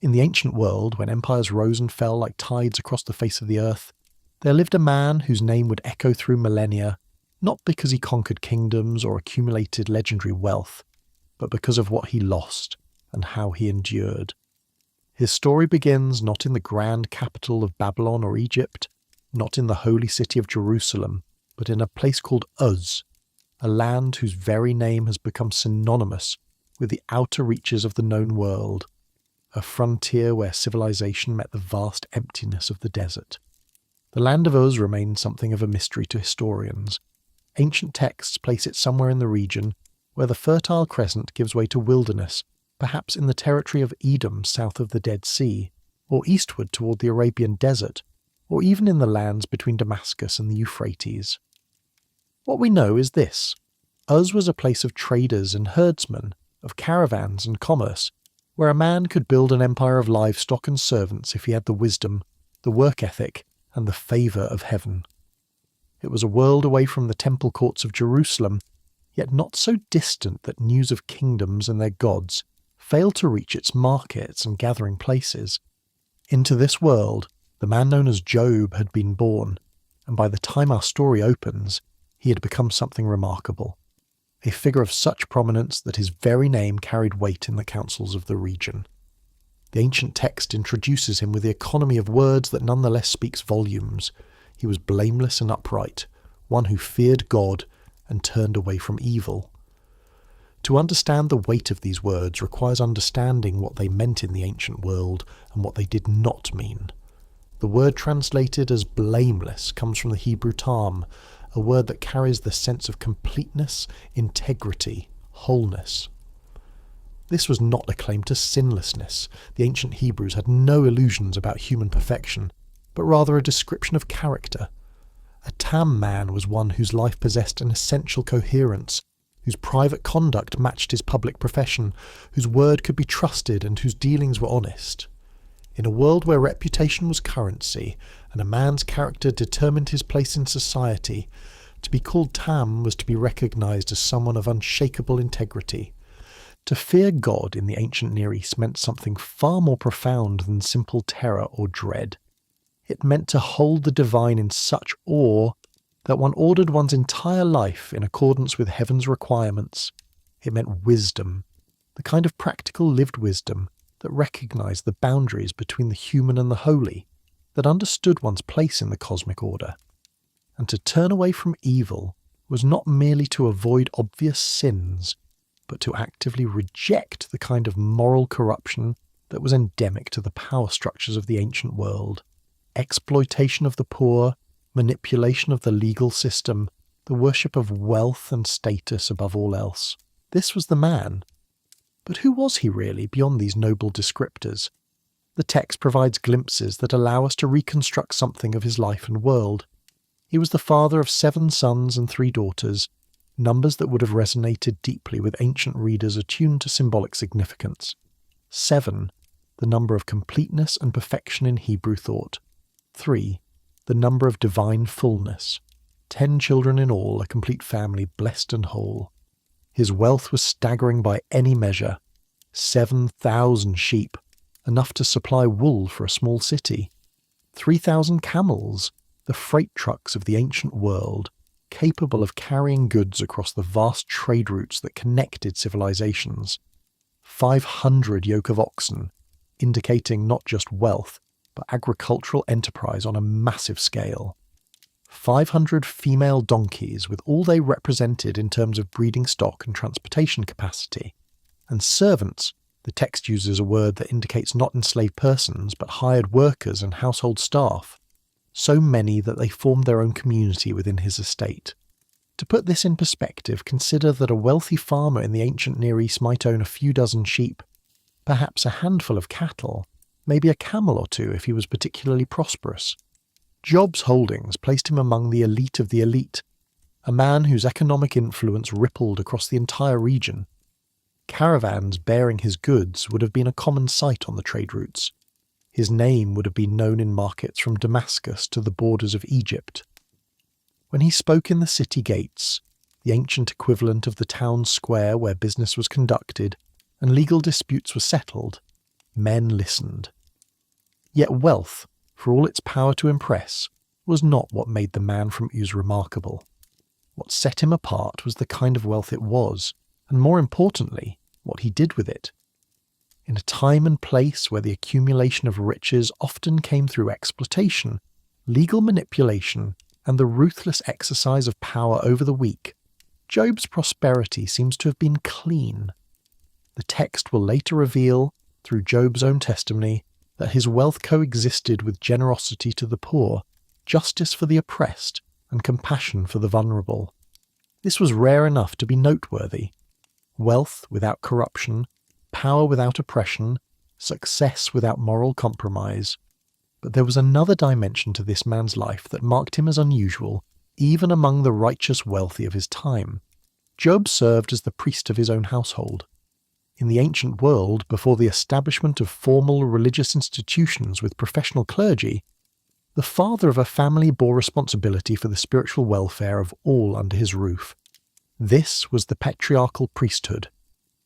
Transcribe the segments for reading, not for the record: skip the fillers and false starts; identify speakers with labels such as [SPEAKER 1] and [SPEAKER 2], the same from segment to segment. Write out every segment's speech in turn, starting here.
[SPEAKER 1] In the ancient world, when empires rose and fell like tides across the face of the earth, there lived a man whose name would echo through millennia, not because he conquered kingdoms or accumulated legendary wealth, but because of what he lost and how he endured. His story begins not in the grand capital of Babylon or Egypt, not in the holy city of Jerusalem, but in a place called Uz, a land whose very name has become synonymous with the outer reaches of the known world, a frontier where civilization met the vast emptiness of the desert. The land of Uz remains something of a mystery to historians. Ancient texts place it somewhere in the region where the Fertile Crescent gives way to wilderness, perhaps in the territory of Edom south of the Dead Sea, or eastward toward the Arabian Desert, or even in the lands between Damascus and the Euphrates. What we know is this: Uz was a place of traders and herdsmen, of caravans and commerce, where a man could build an empire of livestock and servants if he had the wisdom, the work ethic, and the favour of heaven. It was a world away from the temple courts of Jerusalem, yet not so distant that news of kingdoms and their gods failed to reach its markets and gathering places. Into this world, the man known as Job had been born, and by the time our story opens, he had become something remarkable, a figure of such prominence that his very name carried weight in the councils of the region. The ancient text introduces him with the economy of words that nonetheless speaks volumes. He was blameless and upright, one who feared God and turned away from evil. To understand the weight of these words requires understanding what they meant in the ancient world and what they did not mean. The word translated as blameless comes from the Hebrew tam, a word that carries the sense of completeness, integrity, wholeness. This was not a claim to sinlessness. The ancient Hebrews had no illusions about human perfection, but rather a description of character. A tam man was one whose life possessed an essential coherence, whose private conduct matched his public profession, whose word could be trusted and whose dealings were honest. In a world where reputation was currency and a man's character determined his place in society, to be called tam was to be recognised as someone of unshakable integrity. To fear God in the ancient Near East meant something far more profound than simple terror or dread. It meant to hold the divine in such awe that one ordered one's entire life in accordance with heaven's requirements. It meant wisdom, the kind of practical lived wisdom that recognised the boundaries between the human and the holy, that understood one's place in the cosmic order. And to turn away from evil was not merely to avoid obvious sins, but to actively reject the kind of moral corruption that was endemic to the power structures of the ancient world. Exploitation of the poor, manipulation of the legal system, the worship of wealth and status above all else. This was the man. But who was he really beyond these noble descriptors? The text provides glimpses that allow us to reconstruct something of his life and world. He was the father of 7 sons and 3 daughters, numbers that would have resonated deeply with ancient readers attuned to symbolic significance. 7, the number of completeness and perfection in Hebrew thought. 3, the number of divine fullness. 10 children in all, a complete family blessed and whole. His wealth was staggering by any measure. 7,000 sheep, enough to supply wool for a small city. 3,000 camels, the freight trucks of the ancient world, capable of carrying goods across the vast trade routes that connected civilizations. 500 yoke of oxen, indicating not just wealth, but agricultural enterprise on a massive scale. 500 female donkeys with all they represented in terms of breeding stock and transportation capacity. And servants, the text uses a word that indicates not enslaved persons, but hired workers and household staff. So many that they formed their own community within his estate. To put this in perspective, consider that a wealthy farmer in the ancient Near East might own a few dozen sheep, perhaps a handful of cattle, maybe a camel or 2 if he was particularly prosperous. Job's holdings placed him among the elite of the elite, a man whose economic influence rippled across the entire region. Caravans bearing his goods would have been a common sight on the trade routes. His name would have been known in markets from Damascus to the borders of Egypt. When he spoke in the city gates, the ancient equivalent of the town square where business was conducted and legal disputes were settled, Men listened. Yet wealth, for all its power to impress, was not what made the man from Uz remarkable. What set him apart was the kind of wealth it was, and more importantly, what he did with it. In a time and place where the accumulation of riches often came through exploitation, legal manipulation, and the ruthless exercise of power over the weak, Job's prosperity seems to have been clean. The text will later reveal, through Job's own testimony, that his wealth coexisted with generosity to the poor, justice for the oppressed, and compassion for the vulnerable. This was rare enough to be noteworthy. Wealth without corruption, power without oppression, success without moral compromise. But there was another dimension to this man's life that marked him as unusual, even among the righteous wealthy of his time. Job served as the priest of his own household. In the ancient world, before the establishment of formal religious institutions with professional clergy, the father of a family bore responsibility for the spiritual welfare of all under his roof. This was the patriarchal priesthood,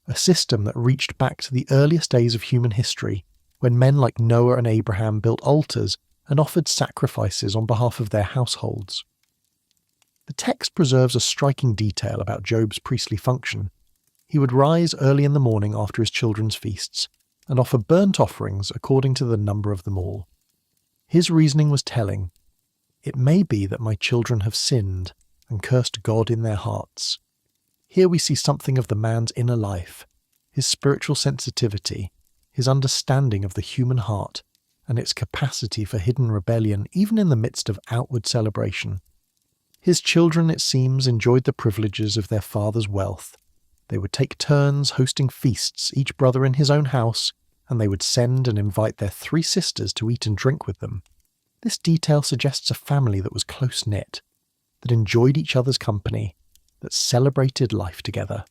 [SPEAKER 1] a system that reached back to the earliest days of human history, when men like Noah and Abraham built altars and offered sacrifices on behalf of their households. The text preserves a striking detail about Job's priestly function. He would rise early in the morning after his children's feasts and offer burnt offerings according to the number of them all. His reasoning was telling. It may be that my children have sinned and cursed God in their hearts. Here we see something of the man's inner life, his spiritual sensitivity, his understanding of the human heart, and its capacity for hidden rebellion even in the midst of outward celebration. His children, it seems, enjoyed the privileges of their father's wealth. They would take turns hosting feasts, each brother in his own house, and they would send and invite their 3 sisters to eat and drink with them. This detail suggests a family that was close-knit, that enjoyed each other's company, that celebrated life together.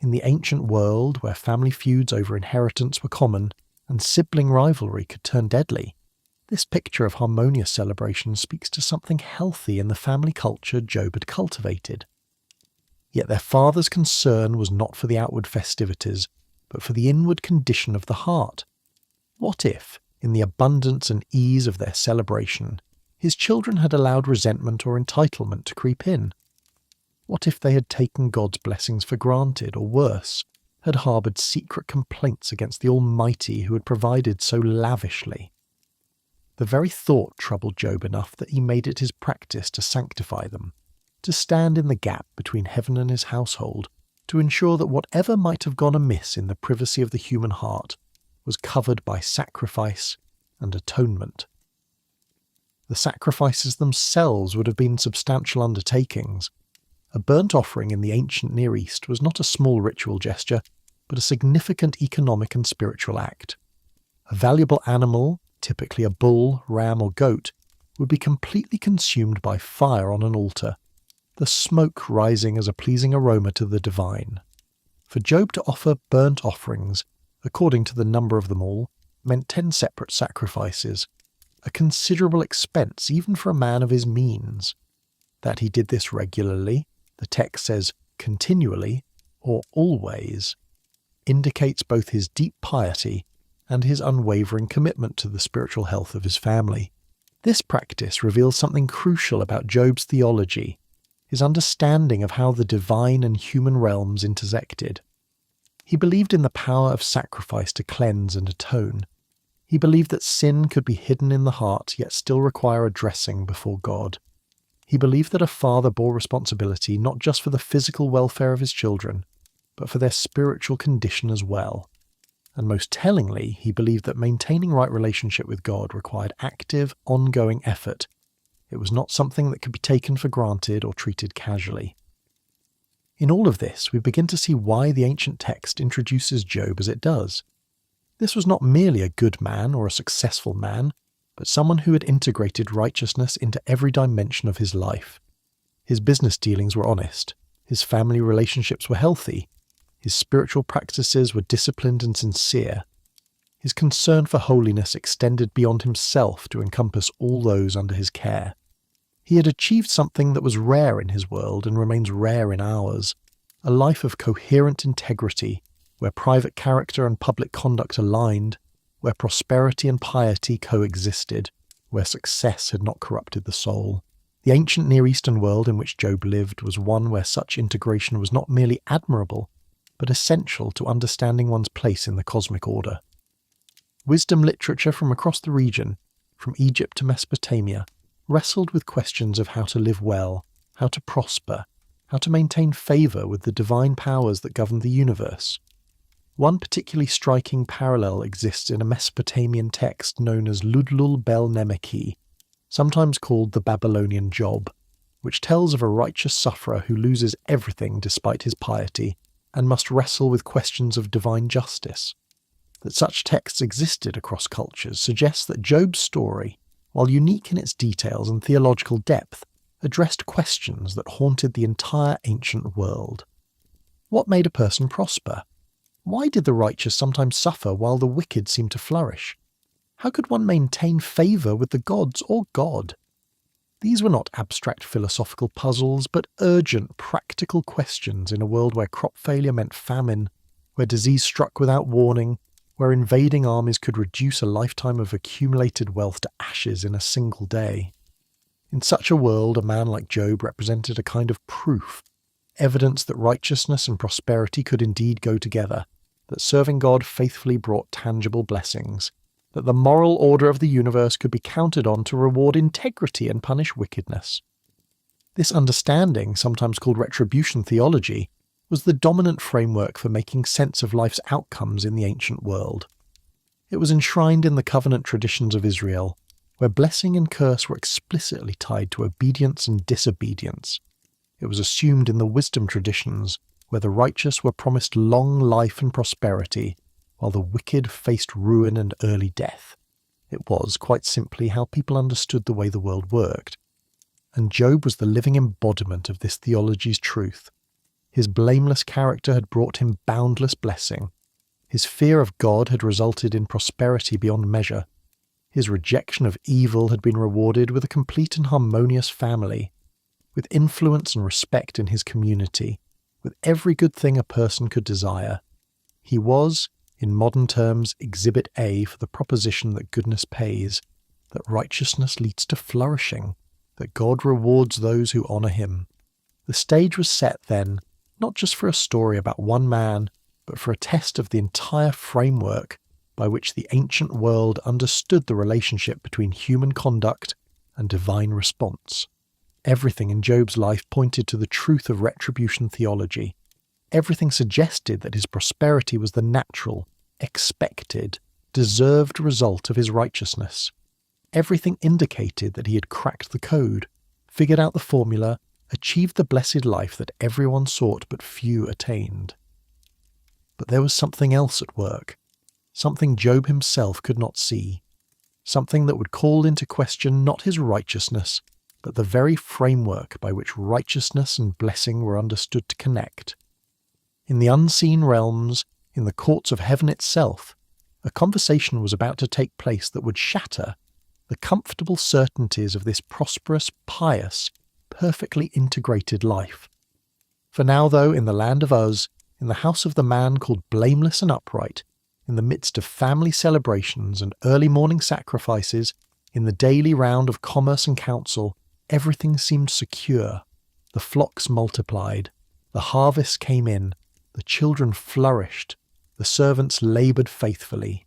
[SPEAKER 1] In the ancient world, where family feuds over inheritance were common, and sibling rivalry could turn deadly, this picture of harmonious celebration speaks to something healthy in the family culture Job had cultivated. Yet their father's concern was not for the outward festivities, but for the inward condition of the heart. What if, in the abundance and ease of their celebration, his children had allowed resentment or entitlement to creep in? What if they had taken God's blessings for granted, or worse, had harboured secret complaints against the Almighty who had provided so lavishly? The very thought troubled Job enough that he made it his practice to sanctify them, to stand in the gap between heaven and his household, to ensure that whatever might have gone amiss in the privacy of the human heart was covered by sacrifice and atonement. The sacrifices themselves would have been substantial undertakings. A burnt offering in the ancient Near East was not a small ritual gesture, but a significant economic and spiritual act. A valuable animal, typically a bull, ram, or goat, would be completely consumed by fire on an altar, the smoke rising as a pleasing aroma to the divine. For Job to offer burnt offerings, according to the number of them all, meant 10 separate sacrifices, a considerable expense even for a man of his means. That he did this regularly, the text says continually, or always, indicates both his deep piety and his unwavering commitment to the spiritual health of his family. This practice reveals something crucial about Job's theology, his understanding of how the divine and human realms intersected. He believed in the power of sacrifice to cleanse and atone. He believed that sin could be hidden in the heart yet still require addressing before God. He believed that a father bore responsibility not just for the physical welfare of his children, but for their spiritual condition as well. And most tellingly, he believed that maintaining right relationship with God required active, ongoing effort. It was not something that could be taken for granted or treated casually. In all of this, we begin to see why the ancient text introduces Job as it does. This was not merely a good man or a successful man, but someone who had integrated righteousness into every dimension of his life. His business dealings were honest, his family relationships were healthy, his spiritual practices were disciplined and sincere. His concern for holiness extended beyond himself to encompass all those under his care. He had achieved something that was rare in his world and remains rare in ours, a life of coherent integrity, where private character and public conduct aligned, where prosperity and piety coexisted, where success had not corrupted the soul. The ancient Near Eastern world in which Job lived was one where such integration was not merely admirable, but essential to understanding one's place in the cosmic order. Wisdom literature from across the region, from Egypt to Mesopotamia, wrestled with questions of how to live well, how to prosper, how to maintain favour with the divine powers that govern the universe. One particularly striking parallel exists in a Mesopotamian text known as Ludlul Bel Nemeqi, sometimes called the Babylonian Job, which tells of a righteous sufferer who loses everything despite his piety and must wrestle with questions of divine justice. That such texts existed across cultures suggests that Job's story, while unique in its details and theological depth, addressed questions that haunted the entire ancient world. What made a person prosper? Why did the righteous sometimes suffer while the wicked seemed to flourish? How could one maintain favour with the gods or God? These were not abstract philosophical puzzles, but urgent, practical questions in a world where crop failure meant famine, where disease struck without warning, where invading armies could reduce a lifetime of accumulated wealth to ashes in a single day. In such a world, a man like Job represented a kind of proof, evidence that righteousness and prosperity could indeed go together, that serving God faithfully brought tangible blessings, that the moral order of the universe could be counted on to reward integrity and punish wickedness. This understanding, sometimes called retribution theology, was the dominant framework for making sense of life's outcomes in the ancient world. It was enshrined in the covenant traditions of Israel, where blessing and curse were explicitly tied to obedience and disobedience. It was assumed in the wisdom traditions, where the righteous were promised long life and prosperity, while the wicked faced ruin and early death. It was, quite simply, how people understood the way the world worked. And Job was the living embodiment of this theology's truth. His blameless character had brought him boundless blessing. His fear of God had resulted in prosperity beyond measure. His rejection of evil had been rewarded with a complete and harmonious family, with influence and respect in his community, with every good thing a person could desire. He was, in modern terms, Exhibit A for the proposition that goodness pays, that righteousness leads to flourishing, that God rewards those who honour him. The stage was set then, not just for a story about one man, but for a test of the entire framework by which the ancient world understood the relationship between human conduct and divine response. Everything in Job's life pointed to the truth of retribution theology. Everything suggested that his prosperity was the natural, expected, deserved result of his righteousness. Everything indicated that he had cracked the code, figured out the formula, achieved the blessed life that everyone sought but few attained. But there was something else at work, something Job himself could not see, something that would call into question not his righteousness, but the very framework by which righteousness and blessing were understood to connect. In the unseen realms, in the courts of heaven itself, a conversation was about to take place that would shatter the comfortable certainties of this prosperous, pious, perfectly integrated life. For now, though, in the land of Uz, in the house of the man called blameless and upright, in the midst of family celebrations and early morning sacrifices, in the daily round of commerce and counsel, everything seemed secure. The flocks multiplied, the harvest came in, the children flourished, the servants laboured faithfully.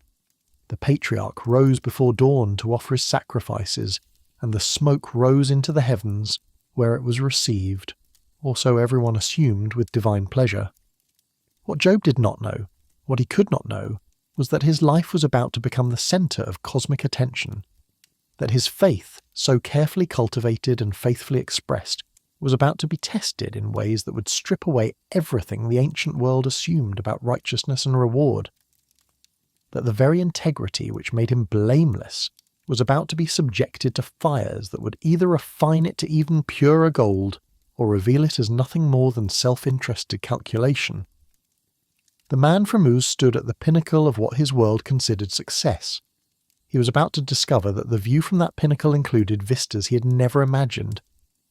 [SPEAKER 1] The patriarch rose before dawn to offer his sacrifices, and the smoke rose into the heavens, where it was received, or so everyone assumed with divine pleasure. What Job did not know, what he could not know, was that his life was about to become the centre of cosmic attention, that his faith, so carefully cultivated and faithfully expressed, was about to be tested in ways that would strip away everything the ancient world assumed about righteousness and reward, that the very integrity which made him blameless was about to be subjected to fires that would either refine it to even purer gold or reveal it as nothing more than self-interested calculation. The man from Uz stood at the pinnacle of what his world considered success. He was about to discover that the view from that pinnacle included vistas he had never imagined,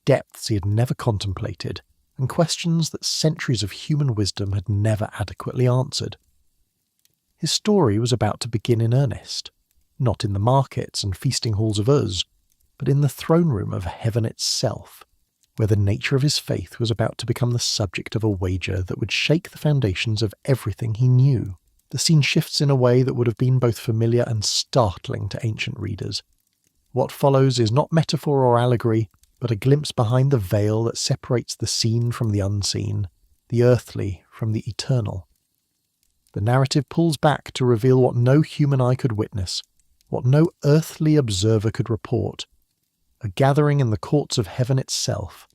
[SPEAKER 1] depths he had never contemplated, and questions that centuries of human wisdom had never adequately answered. His story was about to begin in earnest, not in the markets and feasting halls of Uz, but in the throne room of heaven itself, where the nature of his faith was about to become the subject of a wager that would shake the foundations of everything he knew. The scene shifts in a way that would have been both familiar and startling to ancient readers. What follows is not metaphor or allegory, but a glimpse behind the veil that separates the seen from the unseen, the earthly from the eternal. The narrative pulls back to reveal what no human eye could witness, what no earthly observer could report, a gathering in the courts of heaven itself,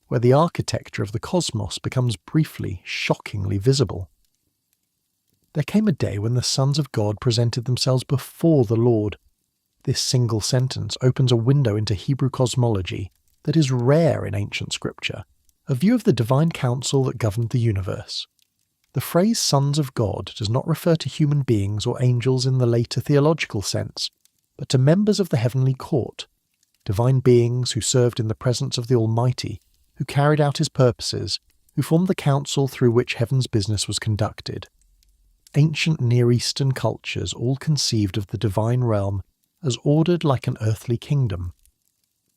[SPEAKER 1] where the architecture of the cosmos becomes briefly, shockingly visible. There came a day when the sons of God presented themselves before the Lord. This single sentence opens a window into Hebrew cosmology that is rare in ancient scripture, a view of the divine council that governed the universe. The phrase sons of God does not refer to human beings or angels in the later theological sense, but to members of the heavenly court, divine beings who served in the presence of the Almighty, who carried out his purposes, who formed the council through which heaven's business was conducted. Ancient Near Eastern cultures all conceived of the divine realm as ordered like an earthly kingdom,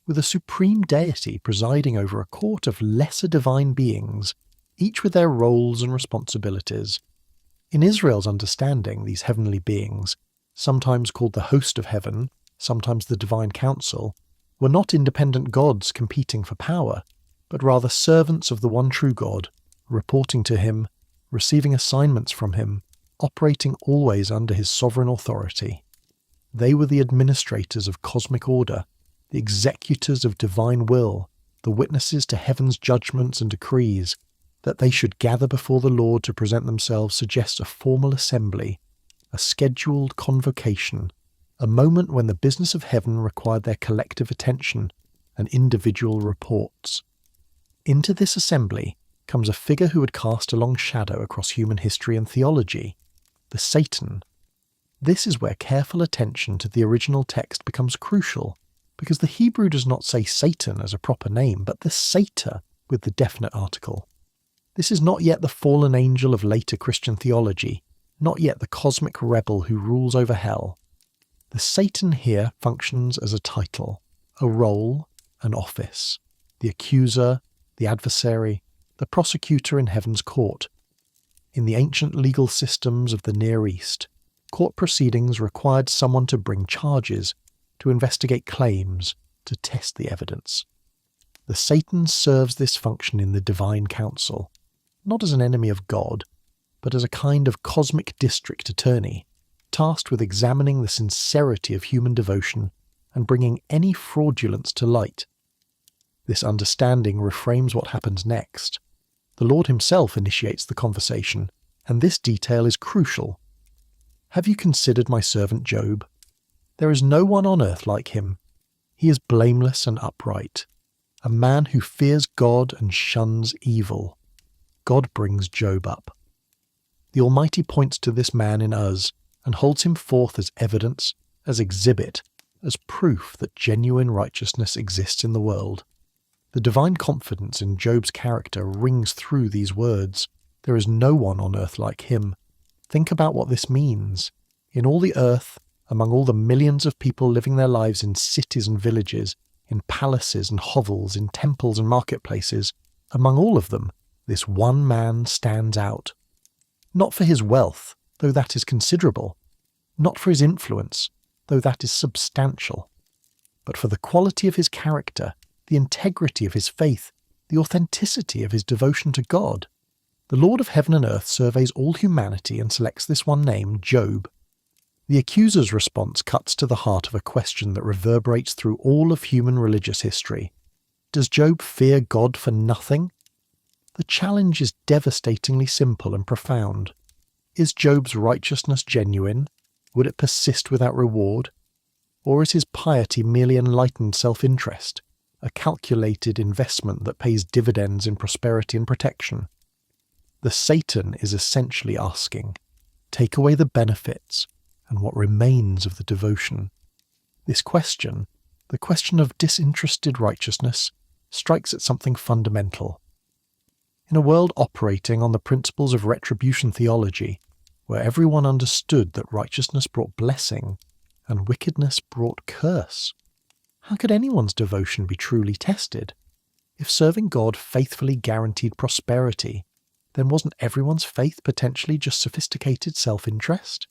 [SPEAKER 1] with a supreme deity presiding over a court of lesser divine beings, each with their roles and responsibilities. In Israel's understanding, these heavenly beings, sometimes called the host of heaven, sometimes the divine council, were not independent gods competing for power, but rather servants of the one true God, reporting to him, receiving assignments from him, operating always under his sovereign authority. They were the administrators of cosmic order, the executors of divine will, the witnesses to heaven's judgments and decrees. That they should gather before the Lord to present themselves suggests a formal assembly, a scheduled convocation, a moment when the business of heaven required their collective attention and individual reports. Into this assembly comes a figure who would cast a long shadow across human history and theology, the Satan. This is where careful attention to the original text becomes crucial, because the Hebrew does not say Satan as a proper name, but the Satyr with the definite article. This is not yet the fallen angel of later Christian theology, not yet the cosmic rebel who rules over hell. The Satan here functions as a title, a role, an office, the accuser, the adversary, the prosecutor in heaven's court. In the ancient legal systems of the Near East, court proceedings required someone to bring charges, to investigate claims, to test the evidence. The Satan serves this function in the divine council, not as an enemy of God, but as a kind of cosmic district attorney, tasked with examining the sincerity of human devotion and bringing any fraudulence to light. This understanding reframes what happens next. The Lord himself initiates the conversation, and this detail is crucial. Have you considered my servant Job? There is no one on earth like him. He is blameless and upright, a man who fears God and shuns evil. God brings Job up. The Almighty points to this man in Uz and holds him forth as evidence, as exhibit, as proof that genuine righteousness exists in the world. The divine confidence in Job's character rings through these words. There is no one on earth like him. Think about what this means. In all the earth, among all the millions of people living their lives in cities and villages, in palaces and hovels, in temples and marketplaces, among all of them, this one man stands out. Not for his wealth, though that is considerable. Not for his influence, though that is substantial. But for the quality of his character, the integrity of his faith, the authenticity of his devotion to God. The Lord of heaven and earth surveys all humanity and selects this one name, Job. The accuser's response cuts to the heart of a question that reverberates through all of human religious history. Does Job fear God for nothing? The challenge is devastatingly simple and profound. Is Job's righteousness genuine? Would it persist without reward? Or is his piety merely enlightened self-interest, a calculated investment that pays dividends in prosperity and protection? The Satan is essentially asking, take away the benefits, and what remains of the devotion? This question, the question of disinterested righteousness, strikes at something fundamental. In a world operating on the principles of retribution theology, where everyone understood that righteousness brought blessing and wickedness brought curse? How could anyone's devotion be truly tested? If serving God faithfully guaranteed prosperity, then wasn't everyone's faith potentially just sophisticated self-interest?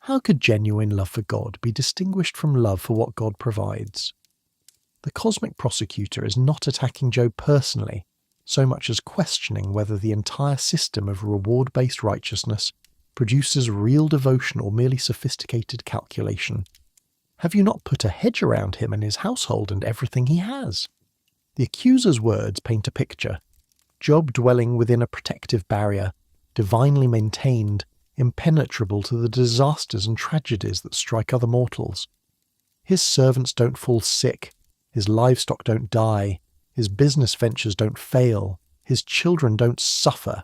[SPEAKER 1] How could genuine love for God be distinguished from love for what God provides? The cosmic prosecutor is not attacking Job personally, so much as questioning whether the entire system of reward-based righteousness produces real devotion or merely sophisticated calculation. Have you not put a hedge around him and his household and everything he has? The accuser's words paint a picture. Job dwelling within a protective barrier, divinely maintained, impenetrable to the disasters and tragedies that strike other mortals. His servants don't fall sick, his livestock don't die, his business ventures don't fail, his children don't suffer,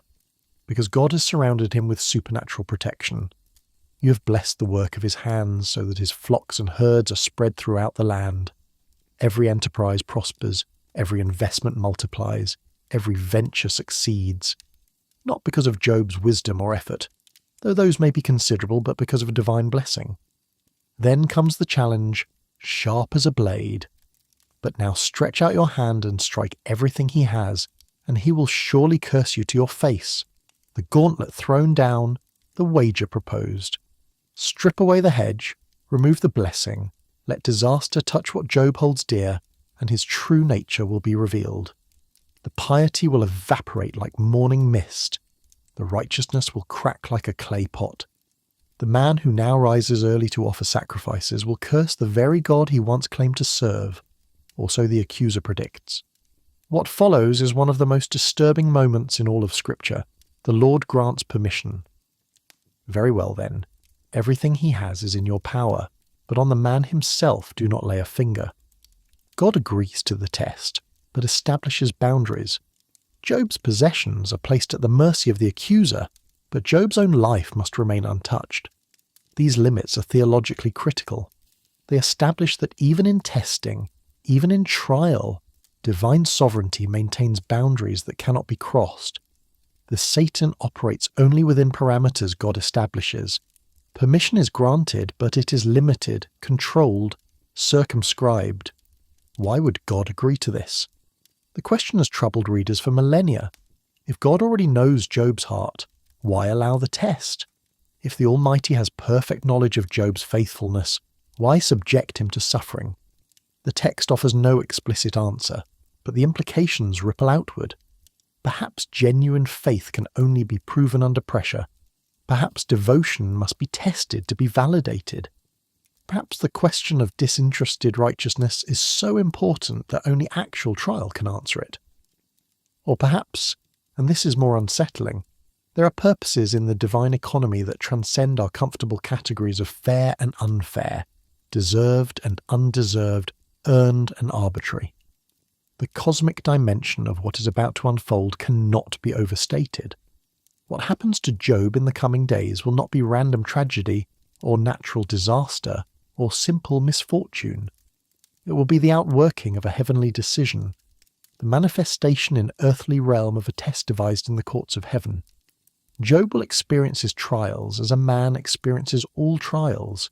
[SPEAKER 1] because God has surrounded him with supernatural protection. You have blessed the work of his hands so that his flocks and herds are spread throughout the land. Every enterprise prospers, every investment multiplies, every venture succeeds. Not because of Job's wisdom or effort, though those may be considerable, but because of a divine blessing. Then comes the challenge, sharp as a blade. But now stretch out your hand and strike everything he has, and he will surely curse you to your face. The gauntlet thrown down, the wager proposed. Strip away the hedge, remove the blessing, let disaster touch what Job holds dear, and his true nature will be revealed. The piety will evaporate like morning mist. The righteousness will crack like a clay pot. The man who now rises early to offer sacrifices will curse the very God he once claimed to serve, or so the accuser predicts. What follows is one of the most disturbing moments in all of Scripture. The Lord grants permission. Very well then, everything he has is in your power, but on the man himself do not lay a finger. God agrees to the test, but establishes boundaries. Job's possessions are placed at the mercy of the accuser, but Job's own life must remain untouched. These limits are theologically critical. They establish that even in testing, even in trial, divine sovereignty maintains boundaries that cannot be crossed. The Satan operates only within parameters God establishes. Permission is granted, but it is limited, controlled, circumscribed. Why would God agree to this? The question has troubled readers for millennia. If God already knows Job's heart, why allow the test? If the Almighty has perfect knowledge of Job's faithfulness, why subject him to suffering? The text offers no explicit answer, but the implications ripple outward. Perhaps genuine faith can only be proven under pressure. Perhaps devotion must be tested to be validated. Perhaps the question of disinterested righteousness is so important that only actual trial can answer it. Or perhaps, and this is more unsettling, there are purposes in the divine economy that transcend our comfortable categories of fair and unfair, deserved and undeserved, earned and arbitrary. The cosmic dimension of what is about to unfold cannot be overstated. What happens to Job in the coming days will not be random tragedy or natural disaster or simple misfortune. It will be the outworking of a heavenly decision, the manifestation in earthly realm of a test devised in the courts of heaven. Job will experience his trials as a man experiences all trials,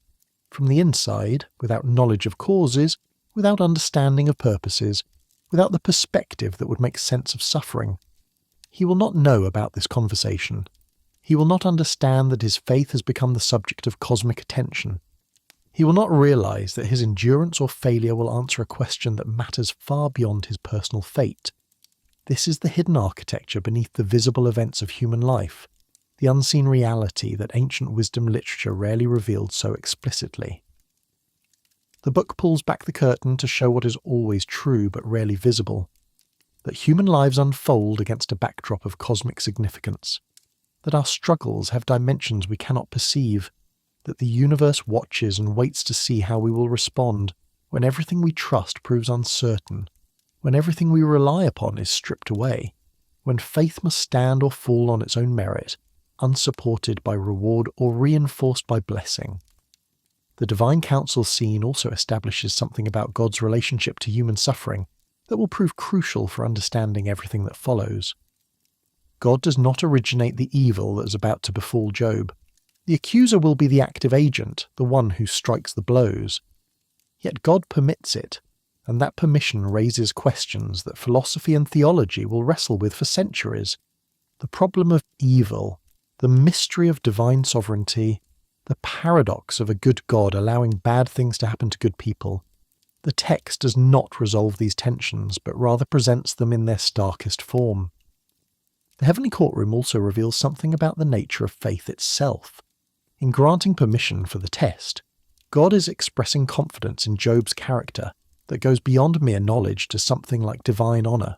[SPEAKER 1] from the inside, without knowledge of causes, without understanding of purposes, without the perspective that would make sense of suffering. He will not know about this conversation. He will not understand that his faith has become the subject of cosmic attention. He will not realize that his endurance or failure will answer a question that matters far beyond his personal fate. This is the hidden architecture beneath the visible events of human life, the unseen reality that ancient wisdom literature rarely revealed so explicitly. The book pulls back the curtain to show what is always true but rarely visible, that human lives unfold against a backdrop of cosmic significance, that our struggles have dimensions we cannot perceive, that the universe watches and waits to see how we will respond when everything we trust proves uncertain, when everything we rely upon is stripped away, when faith must stand or fall on its own merit, unsupported by reward or reinforced by blessing. The divine council scene also establishes something about God's relationship to human suffering that will prove crucial for understanding everything that follows. God does not originate the evil that is about to befall Job. The accuser will be the active agent, the one who strikes the blows. Yet God permits it, and that permission raises questions that philosophy and theology will wrestle with for centuries. The problem of evil, the mystery of divine sovereignty, the paradox of a good God allowing bad things to happen to good people. The text does not resolve these tensions, but rather presents them in their starkest form. The heavenly courtroom also reveals something about the nature of faith itself. In granting permission for the test, God is expressing confidence in Job's character that goes beyond mere knowledge to something like divine honour.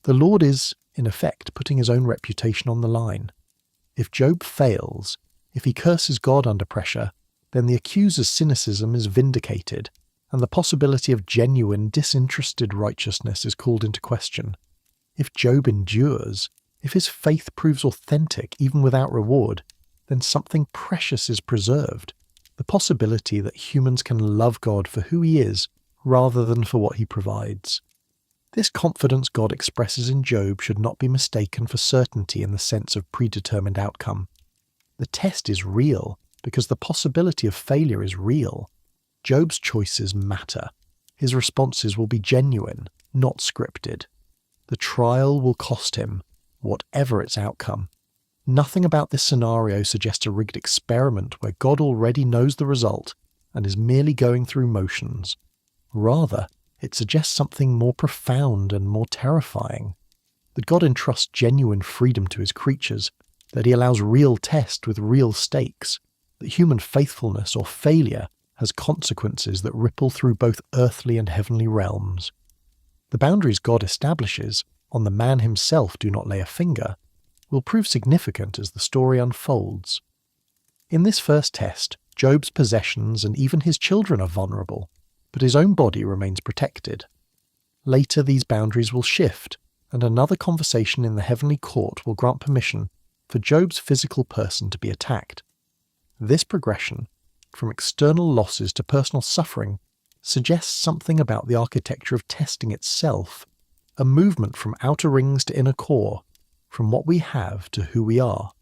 [SPEAKER 1] The Lord is, in effect, putting his own reputation on the line. If Job fails, if he curses God under pressure, then the accuser's cynicism is vindicated, and the possibility of genuine, disinterested righteousness is called into question. If Job endures, if his faith proves authentic even without reward, then something precious is preserved, the possibility that humans can love God for who he is rather than for what he provides. This confidence God expresses in Job should not be mistaken for certainty in the sense of predetermined outcome. The test is real because the possibility of failure is real. Job's choices matter. His responses will be genuine, not scripted. The trial will cost him, whatever its outcome. Nothing about this scenario suggests a rigged experiment where God already knows the result and is merely going through motions. Rather, it suggests something more profound and more terrifying. That God entrusts genuine freedom to his creatures, that he allows real test with real stakes, that human faithfulness or failure has consequences that ripple through both earthly and heavenly realms. The boundaries God establishes, on the man himself do not lay a finger, will prove significant as the story unfolds. In this first test, Job's possessions and even his children are vulnerable, but his own body remains protected. Later these boundaries will shift, and another conversation in the heavenly court will grant permission for Job's physical person to be attacked. This progression, from external losses to personal suffering, suggests something about the architecture of testing itself, a movement from outer rings to inner core, from what we have to who we are.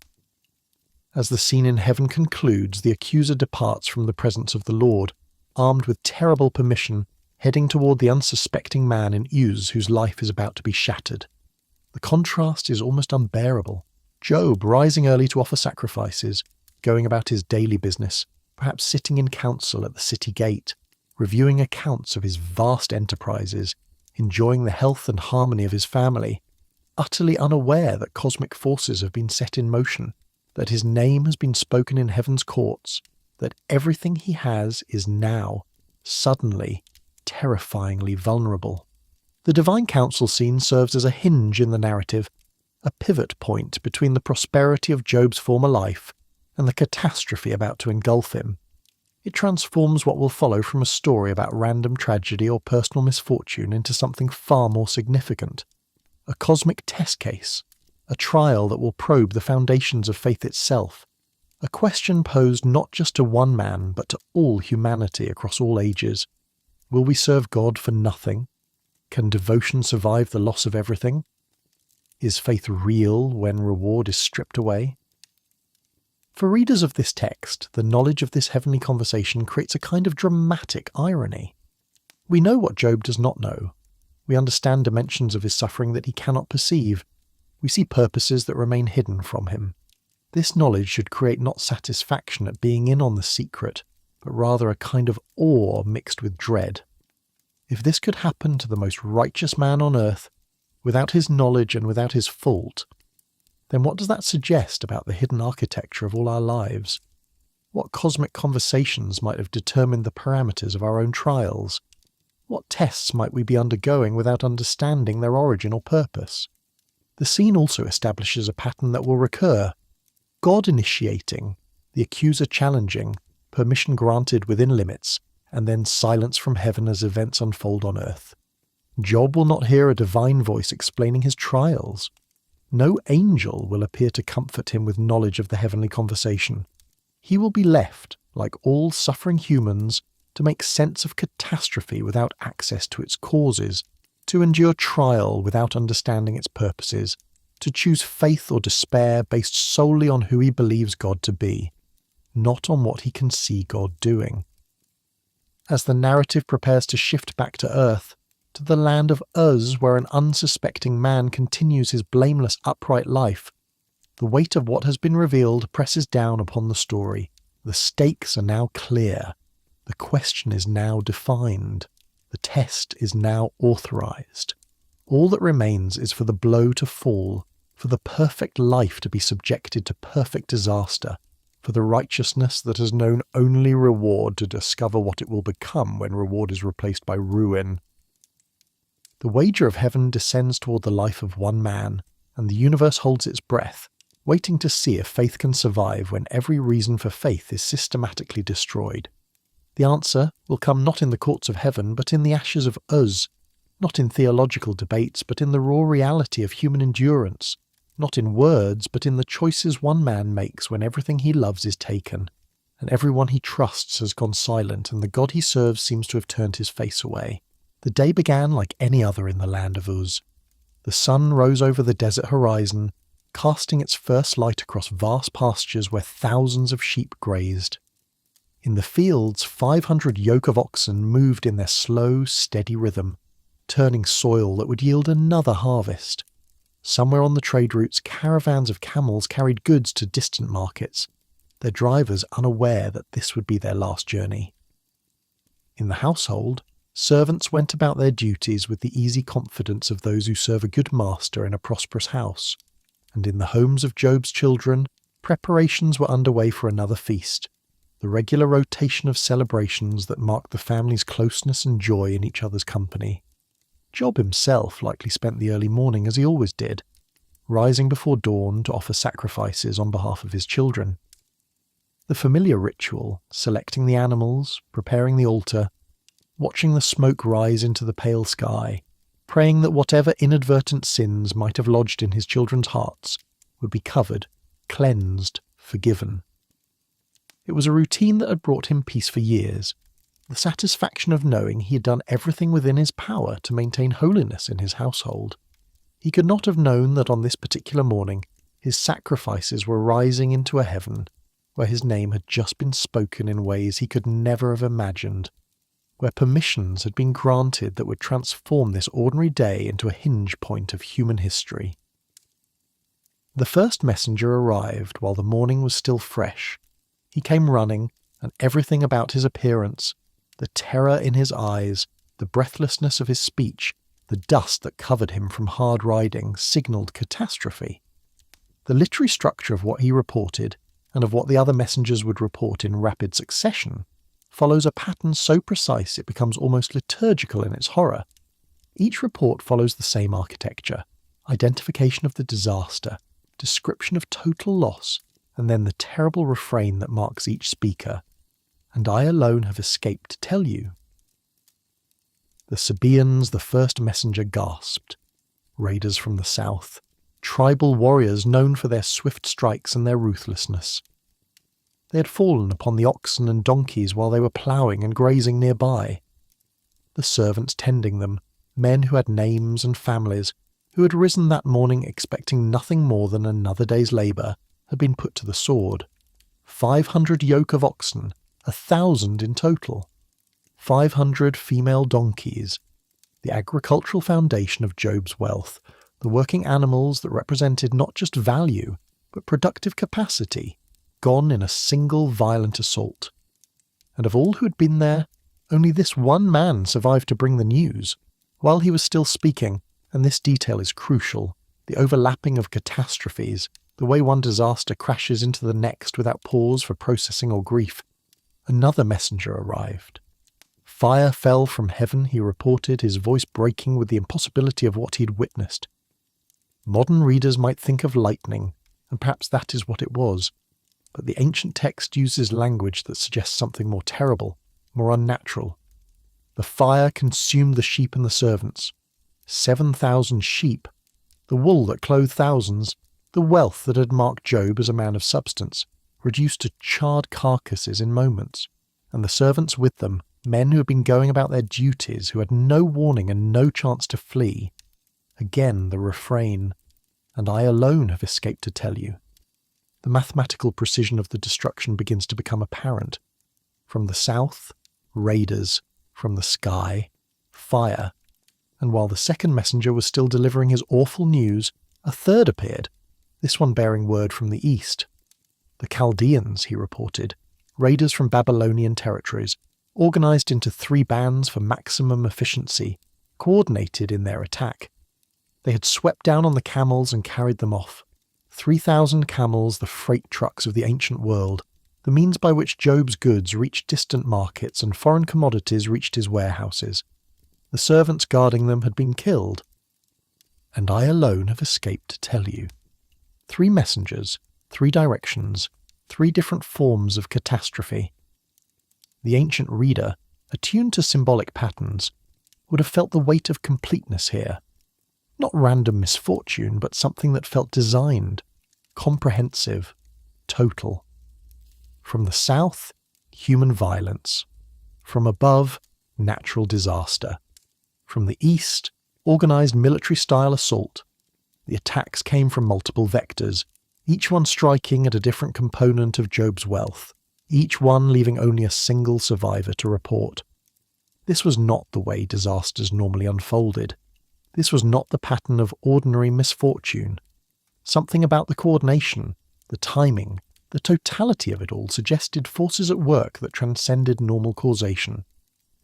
[SPEAKER 1] As the scene in heaven concludes, the accuser departs from the presence of the Lord, armed with terrible permission, heading toward the unsuspecting man in Uz whose life is about to be shattered. The contrast is almost unbearable. Job, rising early to offer sacrifices, going about his daily business, perhaps sitting in council at the city gate, reviewing accounts of his vast enterprises, enjoying the health and harmony of his family, utterly unaware that cosmic forces have been set in motion, that his name has been spoken in heaven's courts, that everything he has is now, suddenly, terrifyingly vulnerable. The divine council scene serves as a hinge in the narrative, a pivot point between the prosperity of Job's former life and the catastrophe about to engulf him. It transforms what will follow from a story about random tragedy or personal misfortune into something far more significant. A cosmic test case, a trial that will probe the foundations of faith itself, a question posed not just to one man but to all humanity across all ages. Will we serve God for nothing? Can devotion survive the loss of everything? Is faith real when reward is stripped away? For readers of this text, the knowledge of this heavenly conversation creates a kind of dramatic irony. We know what Job does not know. We understand dimensions of his suffering that he cannot perceive. We see purposes that remain hidden from him. This knowledge should create not satisfaction at being in on the secret, but rather a kind of awe mixed with dread. If this could happen to the most righteous man on earth, without his knowledge and without his fault, then what does that suggest about the hidden architecture of all our lives? What cosmic conversations might have determined the parameters of our own trials? What tests might we be undergoing without understanding their origin or purpose? The scene also establishes a pattern that will recur. God initiating, the accuser challenging, permission granted within limits, and then silence from heaven as events unfold on earth. Job will not hear a divine voice explaining his trials. No angel will appear to comfort him with knowledge of the heavenly conversation. He will be left, like all suffering humans, to make sense of catastrophe without access to its causes, to endure trial without understanding its purposes, to choose faith or despair based solely on who he believes God to be. not on what he can see God doing. As the narrative prepares to shift back to Earth, to the land of Uz, where an unsuspecting man continues his blameless, upright life, the weight of what has been revealed presses down upon the story. The stakes are now clear. The question is now defined. The test is now authorized. All that remains is for the blow to fall, for the perfect life to be subjected to perfect disaster, for the righteousness that has known only reward to discover what it will become when reward is replaced by ruin. The wager of heaven descends toward the life of one man, and the universe holds its breath, waiting to see if faith can survive when every reason for faith is systematically destroyed. The answer will come not in the courts of heaven, but in the ashes of Uz, not in theological debates, but in the raw reality of human endurance, not in words, but in the choices one man makes when everything he loves is taken, and everyone he trusts has gone silent, and the God he serves seems to have turned his face away. The day began like any other in the land of Uz. The sun rose over the desert horizon, casting its first light across vast pastures where thousands of sheep grazed. In the fields, 500 yoke of oxen moved in their slow, steady rhythm, turning soil that would yield another harvest. Somewhere on the trade routes, caravans of camels carried goods to distant markets, their drivers unaware that this would be their last journey. In the household, servants went about their duties with the easy confidence of those who serve a good master in a prosperous house, and in the homes of Job's children, preparations were underway for another feast, the regular rotation of celebrations that marked the family's closeness and joy in each other's company. Job himself likely spent the early morning as he always did, rising before dawn to offer sacrifices on behalf of his children. The familiar ritual, selecting the animals, preparing the altar, watching the smoke rise into the pale sky, praying that whatever inadvertent sins might have lodged in his children's hearts would be covered, cleansed, forgiven. It was a routine that had brought him peace for years, the satisfaction of knowing he had done everything within his power to maintain holiness in his household. He could not have known that on this particular morning his sacrifices were rising into a heaven where his name had just been spoken in ways he could never have imagined, where permissions had been granted that would transform this ordinary day into a hinge point of human history. The first messenger arrived while the morning was still fresh. He came running, and everything about his appearance, the terror in his eyes, the breathlessness of his speech, the dust that covered him from hard riding, signalled catastrophe. The literary structure of what he reported, and of what the other messengers would report in rapid succession, follows a pattern so precise it becomes almost liturgical in its horror. Each report follows the same architecture: identification of the disaster, description of total loss, and then the terrible refrain that marks each speaker: "And I alone have escaped to tell you." The Sabaeans, the first messenger, gasped. Raiders from the south, tribal warriors known for their swift strikes and their ruthlessness. They had fallen upon the oxen and donkeys while they were ploughing and grazing nearby. The servants tending them, men who had names and families, who had risen that morning expecting nothing more than another day's labour, had been put to the sword. 500 yoke of oxen, 1,000 in total. 500 female donkeys, the agricultural foundation of Job's wealth, the working animals that represented not just value, but productive capacity, gone in a single violent assault. And of all who had been there, only this one man survived to bring the news. While he was still speaking, and this detail is crucial, the overlapping of catastrophes, the way one disaster crashes into the next without pause for processing or grief, another messenger arrived. Fire fell from heaven, he reported, his voice breaking with the impossibility of what he had witnessed. Modern readers might think of lightning, and perhaps that is what it was, but the ancient text uses language that suggests something more terrible, more unnatural. The fire consumed the sheep and the servants. 7,000 sheep, the wool that clothed thousands, the wealth that had marked Job as a man of substance, reduced to charred carcasses in moments, and the servants with them, men who had been going about their duties, who had no warning and no chance to flee. Again the refrain, "And I alone have escaped to tell you." the mathematical precision of the destruction begins to become apparent. From the south, raiders. From the sky, fire. And while the second messenger was still delivering his awful news, a third appeared, this one bearing word from the east. The Chaldeans, he reported, raiders from Babylonian territories, organized into 3 bands for maximum efficiency, coordinated in their attack. They had swept down on the camels and carried them off. 3,000 camels, the freight trucks of the ancient world, the means by which Job's goods reached distant markets and foreign commodities reached his warehouses. The servants guarding them had been killed. And I alone have escaped to tell you. 3 messengers, 3 directions, 3 different forms of catastrophe. The ancient reader, attuned to symbolic patterns, would have felt the weight of completeness here. Not random misfortune, but something that felt designed, comprehensive, total. From the south, human violence. From above, natural disaster. From the east, organized military-style assault. The attacks came from multiple vectors, each one striking at a different component of Job's wealth, each one leaving only a single survivor to report. This was not the way disasters normally unfolded. This was not the pattern of ordinary misfortune. Something about the coordination, the timing, the totality of it all suggested forces at work that transcended normal causation.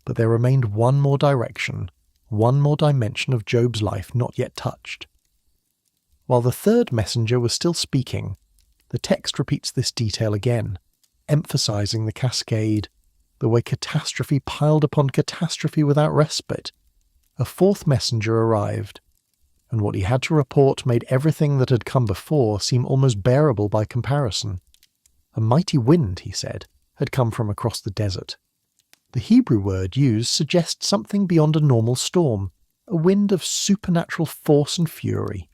[SPEAKER 1] But there remained one more direction, one more dimension of Job's life not yet touched. While the third messenger was still speaking, the text repeats this detail again, emphasizing the cascade, the way catastrophe piled upon catastrophe without respite. A fourth messenger arrived, and what he had to report made everything that had come before seem almost bearable by comparison. A mighty wind, he said, had come from across the desert. The Hebrew word used suggests something beyond a normal storm, a wind of supernatural force and fury.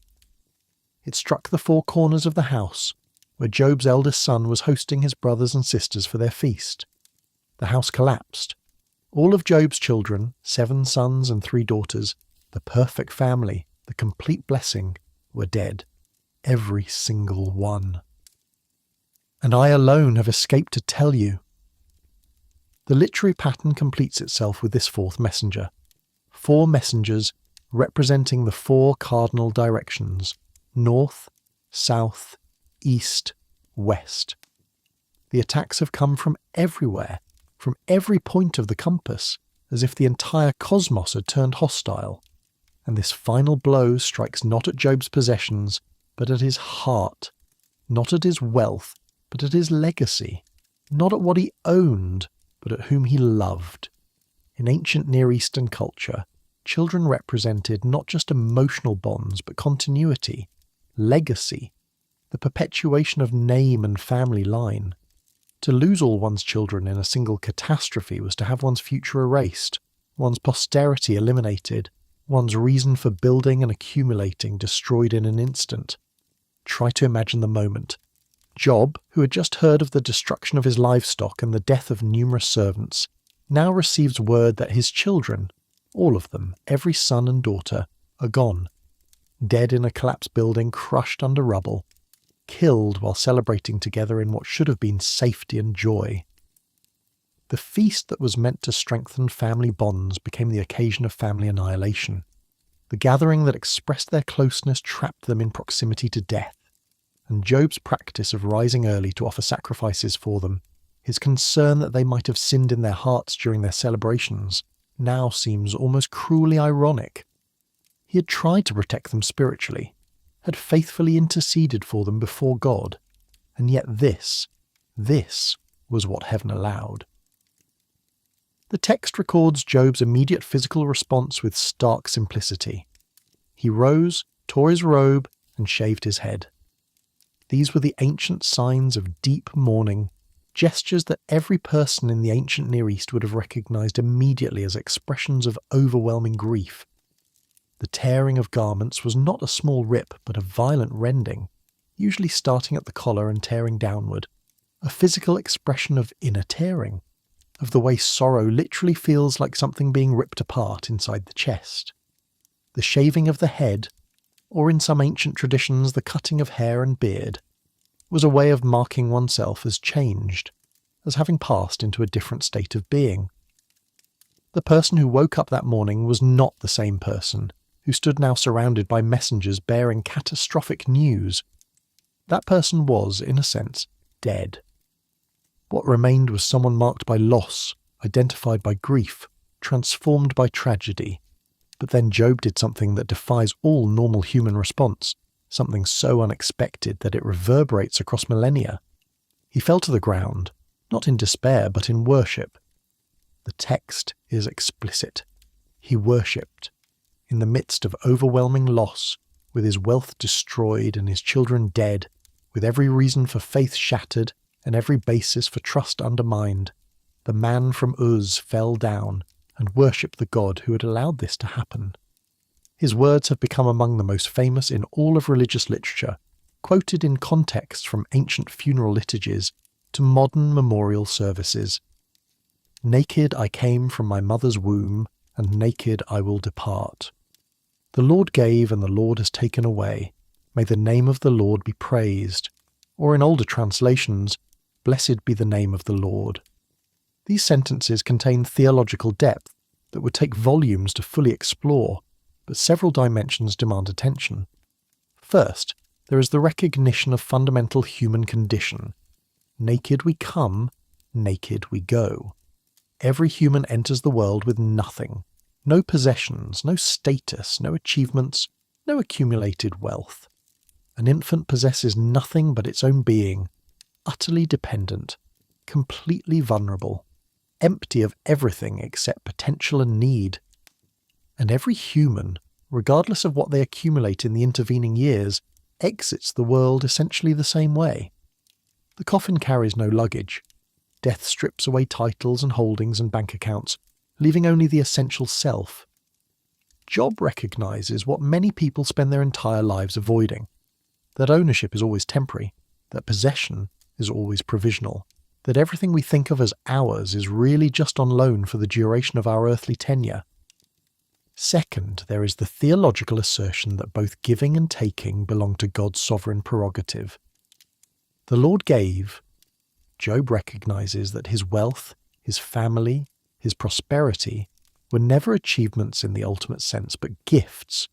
[SPEAKER 1] It struck the 4 corners of the house, where Job's eldest son was hosting his brothers and sisters for their feast. The house collapsed. All of Job's children, 7 sons and 3 daughters, the perfect family, the complete blessing, were dead. Every single one. And I alone have escaped to tell you. The literary pattern completes itself with this 4th messenger. 4 messengers representing the 4 cardinal directions: north, south, east, west. The attacks have come from everywhere, from every point of the compass, as if the entire cosmos had turned hostile. And this final blow strikes not at Job's possessions, but at his heart, not at his wealth, but at his legacy, not at what he owned, but at whom he loved. In ancient Near Eastern culture, children represented not just emotional bonds, but continuity, legacy, the perpetuation of name and family line. To lose all one's children in a single catastrophe was to have one's future erased, one's posterity eliminated, one's reason for building and accumulating destroyed in an instant. Try to imagine the moment. Job, who had just heard of the destruction of his livestock and the death of numerous servants, now receives word that his children, all of them, every son and daughter, are gone, dead in a collapsed building crushed under rubble, killed while celebrating together in what should have been safety and joy. The feast that was meant to strengthen family bonds became the occasion of family annihilation. The gathering that expressed their closeness trapped them in proximity to death. And Job's practice of rising early to offer sacrifices for them, his concern that they might have sinned in their hearts during their celebrations, now seems almost cruelly ironic. He had tried to protect them spiritually, had faithfully interceded for them before God, and yet this was what heaven allowed. The text records Job's immediate physical response with stark simplicity. He rose, tore his robe, and shaved his head. These were the ancient signs of deep mourning, gestures that every person in the ancient Near East would have recognized immediately as expressions of overwhelming grief. The tearing of garments was not a small rip, but a violent rending, usually starting at the collar and tearing downward, a physical expression of inner tearing, of the way sorrow literally feels like something being ripped apart inside the chest. The shaving of the head, or in some ancient traditions the cutting of hair and beard, was a way of marking oneself as changed, as having passed into a different state of being. The person who woke up that morning was not the same person who stood now surrounded by messengers bearing catastrophic news. That person was, in a sense, dead. What remained was someone marked by loss, identified by grief, transformed by tragedy. But then Job did something that defies all normal human response, something so unexpected that it reverberates across millennia. He fell to the ground, not in despair but in worship. The text is explicit. He worshipped. In the midst of overwhelming loss, with his wealth destroyed and his children dead, with every reason for faith shattered and every basis for trust undermined, the man from Uz fell down and worshipped the God who had allowed this to happen. His words have become among the most famous in all of religious literature, quoted in context from ancient funeral liturgies to modern memorial services. Naked I came from my mother's womb, and naked I will depart. The Lord gave, and the Lord has taken away. May the name of the Lord be praised. Or in older translations, blessed be the name of the Lord. These sentences contain theological depth that would take volumes to fully explore, but several dimensions demand attention. First, there is the recognition of fundamental human condition. Naked we come, naked we go. Every human enters the world with nothing. No possessions, no status, no achievements, no accumulated wealth. An infant possesses nothing but its own being, utterly dependent, completely vulnerable, empty of everything except potential and need. And every human, regardless of what they accumulate in the intervening years, exits the world essentially the same way. The coffin carries no luggage. Death strips away titles and holdings and bank accounts, leaving only the essential self. Job recognizes what many people spend their entire lives avoiding, that ownership is always temporary, that possession is always provisional, that everything we think of as ours is really just on loan for the duration of our earthly tenure. Second, there is the theological assertion that both giving and taking belong to God's sovereign prerogative. The Lord gave. Job recognizes that his wealth, his family, his prosperity were never achievements in the ultimate sense, but gifts.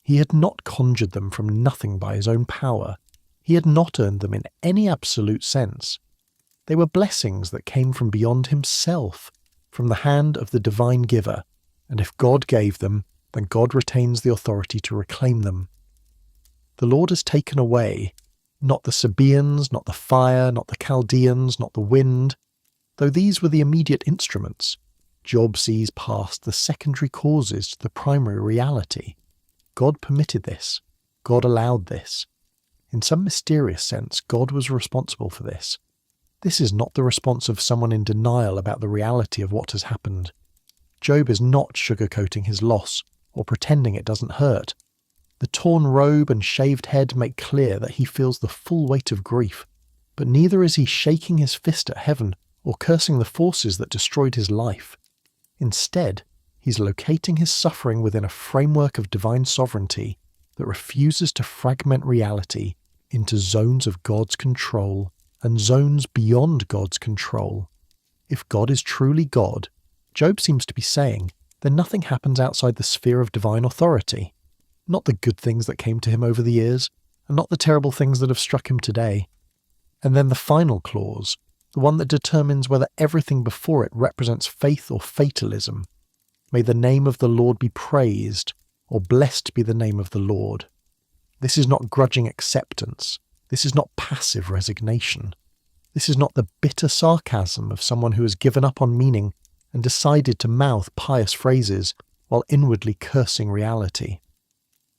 [SPEAKER 1] He had not conjured them from nothing by his own power. He had not earned them in any absolute sense. They were blessings that came from beyond himself, from the hand of the divine giver, and if God gave them, then God retains the authority to reclaim them. The Lord has taken away, not the Sabaeans, not the fire, not the Chaldeans, not the wind. Though these were the immediate instruments, Job sees past the secondary causes to the primary reality. God permitted this. God allowed this. In some mysterious sense, God was responsible for this. This is not the response of someone in denial about the reality of what has happened. Job is not sugarcoating his loss or pretending it doesn't hurt. The torn robe and shaved head make clear that he feels the full weight of grief, but neither is he shaking his fist at heaven or cursing the forces that destroyed his life. Instead, he's locating his suffering within a framework of divine sovereignty that refuses to fragment reality into zones of God's control and zones beyond God's control. If God is truly God, Job seems to be saying, then nothing happens outside the sphere of divine authority. Not the good things that came to him over the years, and not the terrible things that have struck him today. And then the final clause, the one that determines whether everything before it represents faith or fatalism. May the name of the Lord be praised, or blessed be the name of the Lord. This is not grudging acceptance. This is not passive resignation. This is not the bitter sarcasm of someone who has given up on meaning and decided to mouth pious phrases while inwardly cursing reality.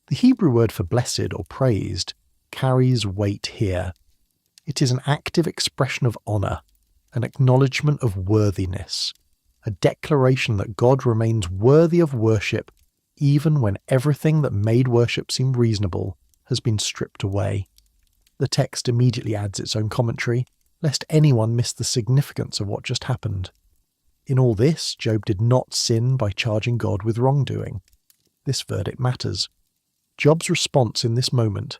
[SPEAKER 1] The Hebrew word for blessed or praised carries weight here. It is an active expression of honour, an acknowledgement of worthiness, a declaration that God remains worthy of worship even when everything that made worship seem reasonable has been stripped away. The text immediately adds its own commentary, lest anyone miss the significance of what just happened. In all this, Job did not sin by charging God with wrongdoing. This verdict matters. Job's response in this moment,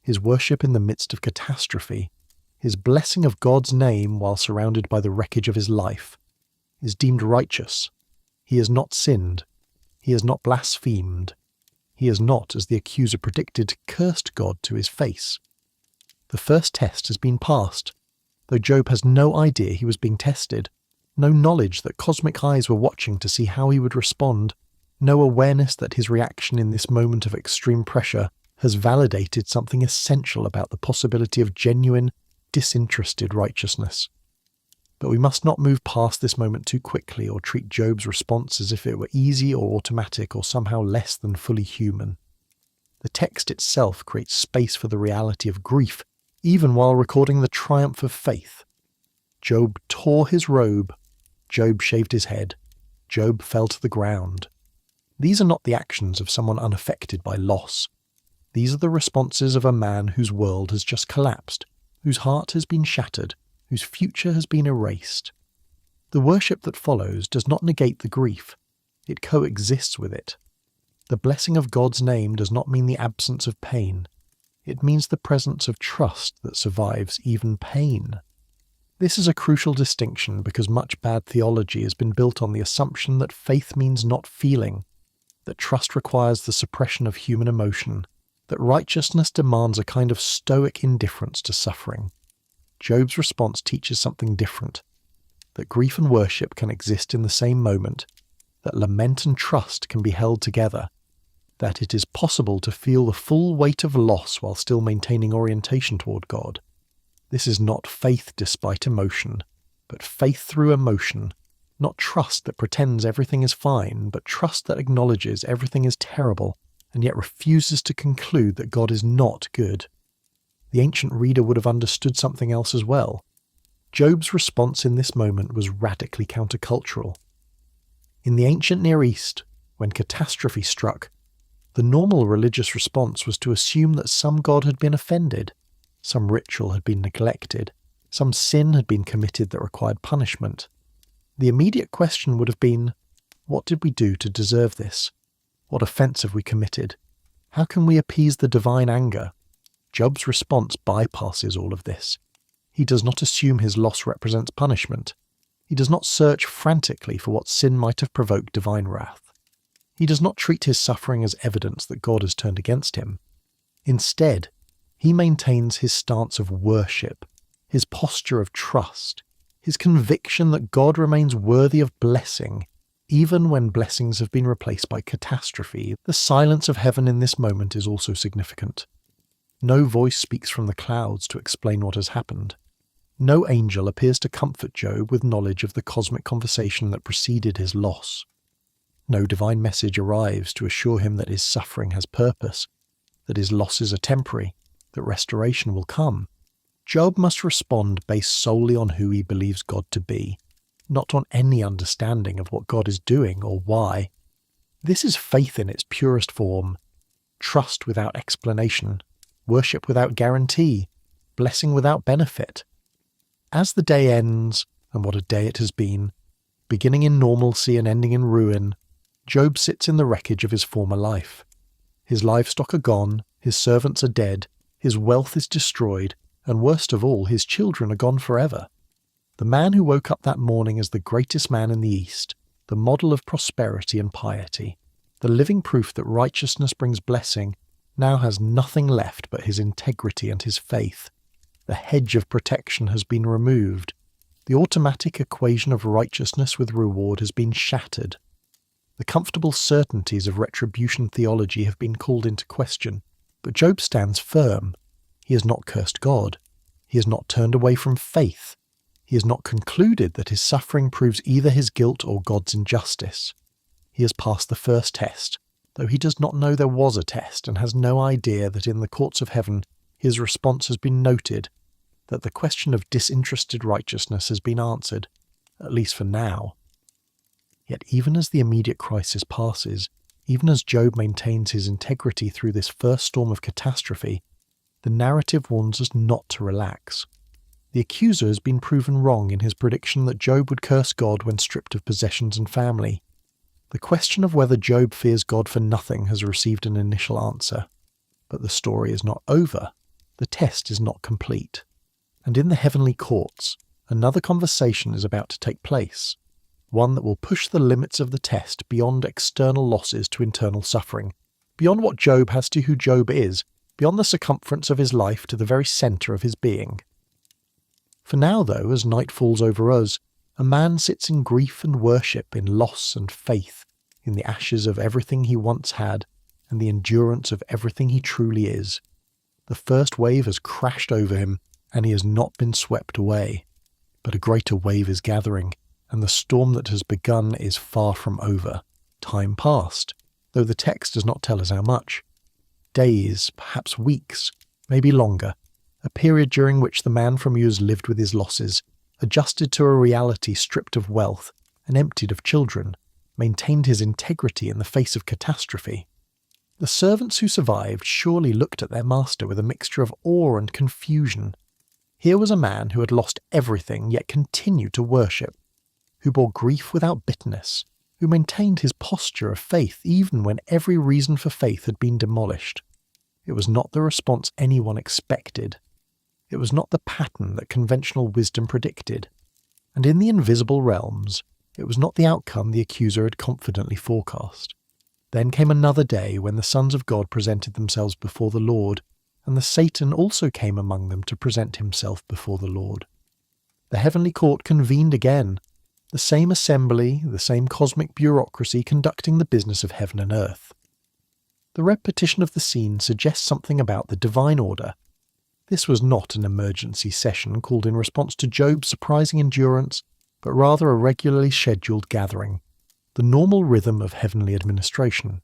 [SPEAKER 1] his worship in the midst of catastrophe, his blessing of God's name while surrounded by the wreckage of his life, is deemed righteous. He has not sinned. He has not blasphemed. He has not, as the accuser predicted, cursed God to his face. The first test has been passed, though Job has no idea he was being tested, no knowledge that cosmic eyes were watching to see how he would respond, no awareness that his reaction in this moment of extreme pressure has validated something essential about the possibility of genuine, disinterested righteousness. But we must not move past this moment too quickly or treat Job's response as if it were easy or automatic or somehow less than fully human. The text itself creates space for the reality of grief, even while recording the triumph of faith. Job tore his robe. Job shaved his head. Job fell to the ground. These are not the actions of someone unaffected by loss. These are the responses of a man whose world has just collapsed, whose heart has been shattered, whose future has been erased. The worship that follows does not negate the grief. It coexists with it. The blessing of God's name does not mean the absence of pain. It means the presence of trust that survives even pain. This is a crucial distinction because much bad theology has been built on the assumption that faith means not feeling, that trust requires the suppression of human emotion, that righteousness demands a kind of stoic indifference to suffering. Job's response teaches something different, that grief and worship can exist in the same moment, that lament and trust can be held together, that it is possible to feel the full weight of loss while still maintaining orientation toward God. This is not faith despite emotion, but faith through emotion, not trust that pretends everything is fine, but trust that acknowledges everything is terrible and yet refuses to conclude that God is not good. The ancient reader would have understood something else as well. Job's response in this moment was radically countercultural. In the ancient Near East, when catastrophe struck, the normal religious response was to assume that some god had been offended, some ritual had been neglected, some sin had been committed that required punishment. The immediate question would have been, what did we do to deserve this? What offence have we committed? How can we appease the divine anger? Job's response bypasses all of this. He does not assume his loss represents punishment. He does not search frantically for what sin might have provoked divine wrath. He does not treat his suffering as evidence that God has turned against him. Instead, he maintains his stance of worship, his posture of trust, his conviction that God remains worthy of blessing, even when blessings have been replaced by catastrophe. The silence of heaven in this moment is also significant. No voice speaks from the clouds to explain what has happened. No angel appears to comfort Job with knowledge of the cosmic conversation that preceded his loss. No divine message arrives to assure him that his suffering has purpose, that his losses are temporary, that restoration will come. Job must respond based solely on who he believes God to be, not on any understanding of what God is doing or why. This is faith in its purest form, trust without explanation, worship without guarantee, blessing without benefit. As the day ends, and what a day it has been, beginning in normalcy and ending in ruin, Job sits in the wreckage of his former life. His livestock are gone, his servants are dead, his wealth is destroyed, and worst of all, his children are gone forever. The man who woke up that morning as the greatest man in the East, the model of prosperity and piety, the living proof that righteousness brings blessing, now has nothing left but his integrity and his faith. The hedge of protection has been removed. The automatic equation of righteousness with reward has been shattered. The comfortable certainties of retribution theology have been called into question, but Job stands firm. He has not cursed God. He has not turned away from faith. He has not concluded that his suffering proves either his guilt or God's injustice. He has passed the first test, though he does not know there was a test and has no idea that in the courts of heaven his response has been noted, that the question of disinterested righteousness has been answered, at least for now. Yet even as the immediate crisis passes, even as Job maintains his integrity through this first storm of catastrophe, the narrative warns us not to relax. The accuser has been proven wrong in his prediction that Job would curse God when stripped of possessions and family. The question of whether Job fears God for nothing has received an initial answer. But the story is not over. The test is not complete. And in the heavenly courts, another conversation is about to take place, one that will push the limits of the test beyond external losses to internal suffering, beyond what Job has to who Job is, beyond the circumference of his life to the very centre of his being. For now, though, as night falls over us, a man sits in grief and worship, in loss and faith, in the ashes of everything he once had, and the endurance of everything he truly is. The first wave has crashed over him, and he has not been swept away. But a greater wave is gathering, and the storm that has begun is far from over. Time passed, though the text does not tell us how much. Days, perhaps weeks, maybe longer, a period during which the man from Uz lived with his losses, adjusted to a reality stripped of wealth and emptied of children, maintained his integrity in the face of catastrophe. The servants who survived surely looked at their master with a mixture of awe and confusion. Here was a man who had lost everything yet continued to worship, who bore grief without bitterness, who maintained his posture of faith even when every reason for faith had been demolished. It was not the response anyone expected. It was not the pattern that conventional wisdom predicted. And in the invisible realms, it was not the outcome the accuser had confidently forecast. Then came another day when the sons of God presented themselves before the Lord, and the Satan also came among them to present himself before the Lord. The heavenly court convened again, the same assembly, the same cosmic bureaucracy conducting the business of heaven and earth. The repetition of the scene suggests something about the divine order. This was not an emergency session called in response to Job's surprising endurance, but rather a regularly scheduled gathering, the normal rhythm of heavenly administration.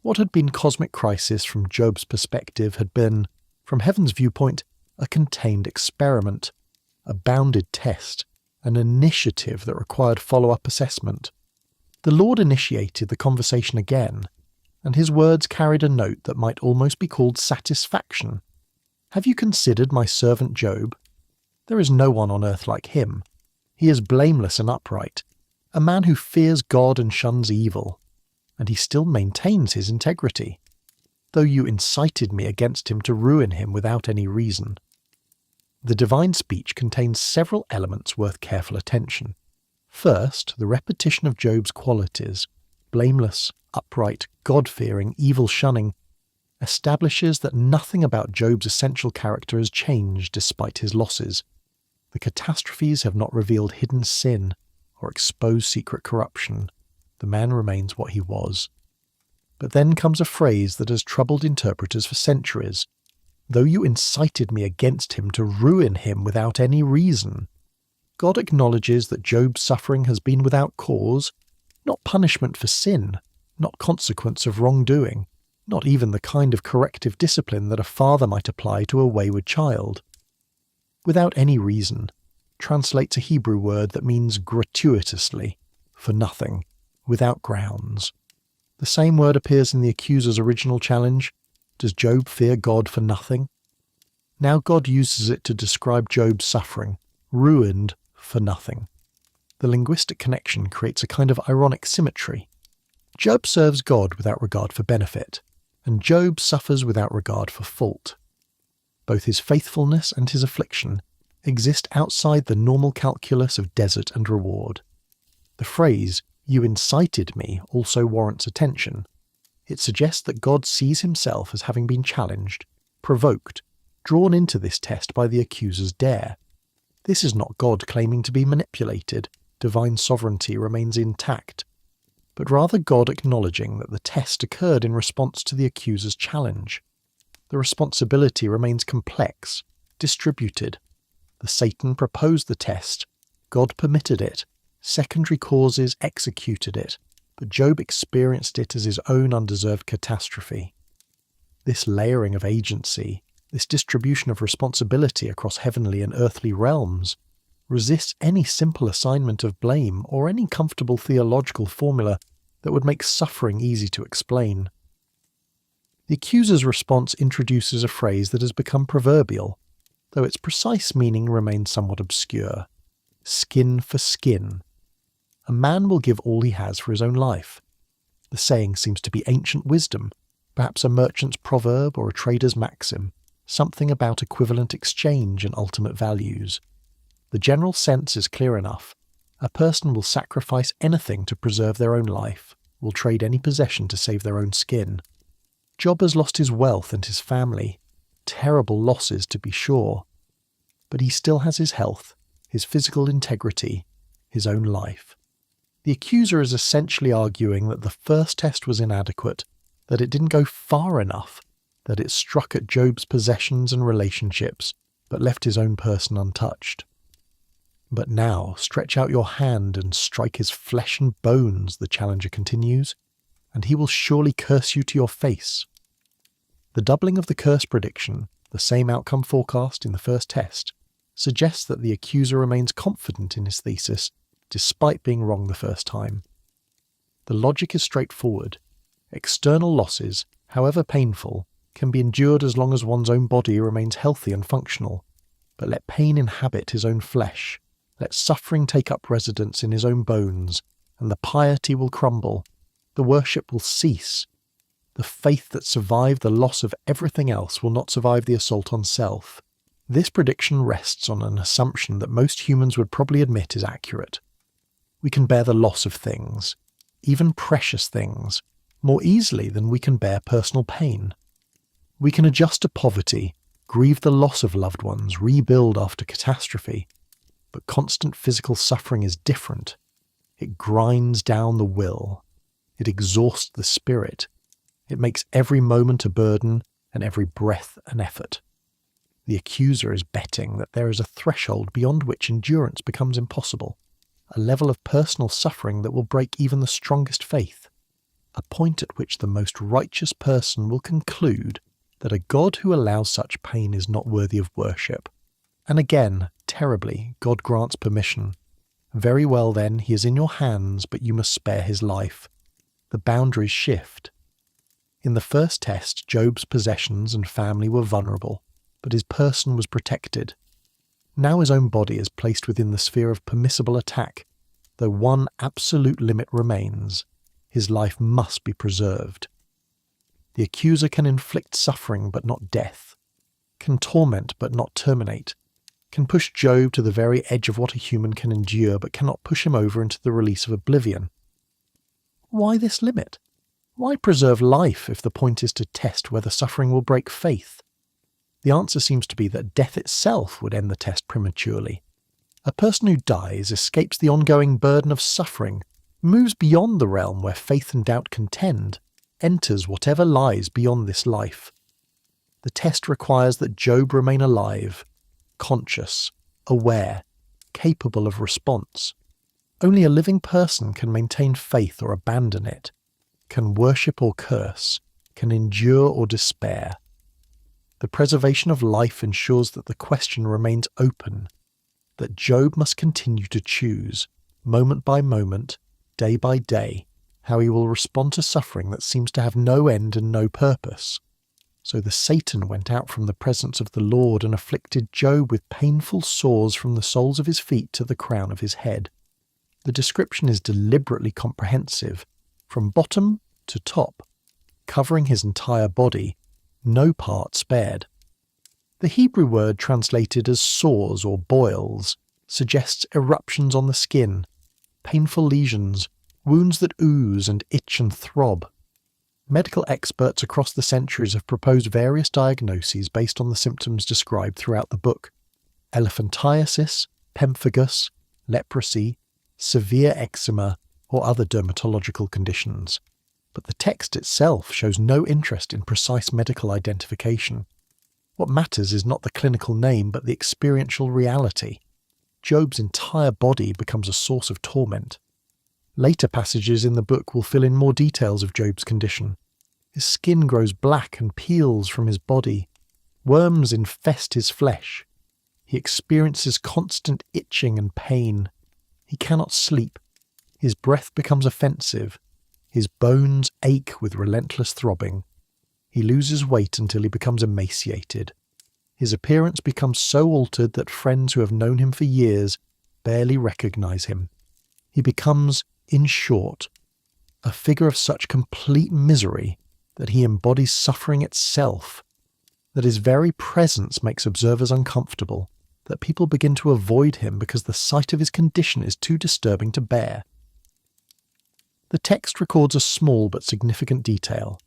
[SPEAKER 1] What had been cosmic crisis from Job's perspective had been, from heaven's viewpoint, a contained experiment, a bounded test, an initiative that required follow-up assessment. The Lord initiated the conversation again, and his words carried a note that might almost be called satisfaction. Have you considered my servant Job? There is no one on earth like him. He is blameless and upright, a man who fears God and shuns evil, and he still maintains his integrity, though you incited me against him to ruin him without any reason. The divine speech contains several elements worth careful attention. First, the repetition of Job's qualities, blameless, upright, God-fearing, evil-shunning, establishes that nothing about Job's essential character has changed despite his losses. The catastrophes have not revealed hidden sin or exposed secret corruption. The man remains what he was. But then comes a phrase that has troubled interpreters for centuries. Though you incited me against him to ruin him without any reason. God acknowledges that Job's suffering has been without cause, not punishment for sin, not consequence of wrongdoing, not even the kind of corrective discipline that a father might apply to a wayward child. Without any reason translates a Hebrew word that means gratuitously, for nothing, without grounds. The same word appears in the accuser's original challenge. Does Job fear God for nothing? Now God uses it to describe Job's suffering, ruined for nothing. The linguistic connection creates a kind of ironic symmetry. Job serves God without regard for benefit, and Job suffers without regard for fault. Both his faithfulness and his affliction exist outside the normal calculus of desert and reward. The phrase, "you incited me," also warrants attention. It suggests that God sees himself as having been challenged, provoked, drawn into this test by the accuser's dare. This is not God claiming to be manipulated, divine sovereignty remains intact, but rather God acknowledging that the test occurred in response to the accuser's challenge. The responsibility remains complex, distributed. The Satan proposed the test, God permitted it, secondary causes executed it, but Job experienced it as his own undeserved catastrophe. This layering of agency, this distribution of responsibility across heavenly and earthly realms, resists any simple assignment of blame or any comfortable theological formula that would make suffering easy to explain. The accuser's response introduces a phrase that has become proverbial, though its precise meaning remains somewhat obscure. Skin for skin. A man will give all he has for his own life. The saying seems to be ancient wisdom, perhaps a merchant's proverb or a trader's maxim. something about equivalent exchange and ultimate values. The general sense is clear enough. A person will sacrifice anything to preserve their own life, will trade any possession to save their own skin. Job has lost his wealth and his family. Terrible losses, to be sure. But he still has his health, his physical integrity, his own life. The accuser is essentially arguing that the first test was inadequate, that it didn't go far enough, that it struck at Job's possessions and relationships, but left his own person untouched. But now stretch out your hand and strike his flesh and bones, the challenger continues, and he will surely curse you to your face. The doubling of the curse prediction, the same outcome forecast in the first test, suggests that the accuser remains confident in his thesis, despite being wrong the first time. The logic is straightforward. External losses, however painful, can be endured as long as one's own body remains healthy and functional. But let pain inhabit his own flesh, let suffering take up residence in his own bones, and the piety will crumble, the worship will cease. The faith that survived the loss of everything else will not survive the assault on self. This prediction rests on an assumption that most humans would probably admit is accurate. We can bear the loss of things, even precious things, more easily than we can bear personal pain. We can adjust to poverty, grieve the loss of loved ones, rebuild after catastrophe. But constant physical suffering is different. It grinds down the will. It exhausts the spirit. It makes every moment a burden and every breath an effort. The accuser is betting that there is a threshold beyond which endurance becomes impossible, a level of personal suffering that will break even the strongest faith, a point at which the most righteous person will conclude that a God who allows such pain is not worthy of worship. And again, terribly, God grants permission. Very well then, he is in your hands, but you must spare his life. The boundaries shift. In the first test, Job's possessions and family were vulnerable, but his person was protected. Now his own body is placed within the sphere of permissible attack, though one absolute limit remains. His life must be preserved. The accuser can inflict suffering but not death, can torment but not terminate, can push Job to the very edge of what a human can endure but cannot push him over into the release of oblivion. Why this limit? Why preserve life if the point is to test whether suffering will break faith? The answer seems to be that death itself would end the test prematurely. A person who dies escapes the ongoing burden of suffering, moves beyond the realm where faith and doubt contend, enters whatever lies beyond this life. The test requires that Job remain alive, conscious, aware, capable of response. Only a living person can maintain faith or abandon it, can worship or curse, can endure or despair. The preservation of life ensures that the question remains open, that Job must continue to choose, moment by moment, day by day, how he will respond to suffering that seems to have no end and no purpose. So the Satan went out from the presence of the Lord and afflicted Job with painful sores from the soles of his feet to the crown of his head. The description is deliberately comprehensive, from bottom to top, covering his entire body, no part spared. The Hebrew word translated as sores or boils suggests eruptions on the skin, painful lesions, wounds that ooze and itch and throb. Medical experts across the centuries have proposed various diagnoses based on the symptoms described throughout the book: elephantiasis, pemphigus, leprosy, severe eczema, or other dermatological conditions. But the text itself shows no interest in precise medical identification. What matters is not the clinical name but the experiential reality. Job's entire body becomes a source of torment. Later passages in the book will fill in more details of Job's condition. His skin grows black and peels from his body. Worms infest his flesh. He experiences constant itching and pain. He cannot sleep. His breath becomes offensive. His bones ache with relentless throbbing. He loses weight until he becomes emaciated. His appearance becomes so altered that friends who have known him for years barely recognize him. He becomes, in short, a figure of such complete misery that he embodies suffering itself. that his very presence makes observers uncomfortable, that people begin to avoid him because the sight of his condition is too disturbing to bear. The text records a small but significant detail.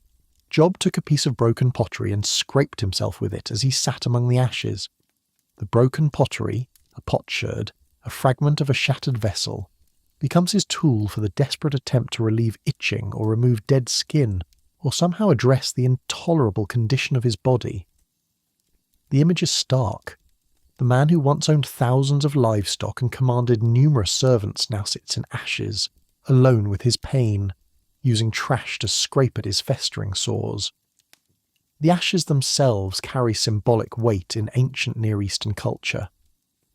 [SPEAKER 1] Job took a piece of broken pottery and scraped himself with it as he sat among the ashes. The broken pottery, a potsherd, a fragment of a shattered vessel, becomes his tool for the desperate attempt to relieve itching or remove dead skin, or somehow address the intolerable condition of his body. The image is stark. The man who once owned thousands of livestock and commanded numerous servants now sits in ashes, alone with his pain, using trash to scrape at his festering sores. The ashes themselves carry symbolic weight in ancient Near Eastern culture.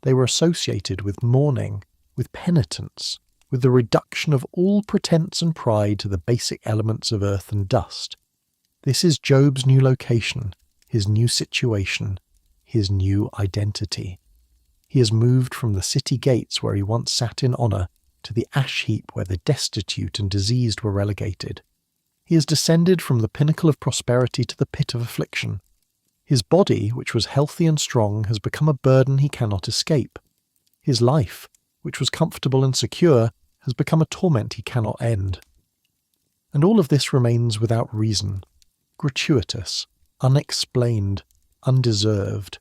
[SPEAKER 1] They were associated with mourning, with penitence, with the reduction of all pretense and pride to the basic elements of earth and dust. This is Job's new location, his new situation, his new identity. He has moved from the city gates where he once sat in honour to the ash heap where the destitute and diseased were relegated. He has descended from the pinnacle of prosperity to the pit of affliction. His body, which was healthy and strong, has become a burden he cannot escape. His life, which was comfortable and secure, has become a torment he cannot end. And all of this remains without reason, gratuitous, unexplained, undeserved,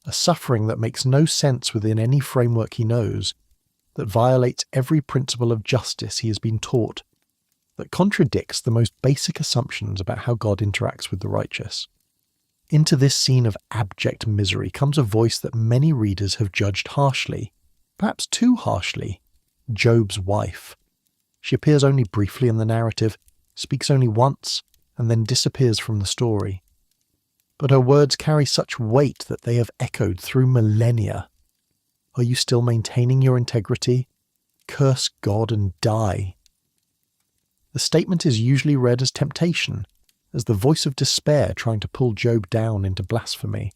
[SPEAKER 1] a suffering that makes no sense within any framework he knows, that violates every principle of justice he has been taught, that contradicts the most basic assumptions about how God interacts with the righteous. Into this scene of abject misery comes a voice that many readers have judged harshly, perhaps too harshly, Job's wife. She appears only briefly in the narrative, speaks only once, and then disappears from the story. But her words carry such weight that they have echoed through millennia. Are you still maintaining your integrity? Curse God and die. The statement is usually read as temptation, as the voice of despair trying to pull Job down into blasphemy.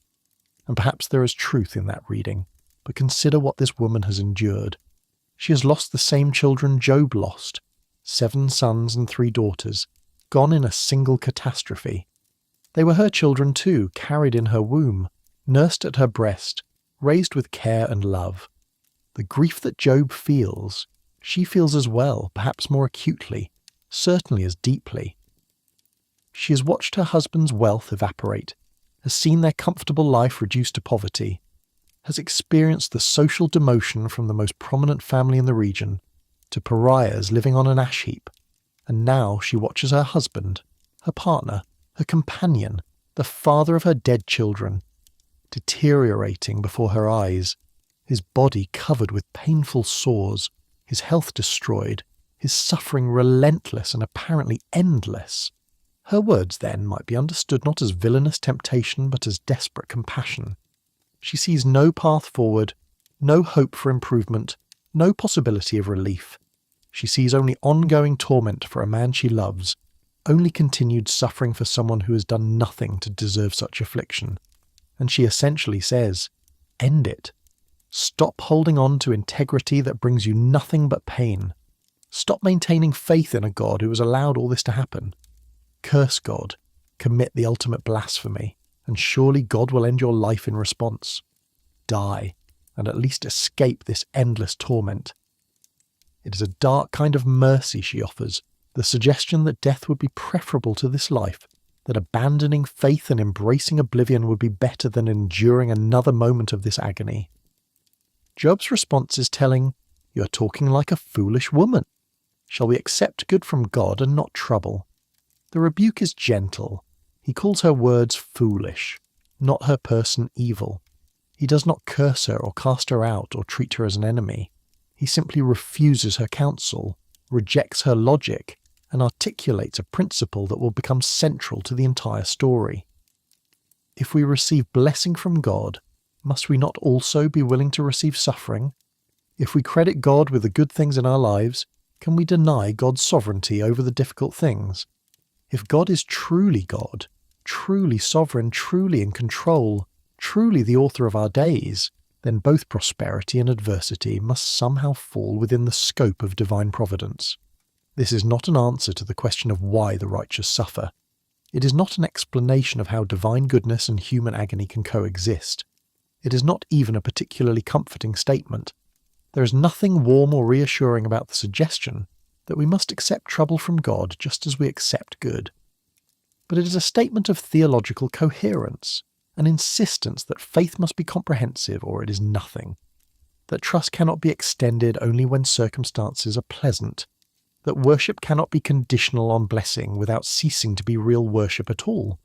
[SPEAKER 1] And perhaps there is truth in that reading, but consider what this woman has endured. She has lost the same children Job lost, 7 sons and 3 daughters, gone in a single catastrophe. They were her children too, carried in her womb, nursed at her breast, raised with care and love. The grief that Job feels, she feels as well, perhaps more acutely, certainly as deeply. She has watched her husband's wealth evaporate, has seen their comfortable life reduced to poverty, has experienced the social demotion from the most prominent family in the region to pariahs living on an ash heap, and now she watches her husband, her partner, her companion, the father of her dead children, deteriorating before her eyes, his body covered with painful sores, his health destroyed, his suffering relentless and apparently endless. Her words, then, might be understood not as villainous temptation but as desperate compassion. She sees no path forward, no hope for improvement, no possibility of relief. She sees only ongoing torment for a man she loves, only continued suffering for someone who has done nothing to deserve such affliction. And she essentially says, end it. Stop holding on to integrity that brings you nothing but pain. Stop maintaining faith in a God who has allowed all this to happen. Curse God, commit the ultimate blasphemy, and surely God will end your life in response. Die, and at least escape this endless torment. It is a dark kind of mercy she offers, the suggestion that death would be preferable to this life, that abandoning faith and embracing oblivion would be better than enduring another moment of this agony. Job's response is telling, "You are talking like a foolish woman. Shall we accept good from God and not trouble?" The rebuke is gentle. He calls her words foolish, not her person evil. He does not curse her or cast her out or treat her as an enemy. He simply refuses her counsel, rejects her logic, and articulates a principle that will become central to the entire story. If we receive blessing from God, must we not also be willing to receive suffering? If we credit God with the good things in our lives, can we deny God's sovereignty over the difficult things? If God is truly God, truly sovereign, truly in control, truly the author of our days, then both prosperity and adversity must somehow fall within the scope of divine providence. This is not an answer to the question of why the righteous suffer. It is not an explanation of how divine goodness and human agony can coexist. It is not even a particularly comforting statement. There is nothing warm or reassuring about the suggestion that we must accept trouble from God just as we accept good. But it is a statement of theological coherence, an insistence that faith must be comprehensive or it is nothing, that trust cannot be extended only when circumstances are pleasant, that worship cannot be conditional on blessing without ceasing to be real worship at all.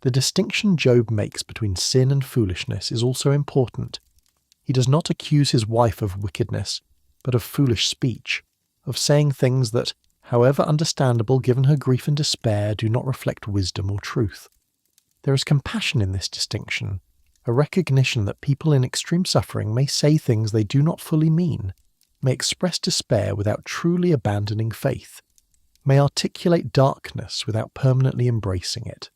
[SPEAKER 1] The distinction Job makes between sin and foolishness is also important. He does not accuse his wife of wickedness, but of foolish speech, of saying things that, however understandable given her grief and despair, do not reflect wisdom or truth. There is compassion in this distinction, a recognition that people in extreme suffering may say things they do not fully mean, may express despair without truly abandoning faith, may articulate darkness without permanently embracing it.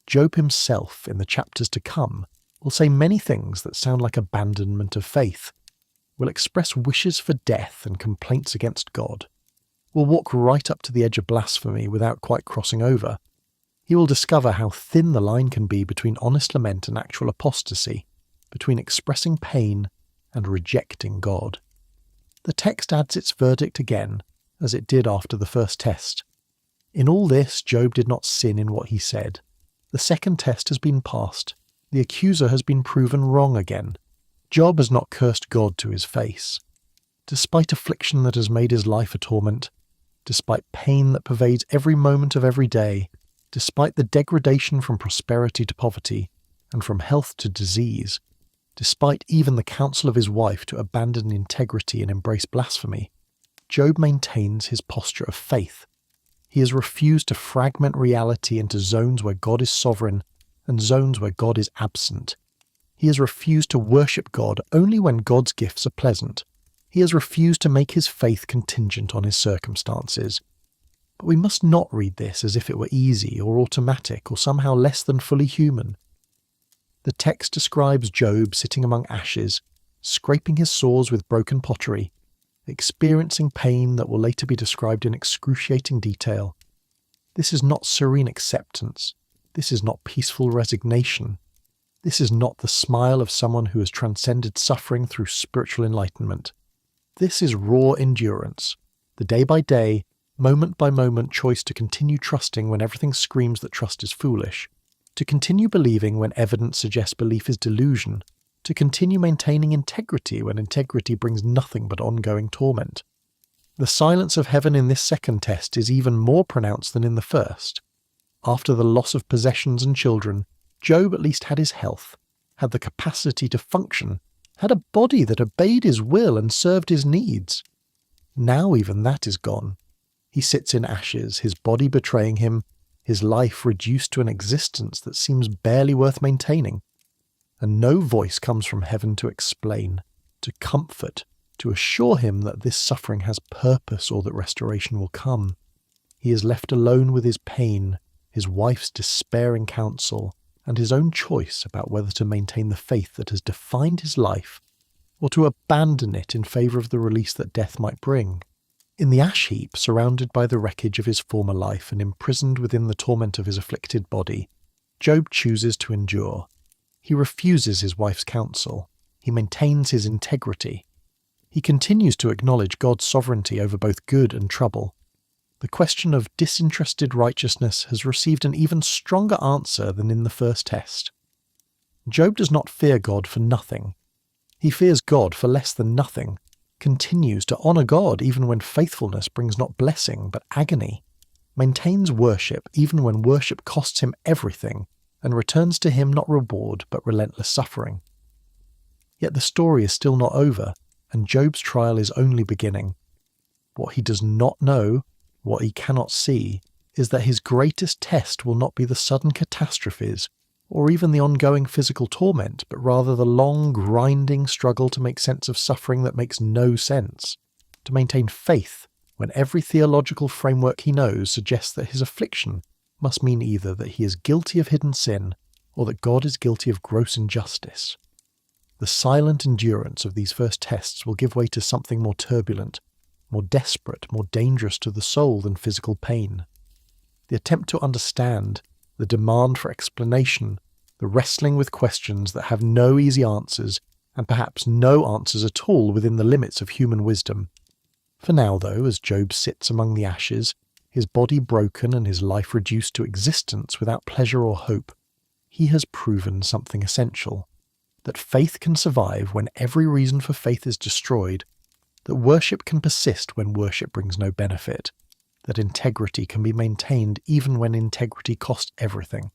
[SPEAKER 1] Job himself, in the chapters to come, will say many things that sound like abandonment of faith, will express wishes for death and complaints against God, will walk right up to the edge of blasphemy without quite crossing over. He will discover how thin the line can be between honest lament and actual apostasy, between expressing pain and rejecting God. The text adds its verdict again, as it did after the first test. In all this, Job did not sin in what he said. The second test has been passed. The accuser has been proven wrong again. Job has not cursed God to his face. Despite affliction that has made his life a torment, despite pain that pervades every moment of every day, despite the degradation from prosperity to poverty, and from health to disease, despite even the counsel of his wife to abandon integrity and embrace blasphemy, Job maintains his posture of faith. He has refused to fragment reality into zones where God is sovereign and zones where God is absent. He has refused to worship God only when God's gifts are pleasant. He has refused to make his faith contingent on his circumstances. But we must not read this as if it were easy or automatic or somehow less than fully human. The text describes Job sitting among ashes, scraping his sores with broken pottery, experiencing pain that will later be described in excruciating detail. This is not serene acceptance. This is not peaceful resignation. This is not the smile of someone who has transcended suffering through spiritual enlightenment. This is raw endurance, the day-by-day, moment-by-moment choice to continue trusting when everything screams that trust is foolish, to continue believing when evidence suggests belief is delusion, to continue maintaining integrity when integrity brings nothing but ongoing torment. The silence of heaven in this second test is even more pronounced than in the first. After the loss of possessions and children, Job at least had his health, had the capacity to function, had a body that obeyed his will and served his needs. Now even that is gone. He sits in ashes, his body betraying him, his life reduced to an existence that seems barely worth maintaining. And no voice comes from heaven to explain, to comfort, to assure him that this suffering has purpose or that restoration will come. He is left alone with his pain, his wife's despairing counsel, and his own choice about whether to maintain the faith that has defined his life, or to abandon it in favour of the release that death might bring. In the ash heap, surrounded by the wreckage of his former life and imprisoned within the torment of his afflicted body, Job chooses to endure. He refuses his wife's counsel. He maintains his integrity. He continues to acknowledge God's sovereignty over both good and trouble. The question of disinterested righteousness has received an even stronger answer than in the first test. Job does not fear God for nothing. He fears God for less than nothing, continues to honour God even when faithfulness brings not blessing but agony, maintains worship even when worship costs him everything, and returns to him not reward but relentless suffering. Yet the story is still not over, and Job's trial is only beginning. What he does not know, what he cannot see, is that his greatest test will not be the sudden catastrophes, or even the ongoing physical torment, but rather the long, grinding struggle to make sense of suffering that makes no sense, to maintain faith when every theological framework he knows suggests that his affliction must mean either that he is guilty of hidden sin, or that God is guilty of gross injustice. The silent endurance of these first tests will give way to something more turbulent, more desperate, more dangerous to the soul than physical pain. The attempt to understand, the demand for explanation, the wrestling with questions that have no easy answers, and perhaps no answers at all within the limits of human wisdom. For now, though, as Job sits among the ashes, his body broken and his life reduced to existence without pleasure or hope, he has proven something essential: that faith can survive when every reason for faith is destroyed, that worship can persist when worship brings no benefit, that integrity can be maintained even when integrity costs everything.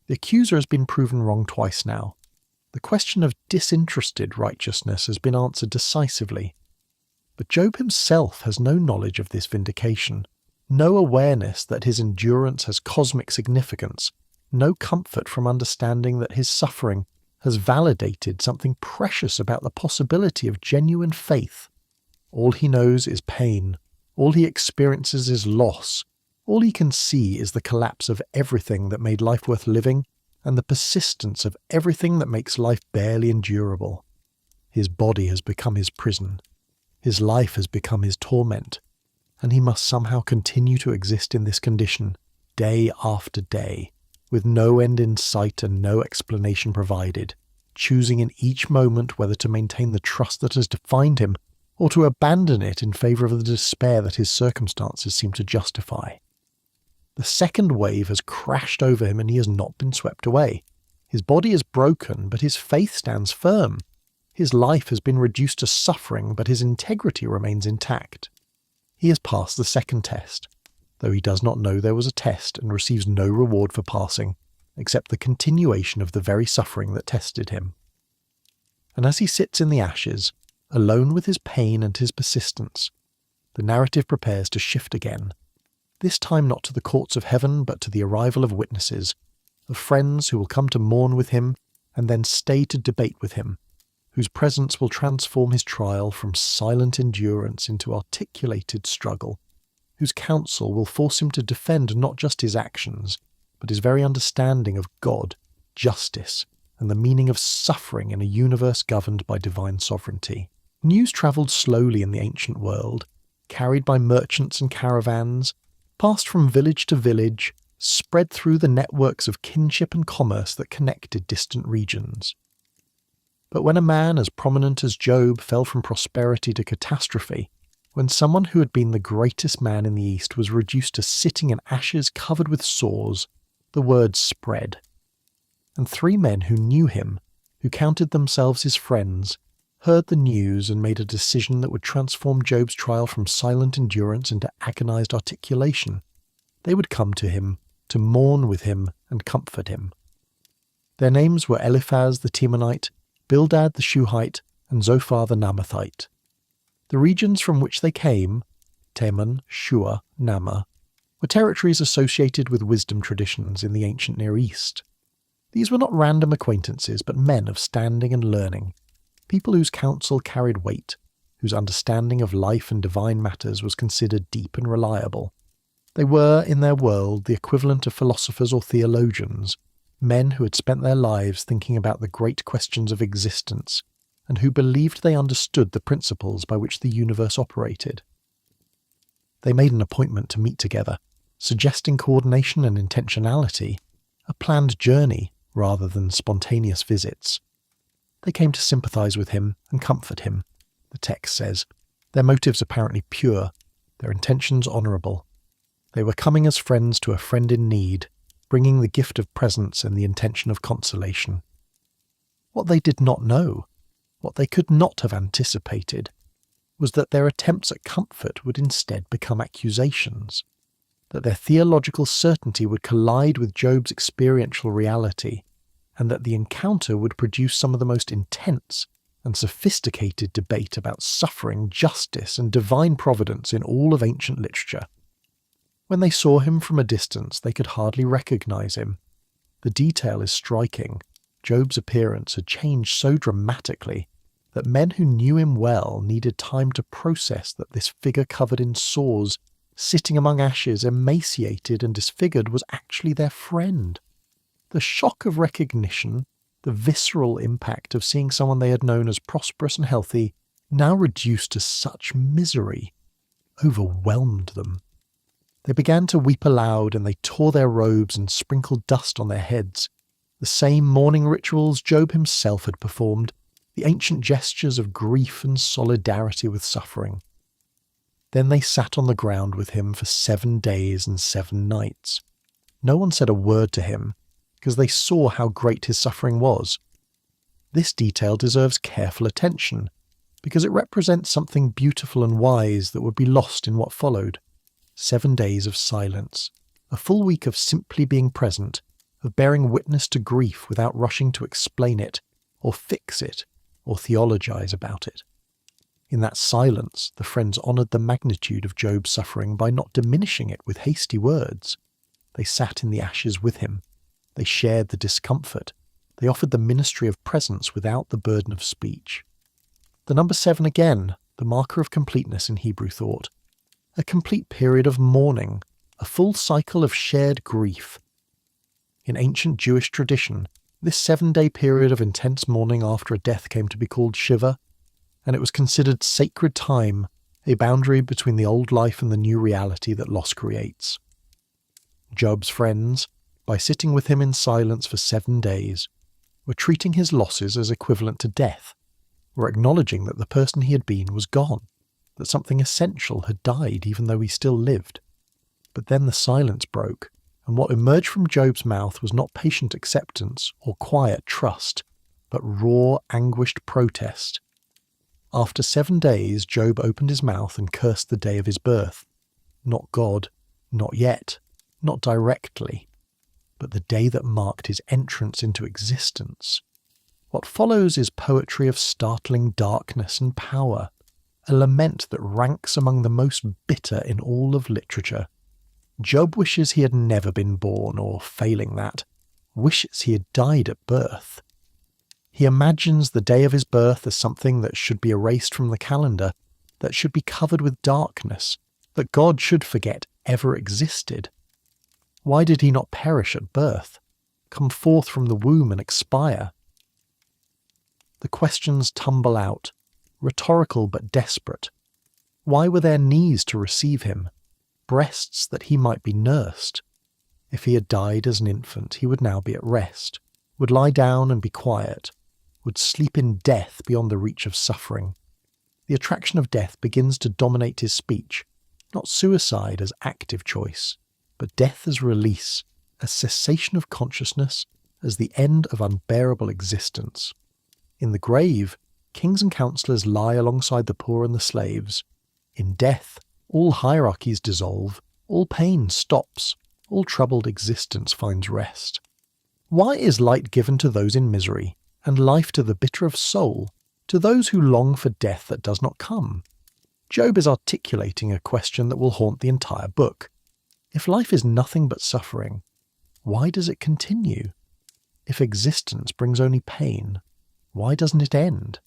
[SPEAKER 1] The accuser has been proven wrong twice now. The question of disinterested righteousness has been answered decisively. But Job himself has no knowledge of this vindication, no awareness that his endurance has cosmic significance, no comfort from understanding that his suffering has validated something precious about the possibility of genuine faith. All he knows is pain. All he experiences is loss. All he can see is the collapse of everything that made life worth living and the persistence of everything that makes life barely endurable. His body has become his prison. His life has become his torment. And he must somehow continue to exist in this condition, day after day, with no end in sight and no explanation provided, choosing in each moment whether to maintain the trust that has defined him or to abandon it in favour of the despair that his circumstances seem to justify. The second wave has crashed over him and he has not been swept away. His body is broken, but his faith stands firm. His life has been reduced to suffering, but his integrity remains intact. He has passed the second test, though he does not know there was a test and receives no reward for passing, except the continuation of the very suffering that tested him. And as he sits in the ashes, alone with his pain and his persistence, the narrative prepares to shift again, this time not to the courts of heaven but to the arrival of witnesses, of friends who will come to mourn with him and then stay to debate with him, whose presence will transform his trial from silent endurance into articulated struggle, whose counsel will force him to defend not just his actions, but his very understanding of God, justice, and the meaning of suffering in a universe governed by divine sovereignty. News travelled slowly in the ancient world, carried by merchants and caravans, passed from village to village, spread through the networks of kinship and commerce that connected distant regions. But when a man as prominent as Job fell from prosperity to catastrophe, when someone who had been the greatest man in the East was reduced to sitting in ashes covered with sores, the word spread. And 3 men who knew him, who counted themselves his friends, heard the news and made a decision that would transform Job's trial from silent endurance into agonized articulation. They would come to him, to mourn with him and comfort him. Their names were Eliphaz the Temanite, Bildad the Shuhite, and Zophar the Naamathite. The regions from which they came, Teman, Shua, Nama, were territories associated with wisdom traditions in the ancient Near East. These were not random acquaintances, but men of standing and learning, people whose counsel carried weight, whose understanding of life and divine matters was considered deep and reliable. They were, in their world, the equivalent of philosophers or theologians, men who had spent their lives thinking about the great questions of existence, and who believed they understood the principles by which the universe operated. They made an appointment to meet together, suggesting coordination and intentionality, a planned journey rather than spontaneous visits. They came to sympathize with him and comfort him, the text says, their motives apparently pure, their intentions honourable. They were coming as friends to a friend in need, bringing the gift of presence and the intention of consolation. What they did not know, what they could not have anticipated, was that their attempts at comfort would instead become accusations, that their theological certainty would collide with Job's experiential reality, and that the encounter would produce some of the most intense and sophisticated debate about suffering, justice, and divine providence in all of ancient literature. When they saw him from a distance, they could hardly recognize him. The detail is striking. Job's appearance had changed so dramatically that men who knew him well needed time to process that this figure covered in sores, sitting among ashes, emaciated and disfigured, was actually their friend. The shock of recognition, the visceral impact of seeing someone they had known as prosperous and healthy, now reduced to such misery, overwhelmed them. They began to weep aloud, and they tore their robes and sprinkled dust on their heads. The same mourning rituals Job himself had performed, the ancient gestures of grief and solidarity with suffering. Then they sat on the ground with him for 7 days and 7 nights. No one said a word to him, because they saw how great his suffering was. This detail deserves careful attention, because it represents something beautiful and wise that would be lost in what followed. 7 days of silence, a full week of simply being present, of bearing witness to grief without rushing to explain it, or fix it, or theologize about it. In that silence, the friends honoured the magnitude of Job's suffering by not diminishing it with hasty words. They sat in the ashes with him. They shared the discomfort. They offered the ministry of presence without the burden of speech. The number 7 again, the marker of completeness in Hebrew thought. A complete period of mourning, a full cycle of shared grief. In ancient Jewish tradition, this 7-day period of intense mourning after a death came to be called Shiva, and it was considered sacred time, a boundary between the old life and the new reality that loss creates. Job's friends, by sitting with him in silence for 7 days, were treating his losses as equivalent to death, were acknowledging that the person he had been was gone, that something essential had died even though he still lived. But then the silence broke, and what emerged from Job's mouth was not patient acceptance or quiet trust, but raw, anguished protest. After 7 days, Job opened his mouth and cursed the day of his birth. Not God, not yet, not directly, but the day that marked his entrance into existence. What follows is poetry of startling darkness and power, a lament that ranks among the most bitter in all of literature. Job wishes he had never been born, or failing that, wishes he had died at birth. He imagines the day of his birth as something that should be erased from the calendar, that should be covered with darkness, that God should forget ever existed. Why did he not perish at birth, come forth from the womb and expire? The questions tumble out, rhetorical but desperate. Why were there knees to receive him, breasts that he might be nursed? If he had died as an infant, he would now be at rest, would lie down and be quiet, would sleep in death beyond the reach of suffering. The attraction of death begins to dominate his speech, not suicide as active choice, but death as release, as cessation of consciousness, as the end of unbearable existence. In the grave, kings and counsellors lie alongside the poor and the slaves. In death, all hierarchies dissolve, all pain stops, all troubled existence finds rest. Why is light given to those in misery, and life to the bitter of soul, to those who long for death that does not come? Job is articulating a question that will haunt the entire book. If life is nothing but suffering, why does it continue? If existence brings only pain, why doesn't it end?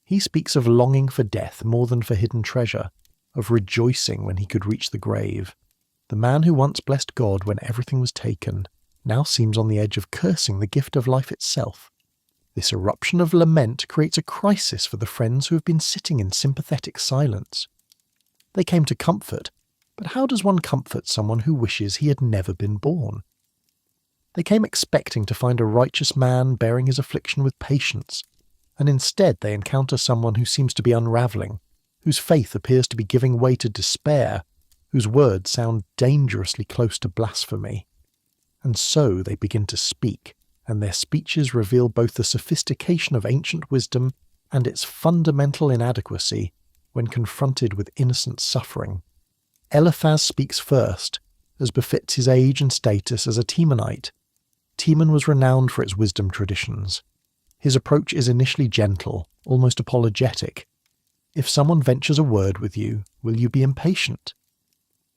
[SPEAKER 1] He speaks of longing for death more than for hidden treasure, of rejoicing when he could reach the grave. The man who once blessed God when everything was taken now seems on the edge of cursing the gift of life itself. This eruption of lament creates a crisis for the friends who have been sitting in sympathetic silence. They came to comfort, but how does one comfort someone who wishes he had never been born? They came expecting to find a righteous man bearing his affliction with patience, and instead they encounter someone who seems to be unravelling, whose faith appears to be giving way to despair, whose words sound dangerously close to blasphemy. And so they begin to speak, and their speeches reveal both the sophistication of ancient wisdom and its fundamental inadequacy when confronted with innocent suffering. Eliphaz speaks first, as befits his age and status as a Temanite. Teman was renowned for its wisdom traditions. His approach is initially gentle, almost apologetic. If someone ventures a word with you, will you be impatient?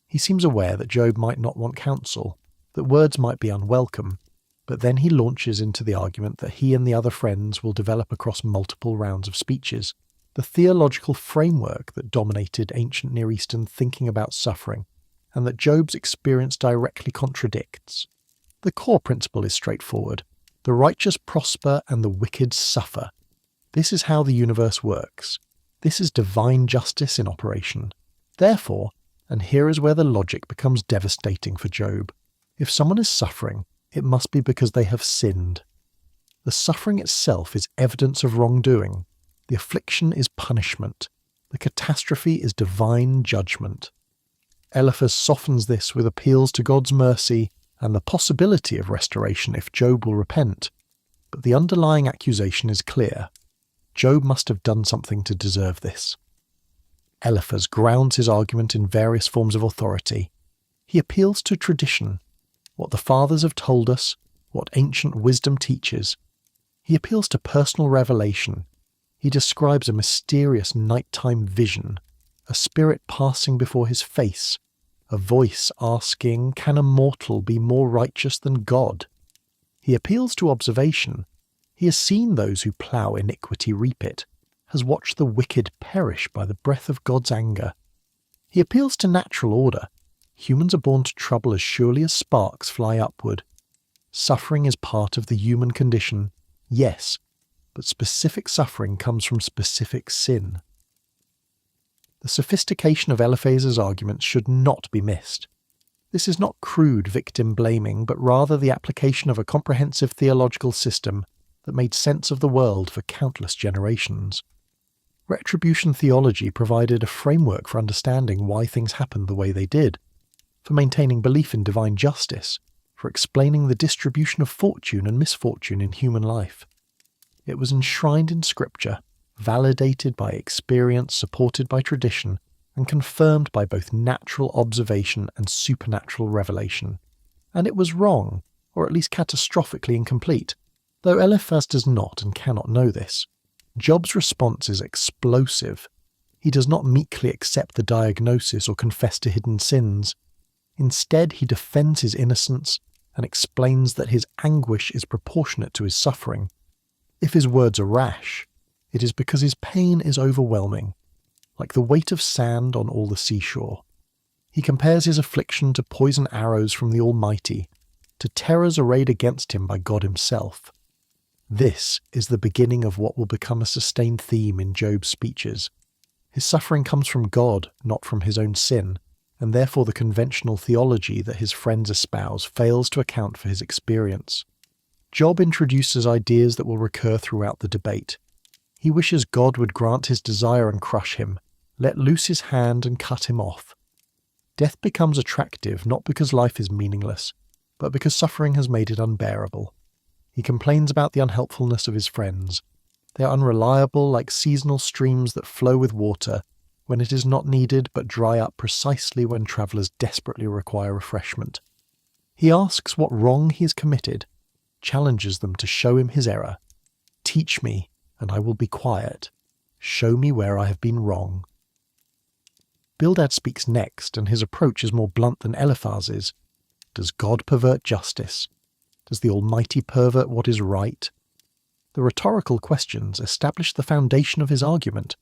[SPEAKER 1] He seems aware that Job might not want counsel, that words might be unwelcome, but then he launches into the argument that he and the other friends will develop across multiple rounds of speeches, the theological framework that dominated ancient Near Eastern thinking about suffering, and that Job's experience directly contradicts. The core principle is straightforward. The righteous prosper and the wicked suffer. This is how the universe works. This is divine justice in operation. Therefore, And here is where the logic becomes devastating for Job. If someone is suffering, it must be because they have sinned. The suffering itself is evidence of wrongdoing. The affliction is punishment. The catastrophe is divine judgment. Eliphaz softens this with appeals to God's mercy and the possibility of restoration if Job will repent. But the underlying accusation is clear. Job must have done something to deserve this. Eliphaz grounds his argument in various forms of authority. He appeals to tradition, what the fathers have told us, what ancient wisdom teaches. He appeals to personal revelation. He describes a mysterious nighttime vision, a spirit passing before his face, a voice asking, "Can a mortal be more righteous than God?" He appeals to observation. He has seen those who plough iniquity reap it, has watched the wicked perish by the breath of God's anger. He appeals to natural order. Humans are born to trouble as surely as sparks fly upward. Suffering is part of the human condition, yes, but specific suffering comes from specific sin. The sophistication of Eliphaz's arguments should not be missed. This is not crude victim blaming, but rather the application of a comprehensive theological system that made sense of the world for countless generations. Retribution theology provided a framework for understanding why things happened the way they did, for maintaining belief in divine justice, for explaining the distribution of fortune and misfortune in human life. It was enshrined in Scripture, validated by experience, supported by tradition, and confirmed by both natural observation and supernatural revelation. And it was wrong, or at least catastrophically incomplete, though Eliphaz does not and cannot know this. Job's response is explosive. He does not meekly accept the diagnosis or confess to hidden sins. Instead, he defends his innocence and explains that his anguish is proportionate to his suffering. If his words are rash, it is because his pain is overwhelming, like the weight of sand on all the seashore. He compares his affliction to poison arrows from the Almighty, to terrors arrayed against him by God himself. This is the beginning of what will become a sustained theme in Job's speeches. His suffering comes from God, not from his own sin, and therefore the conventional theology that his friends espouse fails to account for his experience. Job introduces ideas that will recur throughout the debate. He wishes God would grant his desire and crush him, let loose his hand and cut him off. Death becomes attractive not because life is meaningless, but because suffering has made it unbearable. He complains about the unhelpfulness of his friends. They are unreliable like seasonal streams that flow with water when it is not needed but dry up precisely when travellers desperately require refreshment. He asks what wrong he has committed, challenges them to show him his error. Teach me, and I will be quiet. Show me where I have been wrong. Bildad speaks next, and his approach is more blunt than Eliphaz's. Does God pervert justice? Does the Almighty pervert what is right? The rhetorical questions establish the foundation of his argument.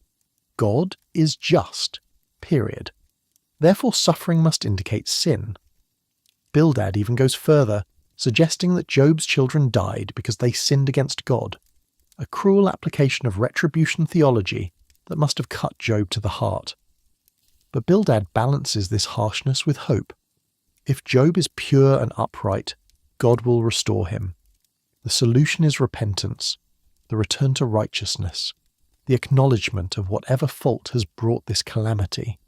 [SPEAKER 1] God is just, period. Therefore suffering must indicate sin. Bildad even goes further, suggesting that Job's children died because they sinned against God, a cruel application of retribution theology that must have cut Job to the heart. But Bildad balances this harshness with hope. If Job is pure and upright, God will restore him. The solution is repentance, the return to righteousness, the acknowledgement of whatever fault has brought this calamity.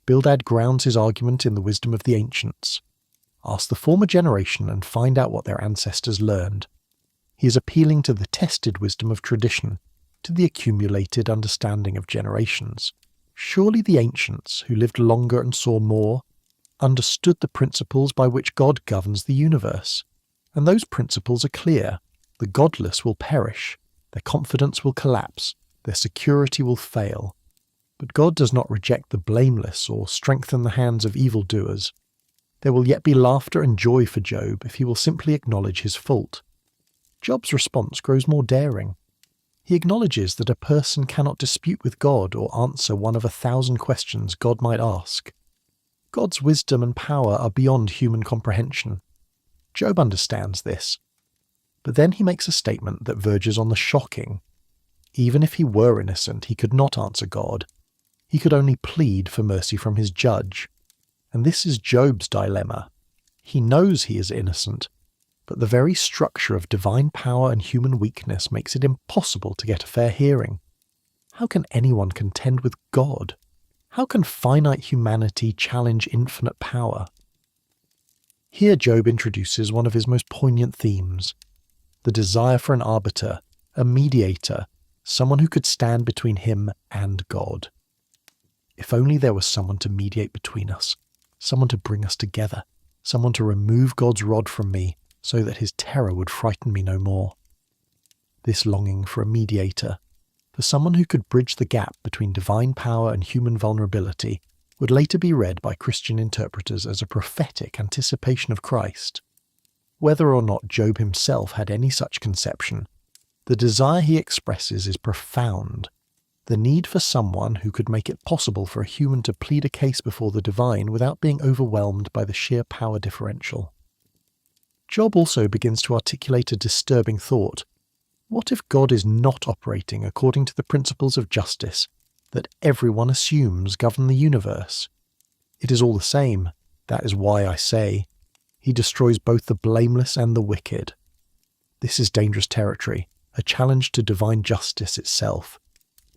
[SPEAKER 1] Bildad grounds his argument in the wisdom of the ancients. Ask the former generation and find out what their ancestors learned. He is appealing to the tested wisdom of tradition, to the accumulated understanding of generations. Surely the ancients, who lived longer and saw more, understood the principles by which God governs the universe. And those principles are clear. The godless will perish, their confidence will collapse, their security will fail. But God does not reject the blameless or strengthen the hands of evildoers. There will yet be laughter and joy for Job if he will simply acknowledge his fault. Job's response grows more daring. He acknowledges that a person cannot dispute with God or answer one of 1,000 questions God might ask. God's wisdom and power are beyond human comprehension. Job understands this. But then he makes a statement that verges on the shocking. Even if he were innocent, he could not answer God. He could only plead for mercy from his judge. And this is Job's dilemma. He knows he is innocent, but the very structure of divine power and human weakness makes it impossible to get a fair hearing. How can anyone contend with God? How can finite humanity challenge infinite power? Here Job introduces one of his most poignant themes, the desire for an arbiter, a mediator, someone who could stand between him and God. If only there was someone to mediate between us, someone to bring us together, someone to remove God's rod from me so that his terror would frighten me no more. This longing for a mediator, for someone who could bridge the gap between divine power and human vulnerability, would later be read by Christian interpreters as a prophetic anticipation of Christ. Whether or not Job himself had any such conception, the desire he expresses is profound. The need for someone who could make it possible for a human to plead a case before the divine without being overwhelmed by the sheer power differential. Job also begins to articulate a disturbing thought. What if God is not operating according to the principles of justice that everyone assumes govern the universe? It is all the same. That is why I say, he destroys both the blameless and the wicked. This is dangerous territory, a challenge to divine justice itself.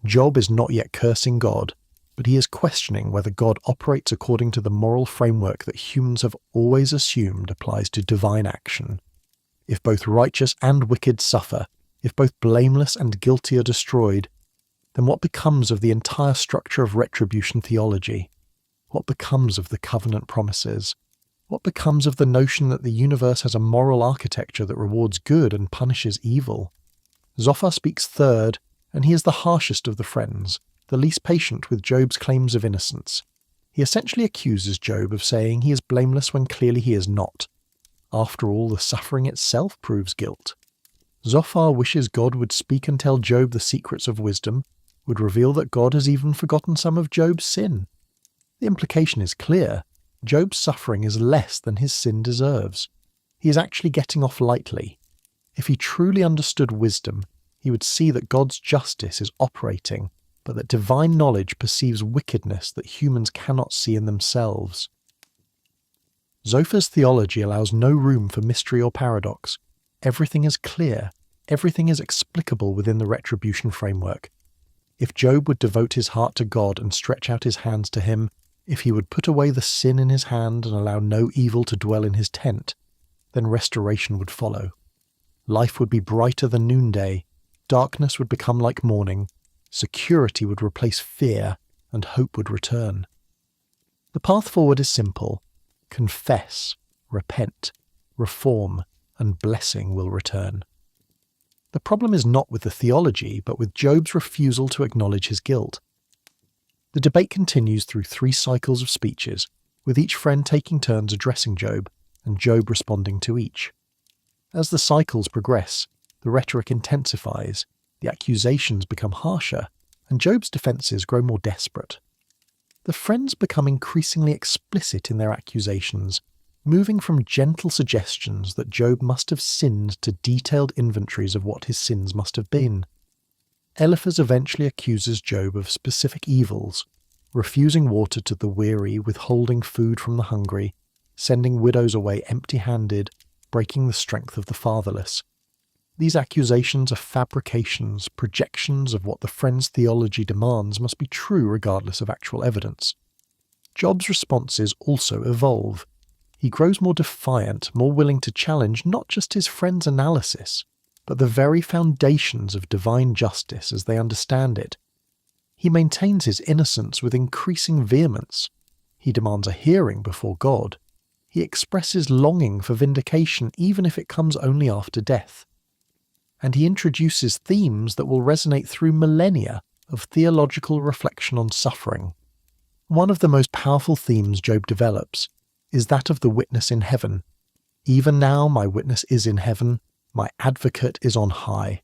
[SPEAKER 1] Job is not yet cursing God, but he is questioning whether God operates according to the moral framework that humans have always assumed applies to divine action. If both righteous and wicked suffer, if both blameless and guilty are destroyed, then what becomes of the entire structure of retribution theology? What becomes of the covenant promises? What becomes of the notion that the universe has a moral architecture that rewards good and punishes evil? Zophar speaks third, and he is the harshest of the friends, the least patient with Job's claims of innocence. He essentially accuses Job of saying he is blameless when clearly he is not. After all, the suffering itself proves guilt. Zophar wishes God would speak and tell Job the secrets of wisdom, would reveal that God has even forgotten some of Job's sin. The implication is clear. Job's suffering is less than his sin deserves. He is actually getting off lightly. If he truly understood wisdom, he would see that God's justice is operating, but that divine knowledge perceives wickedness that humans cannot see in themselves. Zophar's theology allows no room for mystery or paradox. Everything is clear. Everything is explicable within the retribution framework. If Job would devote his heart to God and stretch out his hands to him, if he would put away the sin in his hand and allow no evil to dwell in his tent, then restoration would follow. Life would be brighter than noonday, darkness would become like morning, security would replace fear, and hope would return. The path forward is simple. Confess, repent, reform, and blessing will return. The problem is not with the theology, but with Job's refusal to acknowledge his guilt. The debate continues through 3 cycles of speeches, with each friend taking turns addressing Job, and Job responding to each. As the cycles progress, the rhetoric intensifies, the accusations become harsher, and Job's defences grow more desperate. The friends become increasingly explicit in their accusations, moving from gentle suggestions that Job must have sinned to detailed inventories of what his sins must have been. Eliphaz eventually accuses Job of specific evils, refusing water to the weary, withholding food from the hungry, sending widows away empty-handed, breaking the strength of the fatherless. These accusations are fabrications, projections of what the friend's theology demands must be true regardless of actual evidence. Job's responses also evolve. He grows more defiant, more willing to challenge not just his friend's analysis, but the very foundations of divine justice as they understand it. He maintains his innocence with increasing vehemence. He demands a hearing before God. He expresses longing for vindication even if it comes only after death. And he introduces themes that will resonate through millennia of theological reflection on suffering. One of the most powerful themes Job develops is that of the witness in heaven. Even now my witness is in heaven, my advocate is on high.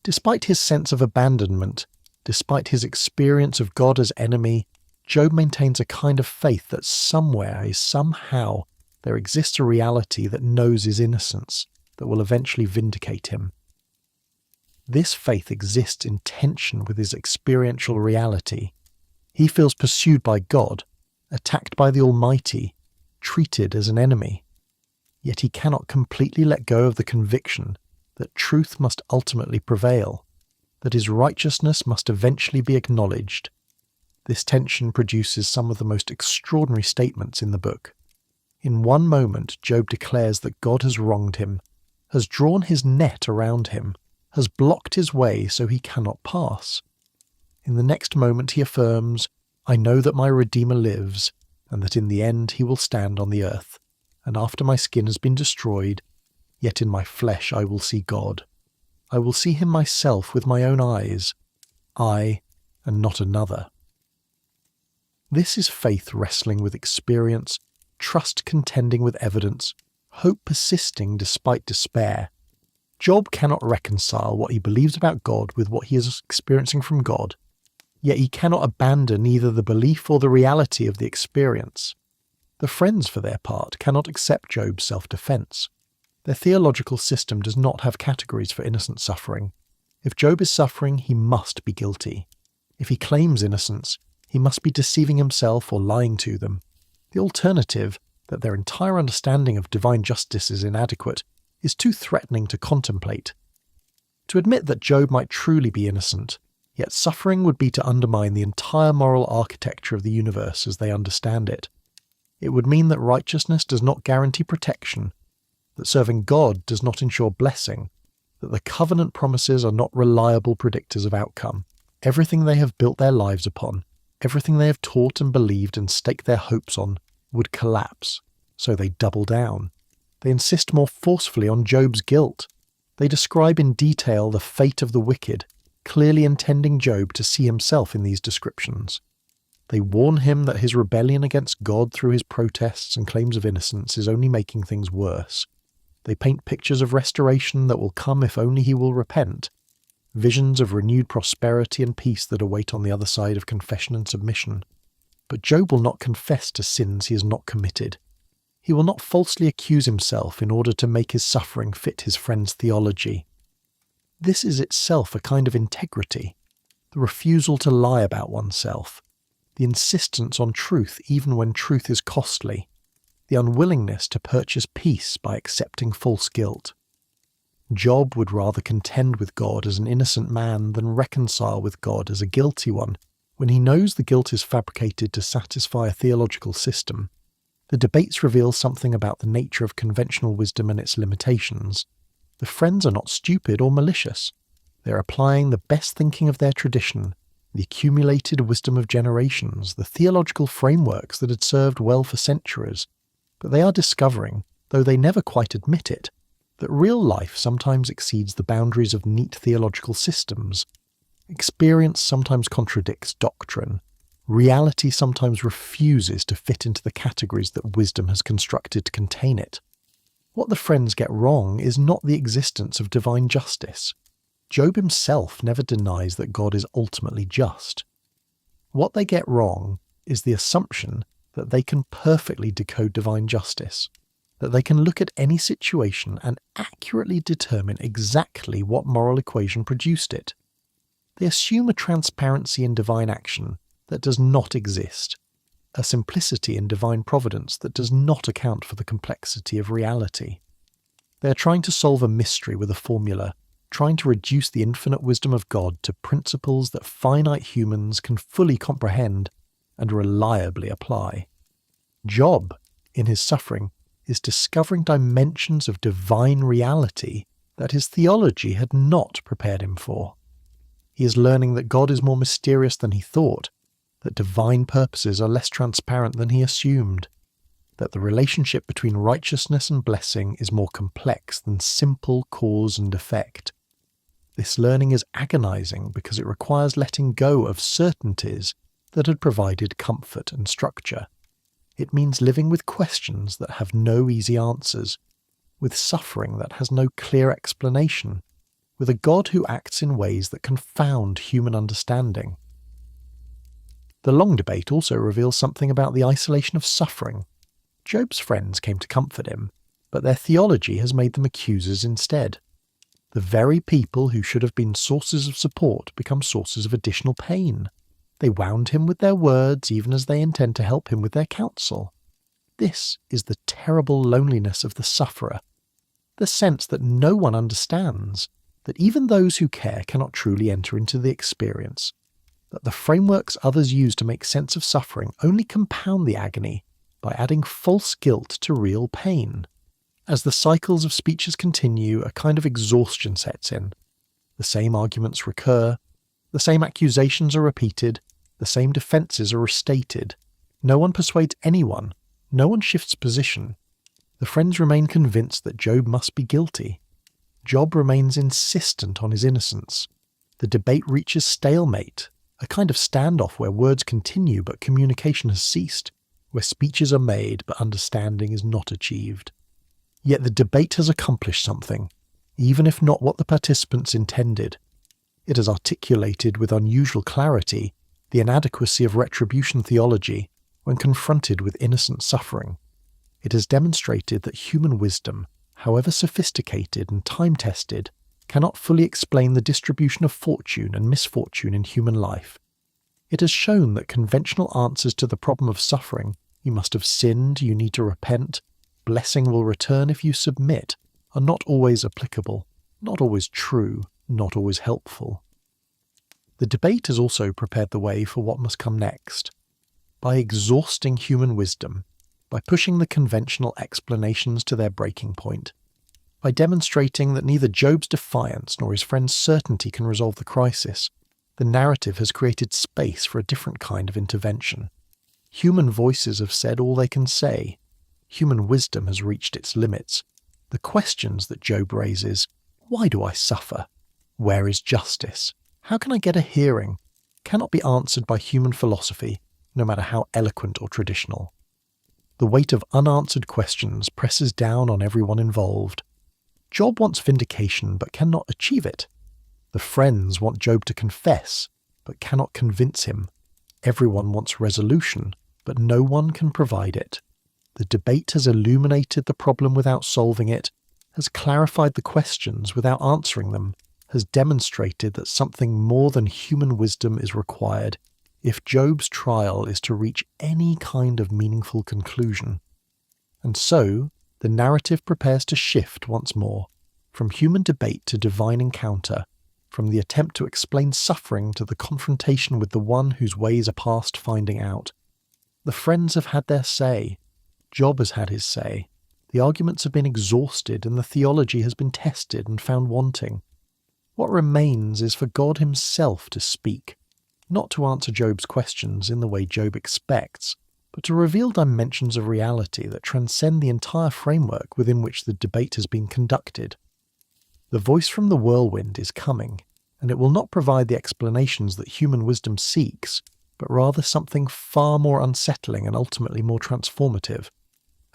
[SPEAKER 1] Despite his sense of abandonment, despite his experience of God as enemy, Job maintains a kind of faith that somewhere, somehow, there exists a reality that knows his innocence, that will eventually vindicate him. This faith exists in tension with his experiential reality. He feels pursued by God, attacked by the Almighty, treated as an enemy. Yet he cannot completely let go of the conviction that truth must ultimately prevail, that his righteousness must eventually be acknowledged. This tension produces some of the most extraordinary statements in the book. In one moment, Job declares that God has wronged him, has drawn his net around him, has blocked his way so he cannot pass. In the next moment he affirms, "I know that my Redeemer lives, and that in the end he will stand on the earth, and after my skin has been destroyed, yet in my flesh I will see God. I will see him myself with my own eyes, I and not another." This is faith wrestling with experience, trust contending with evidence, hope persisting despite despair. Job cannot reconcile what he believes about God with what he is experiencing from God, yet he cannot abandon either the belief or the reality of the experience. The friends, for their part, cannot accept Job's self-defense. Their theological system does not have categories for innocent suffering. If Job is suffering, he must be guilty. If he claims innocence, he must be deceiving himself or lying to them. The alternative, that their entire understanding of divine justice is inadequate, is too threatening to contemplate. To admit that Job might truly be innocent, yet suffering would be to undermine the entire moral architecture of the universe as they understand it. It would mean that righteousness does not guarantee protection, that serving God does not ensure blessing, that the covenant promises are not reliable predictors of outcome. Everything they have built their lives upon, everything they have taught and believed and staked their hopes on, would collapse, so they double down. They insist more forcefully on Job's guilt. They describe in detail the fate of the wicked, clearly intending Job to see himself in these descriptions. They warn him that his rebellion against God through his protests and claims of innocence is only making things worse. They paint pictures of restoration that will come if only he will repent, visions of renewed prosperity and peace that await on the other side of confession and submission. But Job will not confess to sins he has not committed. He will not falsely accuse himself in order to make his suffering fit his friend's theology. This is itself a kind of integrity, the refusal to lie about oneself, the insistence on truth even when truth is costly, the unwillingness to purchase peace by accepting false guilt. Job would rather contend with God as an innocent man than reconcile with God as a guilty one, when he knows the guilt is fabricated to satisfy a theological system. The debates reveal something about the nature of conventional wisdom and its limitations. The friends are not stupid or malicious. They are applying the best thinking of their tradition, the accumulated wisdom of generations, the theological frameworks that had served well for centuries. But they are discovering, though they never quite admit it, that real life sometimes exceeds the boundaries of neat theological systems. Experience sometimes contradicts doctrine. Reality sometimes refuses to fit into the categories that wisdom has constructed to contain it. What the friends get wrong is not the existence of divine justice. Job himself never denies that God is ultimately just. What they get wrong is the assumption that they can perfectly decode divine justice, that they can look at any situation and accurately determine exactly what moral equation produced it. They assume a transparency in divine action that does not exist, a simplicity in divine providence that does not account for the complexity of reality. They are trying to solve a mystery with a formula, trying to reduce the infinite wisdom of God to principles that finite humans can fully comprehend and reliably apply. Job, in his suffering, is discovering dimensions of divine reality that his theology had not prepared him for. He is learning that God is more mysterious than he thought, that divine purposes are less transparent than he assumed, that the relationship between righteousness and blessing is more complex than simple cause and effect. This learning is agonizing because it requires letting go of certainties that had provided comfort and structure. It means living with questions that have no easy answers, with suffering that has no clear explanation, with a God who acts in ways that confound human understanding. The long debate also reveals something about the isolation of suffering. Job's friends came to comfort him, but their theology has made them accusers instead. The very people who should have been sources of support become sources of additional pain. They wound him with their words even as they intend to help him with their counsel. This is the terrible loneliness of the sufferer, the sense that no one understands, that even those who care cannot truly enter into the experience, that the frameworks others use to make sense of suffering only compound the agony by adding false guilt to real pain. As the cycles of speeches continue, a kind of exhaustion sets in. The same arguments recur, the same accusations are repeated, the same defences are restated. No one persuades anyone, no one shifts position. The friends remain convinced that Job must be guilty. Job remains insistent on his innocence. The debate reaches stalemate, a kind of standoff where words continue but communication has ceased, where speeches are made but understanding is not achieved. Yet the debate has accomplished something, even if not what the participants intended. It has articulated with unusual clarity the inadequacy of retribution theology when confronted with innocent suffering. It has demonstrated that human wisdom, however sophisticated and time-tested, cannot fully explain the distribution of fortune and misfortune in human life. It has shown that conventional answers to the problem of suffering, you must have sinned, you need to repent, blessing will return if you submit, are not always applicable, not always true, not always helpful. The debate has also prepared the way for what must come next. By exhausting human wisdom, by pushing the conventional explanations to their breaking point, by demonstrating that neither Job's defiance nor his friend's certainty can resolve the crisis, the narrative has created space for a different kind of intervention. Human voices have said all they can say. Human wisdom has reached its limits. The questions that Job raises, why do I suffer? Where is justice? How can I get a hearing? Cannot be answered by human philosophy, no matter how eloquent or traditional. The weight of unanswered questions presses down on everyone involved. Job wants vindication but cannot achieve it. The friends want Job to confess but cannot convince him. Everyone wants resolution, but no one can provide it. The debate has illuminated the problem without solving it, has clarified the questions without answering them, has demonstrated that something more than human wisdom is required if Job's trial is to reach any kind of meaningful conclusion. And so, the narrative prepares to shift once more, from human debate to divine encounter, from the attempt to explain suffering to the confrontation with the one whose ways are past finding out. The friends have had their say. Job has had his say. The arguments have been exhausted and the theology has been tested and found wanting. What remains is for God himself to speak, not to answer Job's questions in the way Job expects, but to reveal dimensions of reality that transcend the entire framework within which the debate has been conducted. The voice from the whirlwind is coming, and it will not provide the explanations that human wisdom seeks, but rather something far more unsettling and ultimately more transformative,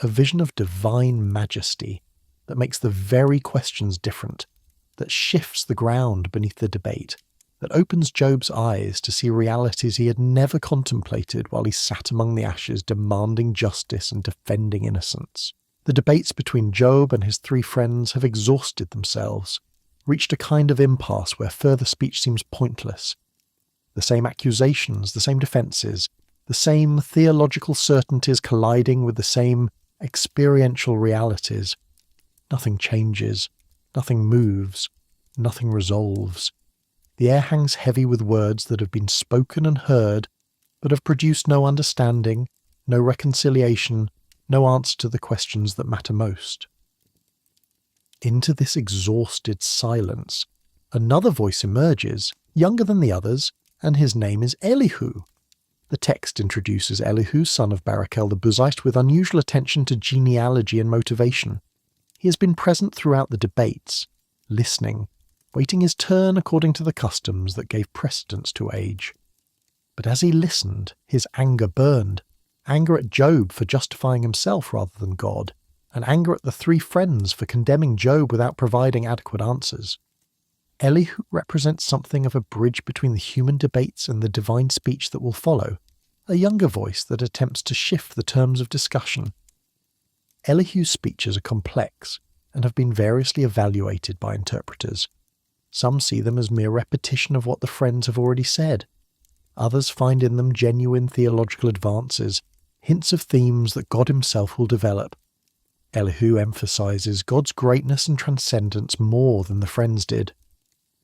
[SPEAKER 1] a vision of divine majesty that makes the very questions different, that shifts the ground beneath the debate, that opens Job's eyes to see realities he had never contemplated while he sat among the ashes demanding justice and defending innocence. The debates between Job and his three friends have exhausted themselves, reached a kind of impasse where further speech seems pointless. The same accusations, the same defences, the same theological certainties colliding with the same experiential realities. Nothing changes, nothing moves, nothing resolves. The air hangs heavy with words that have been spoken and heard, but have produced no understanding, no reconciliation, no answer to the questions that matter most. Into this exhausted silence, another voice emerges, younger than the others, and his name is Elihu. The text introduces Elihu, son of Barachel the Buzite, with unusual attention to genealogy and motivation. He has been present throughout the debates, listening, waiting his turn according to the customs that gave precedence to age. But as he listened, his anger burned, anger at Job for justifying himself rather than God, and anger at the three friends for condemning Job without providing adequate answers. Elihu represents something of a bridge between the human debates and the divine speech that will follow, a younger voice that attempts to shift the terms of discussion. Elihu's speeches are complex and have been variously evaluated by interpreters. Some see them as mere repetition of what the friends have already said. Others find in them genuine theological advances, hints of themes that God himself will develop. Elihu emphasizes God's greatness and transcendence more than the friends did.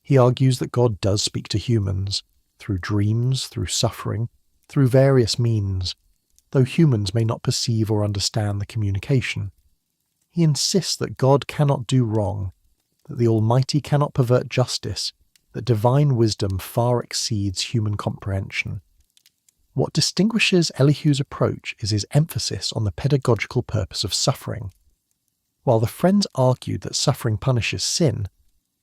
[SPEAKER 1] He argues that God does speak to humans, through dreams, through suffering, through various means, though humans may not perceive or understand the communication. He insists that God cannot do wrong, that the Almighty cannot pervert justice, that divine wisdom far exceeds human comprehension. What distinguishes Elihu's approach is his emphasis on the pedagogical purpose of suffering. While the friends argued that suffering punishes sin,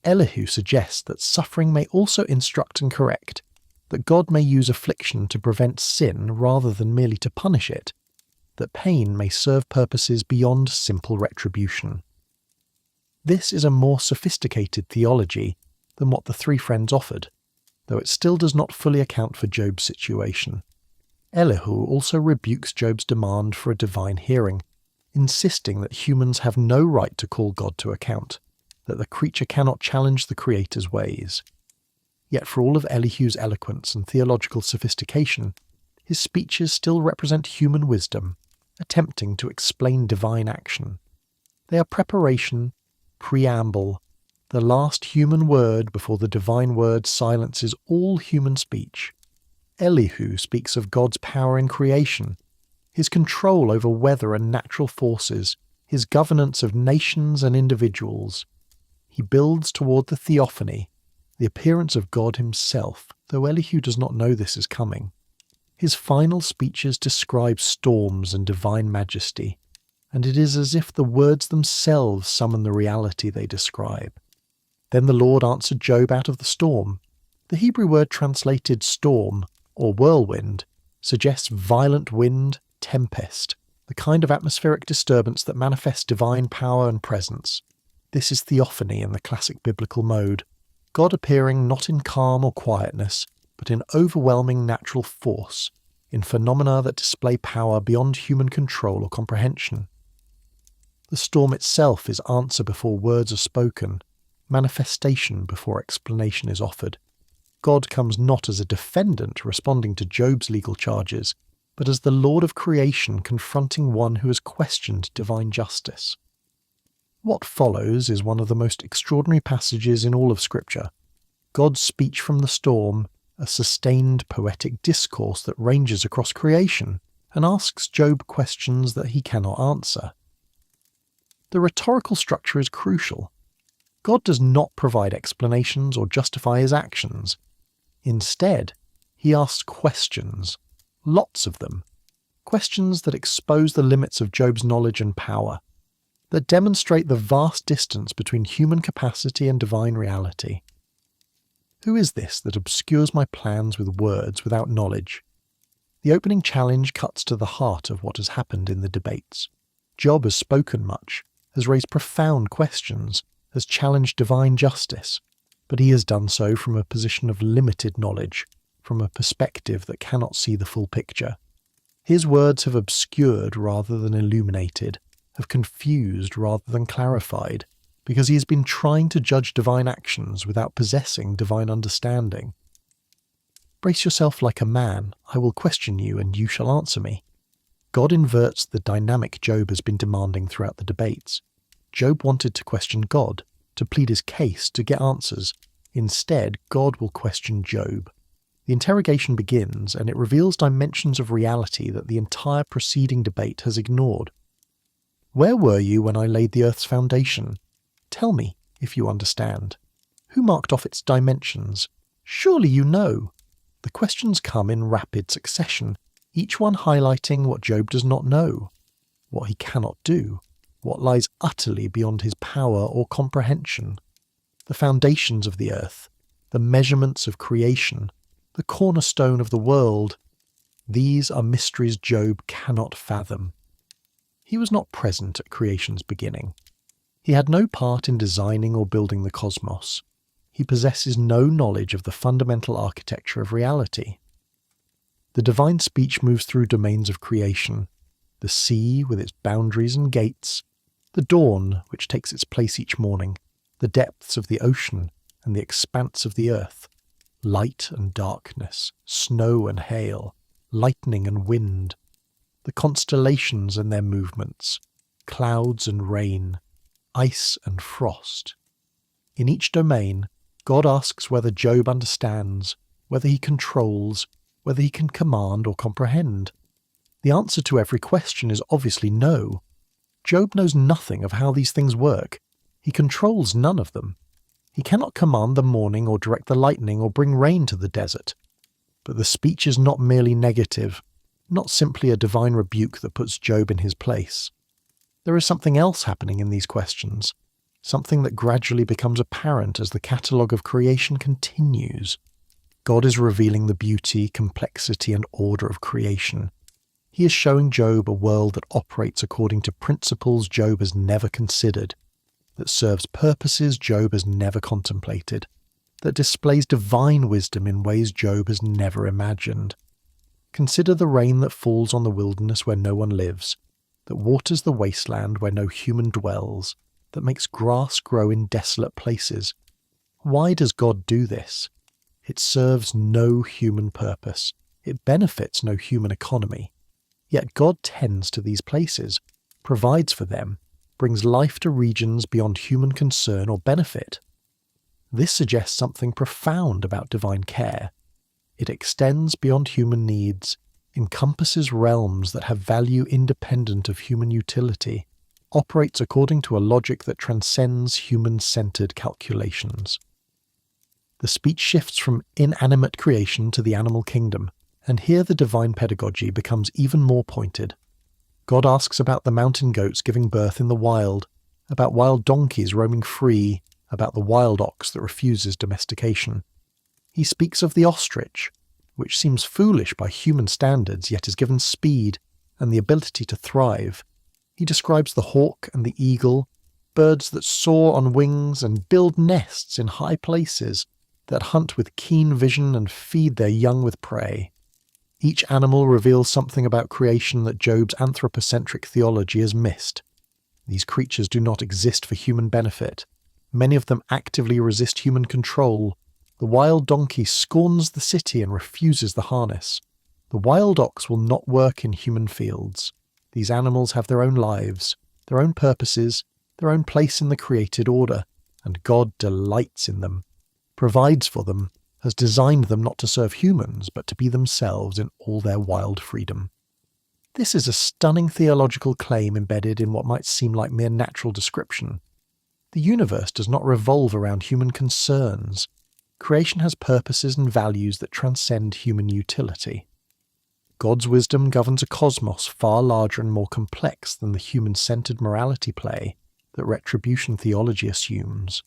[SPEAKER 1] Elihu suggests that suffering may also instruct and correct, that God may use affliction to prevent sin rather than merely to punish it, that pain may serve purposes beyond simple retribution. This is a more sophisticated theology than what the three friends offered, though it still does not fully account for Job's situation. Elihu also rebukes Job's demand for a divine hearing, insisting that humans have no right to call God to account, that the creature cannot challenge the Creator's ways. Yet for all of Elihu's eloquence and theological sophistication, his speeches still represent human wisdom, attempting to explain divine action. They are preparation, preamble, the last human word before the divine word silences all human speech. Elihu speaks of God's power in creation, his control over weather and natural forces, his governance of nations and individuals. He builds toward the theophany, the appearance of God himself, though Elihu does not know this is coming. His final speeches describe storms and divine majesty, and it is as if the words themselves summon the reality they describe. Then the Lord answered Job out of the storm. The Hebrew word translated storm, or whirlwind, suggests violent wind, tempest, the kind of atmospheric disturbance that manifests divine power and presence. This is theophany in the classic biblical mode, God appearing not in calm or quietness, but in overwhelming natural force, in phenomena that display power beyond human control or comprehension. The storm itself is answer before words are spoken, manifestation before explanation is offered. God comes not as a defendant responding to Job's legal charges, but as the Lord of creation confronting one who has questioned divine justice. What follows is one of the most extraordinary passages in all of Scripture. God's speech from the storm, a sustained poetic discourse that ranges across creation and asks Job questions that he cannot answer. The rhetorical structure is crucial. God does not provide explanations or justify his actions. Instead, he asks questions, lots of them, questions that expose the limits of Job's knowledge and power, that demonstrate the vast distance between human capacity and divine reality. Who is this that obscures my plans with words without knowledge? The opening challenge cuts to the heart of what has happened in the debates. Job has spoken much, has raised profound questions, has challenged divine justice, but he has done so from a position of limited knowledge, from a perspective that cannot see the full picture. His words have obscured rather than illuminated, have confused rather than clarified, because he has been trying to judge divine actions without possessing divine understanding. Brace yourself like a man, I will question you and you shall answer me. God inverts the dynamic Job has been demanding throughout the debates. Job wanted to question God, to plead his case, to get answers. Instead, God will question Job. The interrogation begins, and it reveals dimensions of reality that the entire preceding debate has ignored. Where were you when I laid the earth's foundation? Tell me, if you understand. Who marked off its dimensions? Surely you know. The questions come in rapid succession, each one highlighting what Job does not know, what he cannot do, what lies utterly beyond his power or comprehension. The foundations of the earth, the measurements of creation, the cornerstone of the world, these are mysteries Job cannot fathom. He was not present at creation's beginning. He had no part in designing or building the cosmos. He possesses no knowledge of the fundamental architecture of reality. The divine speech moves through domains of creation, the sea with its boundaries and gates, the dawn which takes its place each morning, the depths of the ocean and the expanse of the earth. light and darkness, snow and hail, lightning and wind, the constellations and their movements, clouds and rain, ice and frost. In each domain, God asks whether Job understands, whether he controls, whether he can command or comprehend. The answer to every question is obviously no. Job knows nothing of how these things work. He controls none of them. He cannot command the morning or direct the lightning or bring rain to the desert. But the speech is not merely negative, not simply a divine rebuke that puts Job in his place. There is something else happening in these questions, something that gradually becomes apparent as the catalogue of creation continues. God is revealing the beauty, complexity, and order of creation. He is showing Job a world that operates according to principles Job has never considered, that serves purposes Job has never contemplated, that displays divine wisdom in ways Job has never imagined. Consider the rain that falls on the wilderness where no one lives, that waters the wasteland where no human dwells, that makes grass grow in desolate places. Why does God do this? It serves no human purpose. It benefits no human economy. Yet God tends to these places, provides for them, brings life to regions beyond human concern or benefit. This suggests something profound about divine care. It extends beyond human needs, encompasses realms that have value independent of human utility, operates according to a logic that transcends human-centered calculations. The speech shifts from inanimate creation to the animal kingdom, and here the divine pedagogy becomes even more pointed. God asks about the mountain goats giving birth in the wild, about wild donkeys roaming free, about the wild ox that refuses domestication. He speaks of the ostrich, which seems foolish by human standards yet is given speed and the ability to thrive. He describes the hawk and the eagle, birds that soar on wings and build nests in high places, that hunt with keen vision and feed their young with prey. Each animal reveals something about creation that Job's anthropocentric theology has missed. These creatures do not exist for human benefit. Many of them actively resist human control. The wild donkey scorns the city and refuses the harness. The wild ox will not work in human fields. These animals have their own lives, their own purposes, their own place in the created order, and God delights in them, provides for them, has designed them not to serve humans, but to be themselves in all their wild freedom. This is a stunning theological claim embedded in what might seem like mere natural description. The universe does not revolve around human concerns. Creation has purposes and values that transcend human utility. God's wisdom governs a cosmos far larger and more complex than the human-centered morality play that retribution theology assumes.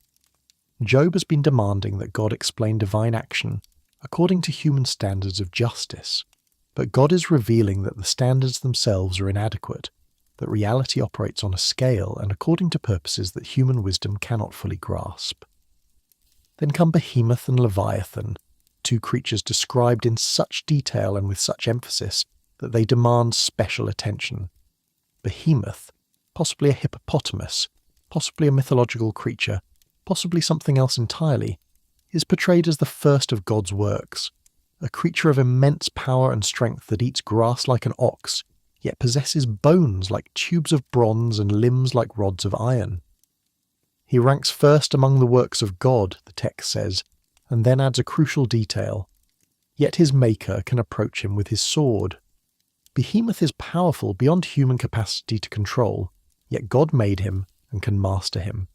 [SPEAKER 1] Job has been demanding that God explain divine action according to human standards of justice, but God is revealing that the standards themselves are inadequate, that reality operates on a scale and according to purposes that human wisdom cannot fully grasp. Then come Behemoth and Leviathan, two creatures described in such detail and with such emphasis that they demand special attention. Behemoth, possibly a hippopotamus, possibly a mythological creature, possibly something else entirely, is portrayed as the first of God's works, a creature of immense power and strength that eats grass like an ox, yet possesses bones like tubes of bronze and limbs like rods of iron. He ranks first among the works of God, the text says, and then adds a crucial detail. Yet his maker can approach him with his sword. Behemoth is powerful beyond human capacity to control, yet God made him and can master him.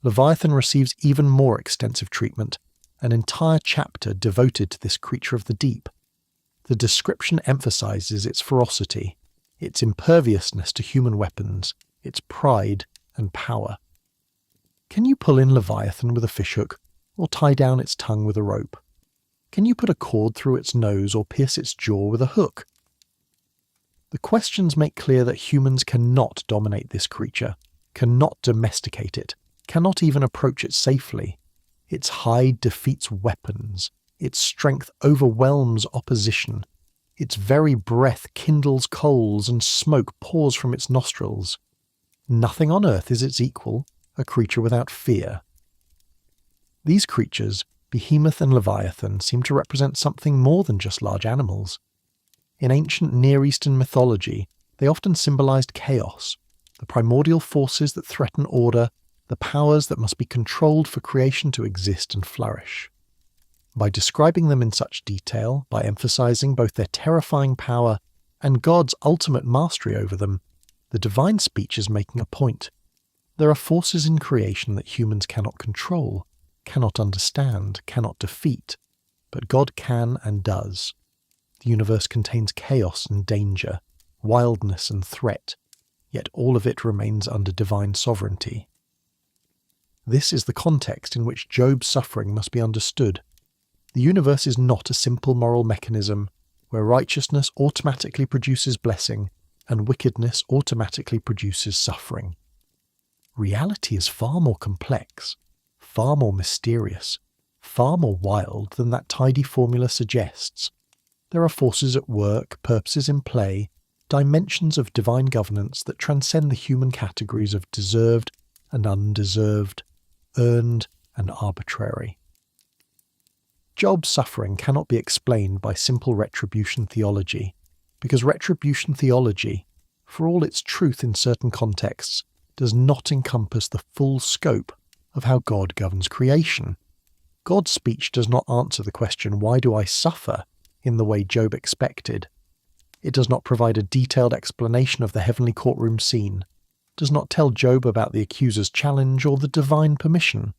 [SPEAKER 1] Leviathan receives even more extensive treatment, an entire chapter devoted to this creature of the deep. The description emphasizes its ferocity, its imperviousness to human weapons, its pride and power. Can you pull in Leviathan with a fishhook, or tie down its tongue with a rope? Can you put a cord through its nose or pierce its jaw with a hook? The questions make clear that humans cannot dominate this creature, cannot domesticate it, cannot even approach it safely. Its hide defeats weapons. Its strength overwhelms opposition. Its very breath kindles coals and smoke pours from its nostrils. Nothing on earth is its equal, a creature without fear. These creatures, Behemoth and Leviathan seem to represent something more than just large animals. In ancient Near Eastern mythology, they often symbolized chaos, the primordial forces that threaten order, the powers that must be controlled for creation to exist and flourish. By describing them in such detail, by emphasizing both their terrifying power and God's ultimate mastery over them, the divine speech is making a point. There are forces in creation that humans cannot control, cannot understand, cannot defeat, but God can and does. The universe contains chaos and danger, wildness and threat, yet all of it remains under divine sovereignty. This is the context in which Job's suffering must be understood. The universe is not a simple moral mechanism where righteousness automatically produces blessing and wickedness automatically produces suffering. Reality is far more complex, far more mysterious, far more wild than that tidy formula suggests. There are forces at work, purposes in play, dimensions of divine governance that transcend the human categories of deserved and undeserved, earned and arbitrary. Job's suffering cannot be explained by simple retribution theology, because retribution theology, for all its truth in certain contexts, does not encompass the full scope of how God governs creation. God's speech does not answer the question, "Why do I suffer?" in the way Job expected. It does not provide a detailed explanation of the heavenly courtroom scene, does not tell Job about the accuser's challenge or the divine permission.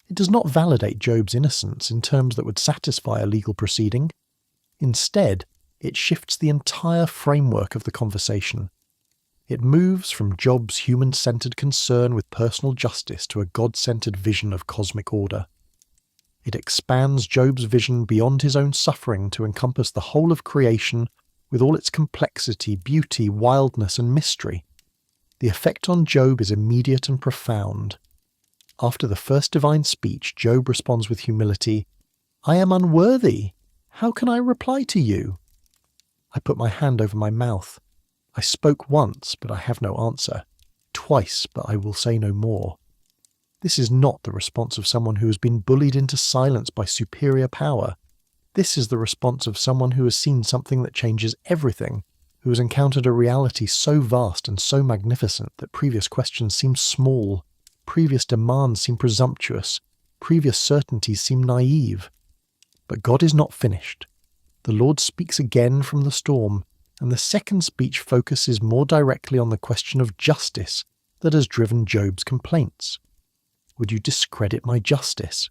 [SPEAKER 1] It does not validate Job's innocence in terms that would satisfy a legal proceeding. Instead, it shifts the entire framework of the conversation. It moves from Job's human-centered concern with personal justice to a God-centered vision of cosmic order. It expands Job's vision beyond his own suffering to encompass the whole of creation with all its complexity, beauty, wildness, and mystery. The effect on Job is immediate and profound. After the first divine speech, Job responds with humility, "I am unworthy. How can I reply to you?" I put my hand over my mouth. I spoke once, but I have no answer. Twice, but I will say no more. This is not the response of someone who has been bullied into silence by superior power. This is the response of someone who has seen something that changes everything, who has encountered a reality so vast and so magnificent that previous questions seem small, previous demands seem presumptuous, previous certainties seem naive. But God is not finished. The Lord speaks again from the storm, and the second speech focuses more directly on the question of justice that has driven Job's complaints. Would you discredit my justice?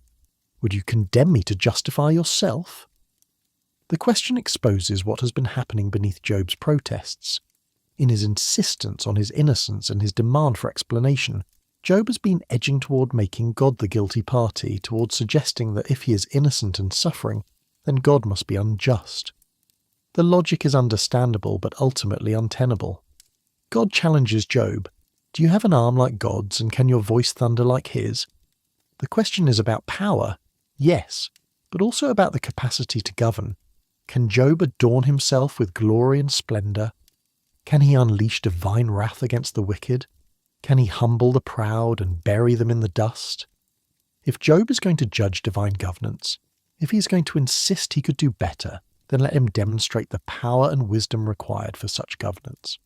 [SPEAKER 1] Would you condemn me to justify yourself? The question exposes what has been happening beneath Job's protests. In his insistence on his innocence and his demand for explanation, Job has been edging toward making God the guilty party, toward suggesting that if he is innocent and suffering, then God must be unjust. The logic is understandable but ultimately untenable. God challenges Job, "Do you have an arm like God's, and can your voice thunder like his?" The question is about power, yes, but also about the capacity to govern. Can Job adorn himself with glory and splendor? Can he unleash divine wrath against the wicked? Can he humble the proud and bury them in the dust? If Job is going to judge divine governance, if he is going to insist he could do better, then let him demonstrate the power and wisdom required for such governance.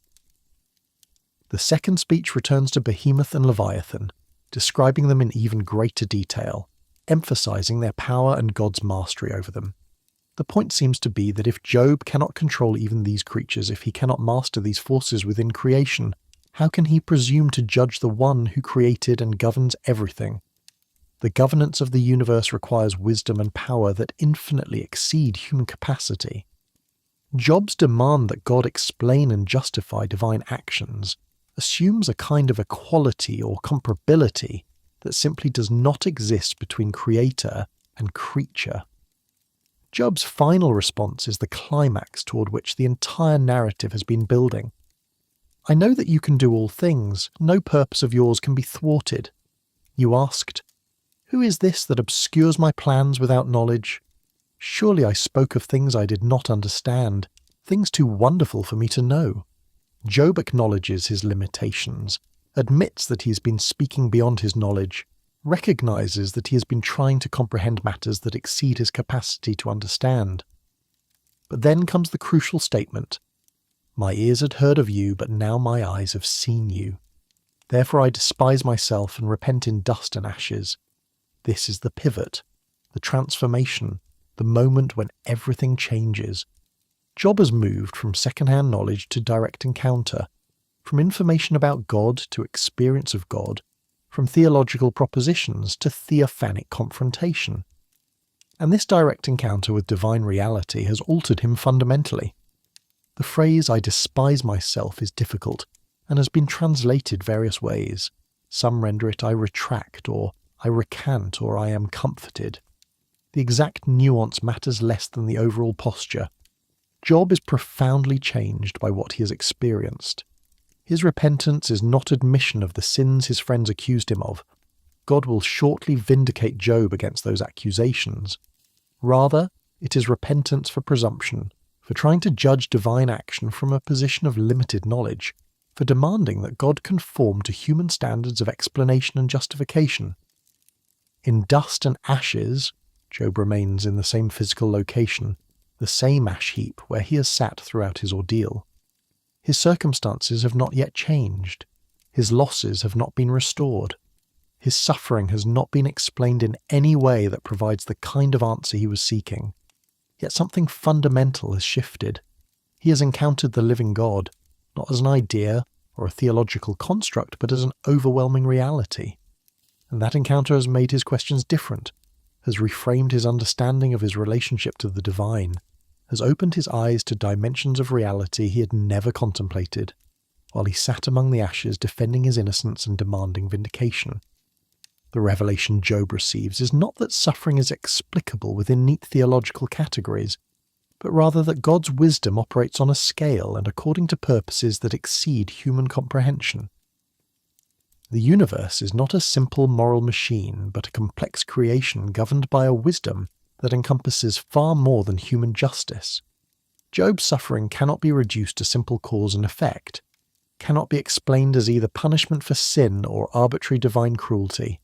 [SPEAKER 1] The second speech returns to Behemoth and Leviathan, describing them in even greater detail, emphasizing their power and God's mastery over them. The point seems to be that if Job cannot control even these creatures, if he cannot master these forces within creation, how can he presume to judge the one who created and governs everything? The governance of the universe requires wisdom and power that infinitely exceed human capacity. Job's demand that God explain and justify divine actions assumes a kind of equality or comparability that simply does not exist between creator and creature. Job's final response is the climax toward which the entire narrative has been building. "I know that you can do all things. No purpose of yours can be thwarted. You asked, 'Who is this that obscures my plans without knowledge?' Surely I spoke of things I did not understand, things too wonderful for me to know." Job acknowledges his limitations, admits that he has been speaking beyond his knowledge, recognizes that he has been trying to comprehend matters that exceed his capacity to understand. But then comes the crucial statement, "My ears had heard of you, but now my eyes have seen you. Therefore I despise myself and repent in dust and ashes." This is the pivot, the transformation, the moment when everything changes. Job has moved from second-hand knowledge to direct encounter, from information about God to experience of God, from theological propositions to theophanic confrontation. And this direct encounter with divine reality has altered him fundamentally. The phrase "I despise myself" is difficult and has been translated various ways. Some render it "I retract," or "I recant," or "I am comforted." The exact nuance matters less than the overall posture. Job is profoundly changed by what he has experienced. His repentance is not admission of the sins his friends accused him of. God will shortly vindicate Job against those accusations. Rather, it is repentance for presumption, for trying to judge divine action from a position of limited knowledge, for demanding that God conform to human standards of explanation and justification. In dust and ashes, Job remains in the same physical location, the same ash heap where he has sat throughout his ordeal. His circumstances have not yet changed. His losses have not been restored. His suffering has not been explained in any way that provides the kind of answer he was seeking. Yet something fundamental has shifted. He has encountered the living God, not as an idea or a theological construct, but as an overwhelming reality. And that encounter has made his questions different, has reframed his understanding of his relationship to the divine, has opened his eyes to dimensions of reality he had never contemplated, while he sat among the ashes defending his innocence and demanding vindication. The revelation Job receives is not that suffering is explicable within neat theological categories, but rather that God's wisdom operates on a scale and according to purposes that exceed human comprehension. The universe is not a simple moral machine, but a complex creation governed by a wisdom that encompasses far more than human justice. Job's suffering cannot be reduced to simple cause and effect, cannot be explained as either punishment for sin or arbitrary divine cruelty,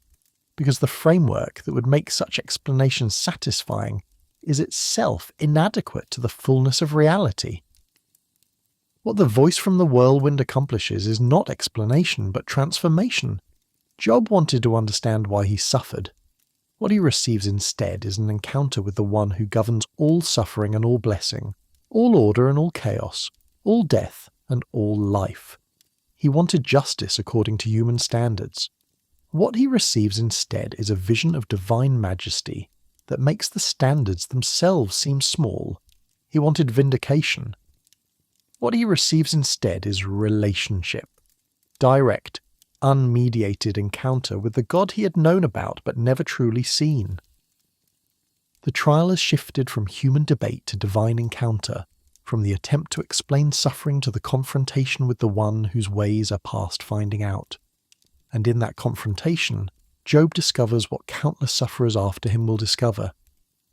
[SPEAKER 1] because the framework that would make such explanations satisfying is itself inadequate to the fullness of reality. What the voice from the whirlwind accomplishes is not explanation, but transformation. Job wanted to understand why he suffered. What he receives instead is an encounter with the one who governs all suffering and all blessing, all order and all chaos, all death and all life. He wanted justice according to human standards. What he receives instead is a vision of divine majesty that makes the standards themselves seem small. He wanted vindication. What he receives instead is relationship. Direct, unmediated encounter with the God he had known about but never truly seen. The trial has shifted from human debate to divine encounter, from the attempt to explain suffering to the confrontation with the one whose ways are past finding out. And in that confrontation, Job discovers what countless sufferers after him will discover,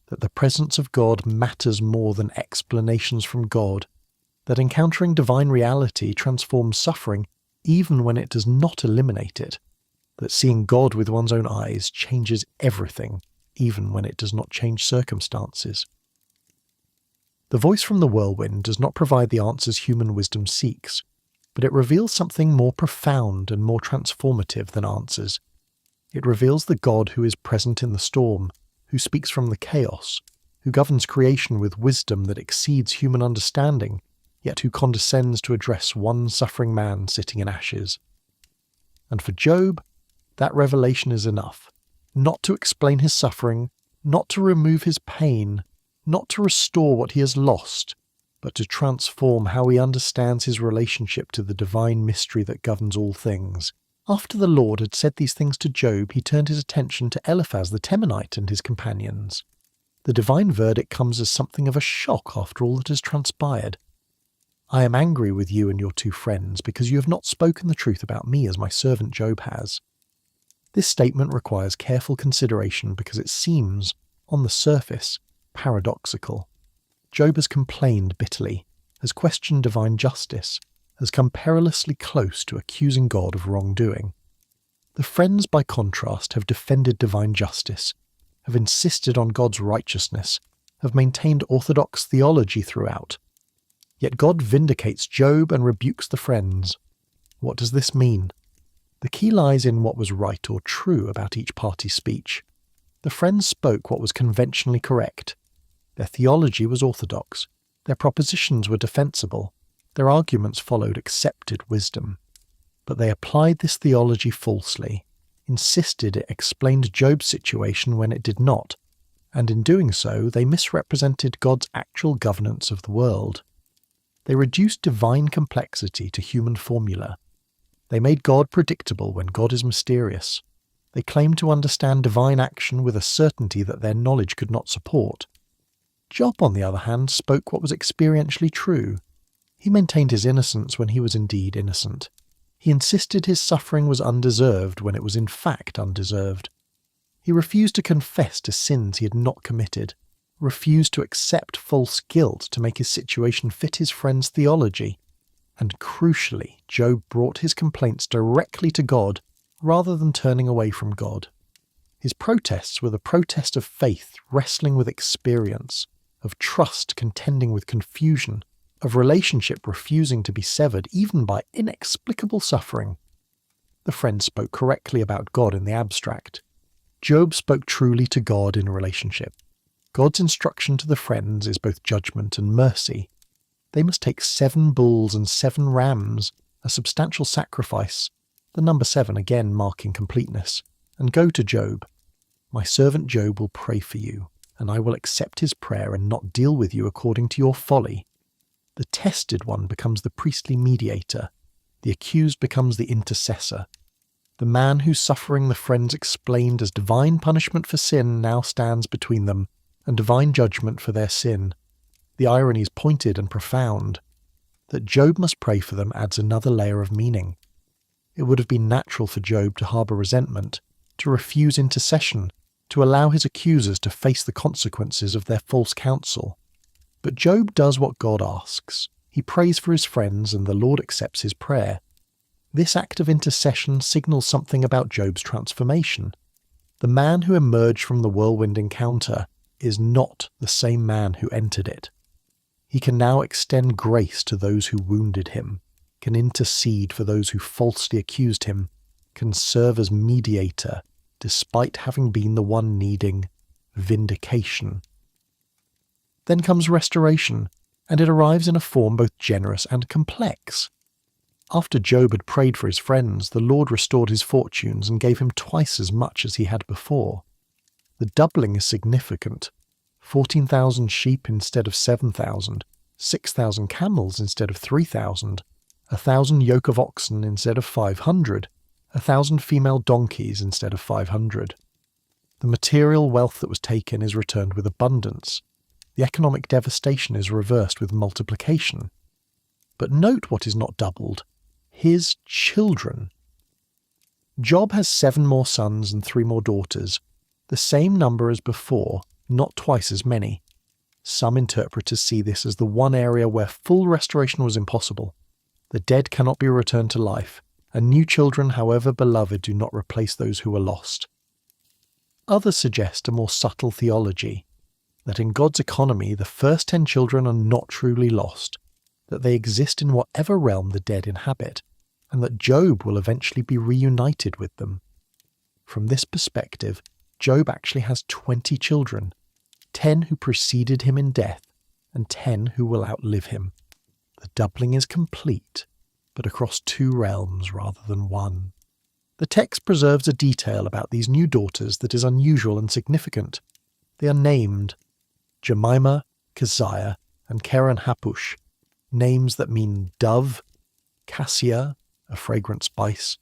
[SPEAKER 1] that the presence of God matters more than explanations from God, that encountering divine reality transforms suffering even when it does not eliminate it, that seeing God with one's own eyes changes everything, even when it does not change circumstances. The voice from the whirlwind does not provide the answers human wisdom seeks, but it reveals something more profound and more transformative than answers. It reveals the God who is present in the storm, who speaks from the chaos, who governs creation with wisdom that exceeds human understanding, yet who condescends to address one suffering man sitting in ashes. And for Job, that revelation is enough, not to explain his suffering, not to remove his pain, not to restore what he has lost, but to transform how he understands his relationship to the divine mystery that governs all things. After the Lord had said these things to Job, he turned his attention to Eliphaz the Temanite and his companions. The divine verdict comes as something of a shock after all that has transpired. "I am angry with you and your two friends, because you have not spoken the truth about me as my servant Job has." This statement requires careful consideration because it seems, on the surface, paradoxical. Job has complained bitterly, has questioned divine justice, has come perilously close to accusing God of wrongdoing. The friends, by contrast, have defended divine justice, have insisted on God's righteousness, have maintained orthodox theology throughout. Yet God vindicates Job and rebukes the friends. What does this mean? The key lies in what was right or true about each party's speech. The friends spoke what was conventionally correct. Their theology was orthodox. Their propositions were defensible. Their arguments followed accepted wisdom. But they applied this theology falsely, insisted it explained Job's situation when it did not, and in doing so they misrepresented God's actual governance of the world. They reduced divine complexity to human formula. They made God predictable when God is mysterious. They claimed to understand divine action with a certainty that their knowledge could not support. Job, on the other hand, spoke what was experientially true. He maintained his innocence when he was indeed innocent. He insisted his suffering was undeserved when it was in fact undeserved. He refused to confess to sins he had not committed, refused to accept false guilt to make his situation fit his friend's theology. And crucially, Job brought his complaints directly to God rather than turning away from God. His protests were the protest of faith wrestling with experience, of trust contending with confusion, of relationship refusing to be severed even by inexplicable suffering. The friends spoke correctly about God in the abstract. Job spoke truly to God in a relationship. God's instruction to the friends is both judgment and mercy. They must take 7 bulls and 7 rams, a substantial sacrifice, the number 7 again marking completeness, and go to Job. My servant Job will pray for you, and I will accept his prayer and not deal with you according to your folly. The tested one becomes the priestly mediator. The accused becomes the intercessor. The man whose suffering the friends explained as divine punishment for sin now stands between them and divine judgment for their sin. The irony is pointed and profound. That Job must pray for them adds another layer of meaning. It would have been natural for Job to harbour resentment, to refuse intercession, to allow his accusers to face the consequences of their false counsel. But Job does what God asks. He prays for his friends and the Lord accepts his prayer. This act of intercession signals something about Job's transformation. The man who emerged from the whirlwind encounter is not the same man who entered it. He can now extend grace to those who wounded him, can intercede for those who falsely accused him, can serve as mediator despite having been the one needing vindication. Then comes restoration, and it arrives in a form both generous and complex. After Job had prayed for his friends, the Lord restored his fortunes and gave him twice as much as he had before. The doubling is significant. 14,000 sheep instead of 7,000, 6,000 camels instead of 3,000, 1,000 yoke of oxen instead of 500, 1,000 female donkeys instead of 500. The material wealth that was taken is returned with abundance. The economic devastation is reversed with multiplication. But note what is not doubled: his children. Job has 7 more sons and 3 more daughters, the same number as before, not twice as many. Some interpreters see this as the one area where full restoration was impossible. The dead cannot be returned to life, and new children, however beloved, do not replace those who were lost. Others suggest a more subtle theology, that in God's economy the first 10 children are not truly lost, that they exist in whatever realm the dead inhabit, and that Job will eventually be reunited with them. From this perspective, Job actually has 20 children, 10 who preceded him in death, and 10 who will outlive him. The doubling is complete, but across 2 realms rather than 1. The text preserves a detail about these new daughters that is unusual and significant. They are named Jemimah, Keziah, and Keren-Happuch, names that mean dove, cassia, a fragrant spice,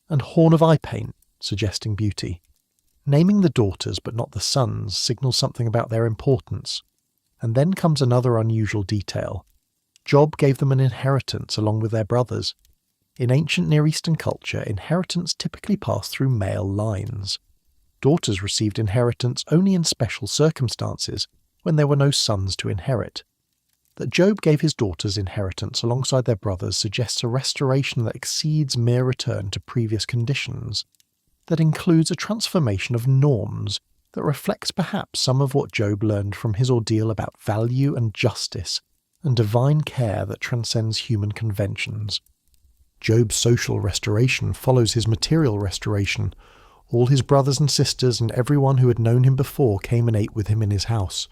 [SPEAKER 1] and horn of eye paint, suggesting beauty. Naming the daughters but not the sons signals something about their importance. And then comes another unusual detail. Job gave them an inheritance along with their brothers. In ancient Near Eastern culture, inheritance typically passed through male lines. Daughters received inheritance only in special circumstances, when there were no sons to inherit. That Job gave his daughters inheritance alongside their brothers suggests a restoration that exceeds mere return to previous conditions. that includes a transformation of norms that reflects perhaps some of what Job learned from his ordeal about value and justice and divine care that transcends human conventions. Job's social restoration follows his material restoration. All his brothers and sisters and everyone who had known him before came and ate with him in his house.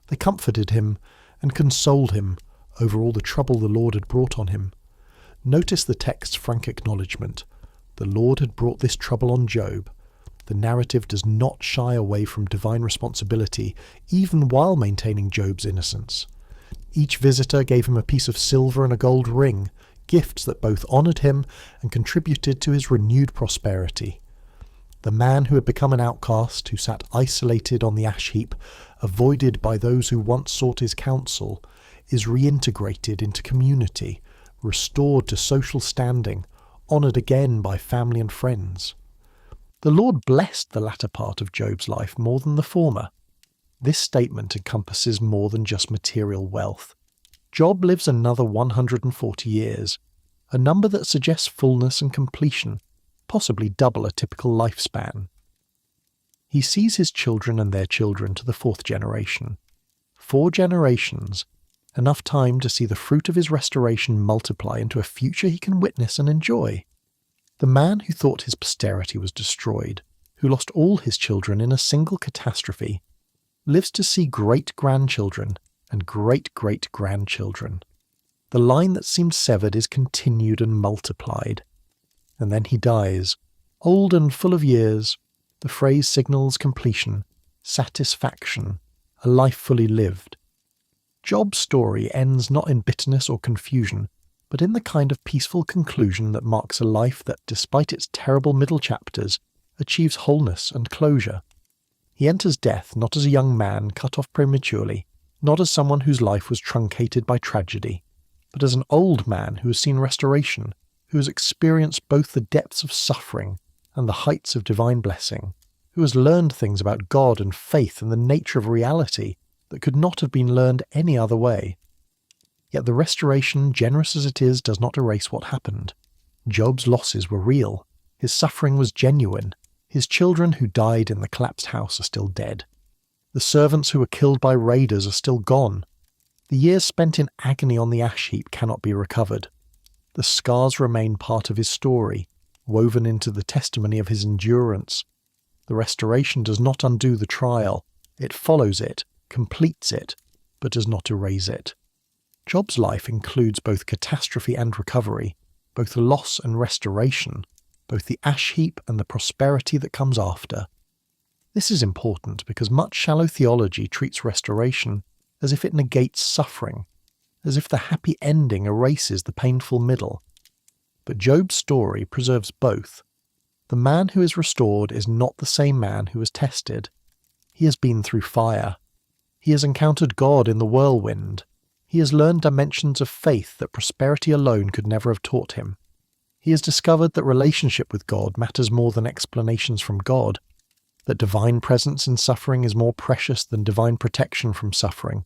[SPEAKER 1] They comforted him and consoled him over all the trouble the Lord had brought on him. Notice the text's frank acknowledgement. The Lord had brought this trouble on Job. The narrative does not shy away from divine responsibility, even while maintaining Job's innocence. Each visitor gave him a piece of silver and a gold ring, gifts that both honoured him and contributed to his renewed prosperity. The man who had become an outcast, who sat isolated on the ash heap, avoided by those who once sought his counsel, is reintegrated into community, restored to social standing, honoured again by family and friends. The Lord blessed the latter part of Job's life more than the former. This statement encompasses more than just material wealth. Job lives another 140 years, a number that suggests fullness and completion, possibly double a typical lifespan. He sees his children and their children to the 4th generation. 4 generations, enough time to see the fruit of his restoration multiply into a future he can witness and enjoy. The man who thought his posterity was destroyed, who lost all his children in a single catastrophe, lives to see great-grandchildren and great-great-grandchildren. The line that seemed severed is continued and multiplied. And then he dies, old and full of years. The phrase signals completion, satisfaction, a life fully lived. Job's story ends not in bitterness or confusion, but in the kind of peaceful conclusion that marks a life that, despite its terrible middle chapters, achieves wholeness and closure. He enters death not as a young man cut off prematurely, not as someone whose life was truncated by tragedy, but as an old man who has seen restoration, who has experienced both the depths of suffering and the heights of divine blessing, who has learned things about God and faith and the nature of reality that could not have been learned any other way. Yet the restoration, generous as it is, does not erase what happened. Job's losses were real. His suffering was genuine. His children who died in the collapsed house are still dead. The servants who were killed by raiders are still gone. The years spent in agony on the ash heap cannot be recovered. The scars remain part of his story, woven into the testimony of his endurance. The restoration does not undo the trial. It follows it, completes it, but does not erase it. Job's life includes both catastrophe and recovery, both loss and restoration, both the ash heap and the prosperity that comes after. This is important because much shallow theology treats restoration as if it negates suffering, as if the happy ending erases the painful middle. But Job's story preserves both. The man who is restored is not the same man who was tested. He has been through fire. He has encountered God in the whirlwind. He has learned dimensions of faith that prosperity alone could never have taught him. He has discovered that relationship with God matters more than explanations from God, that divine presence in suffering is more precious than divine protection from suffering,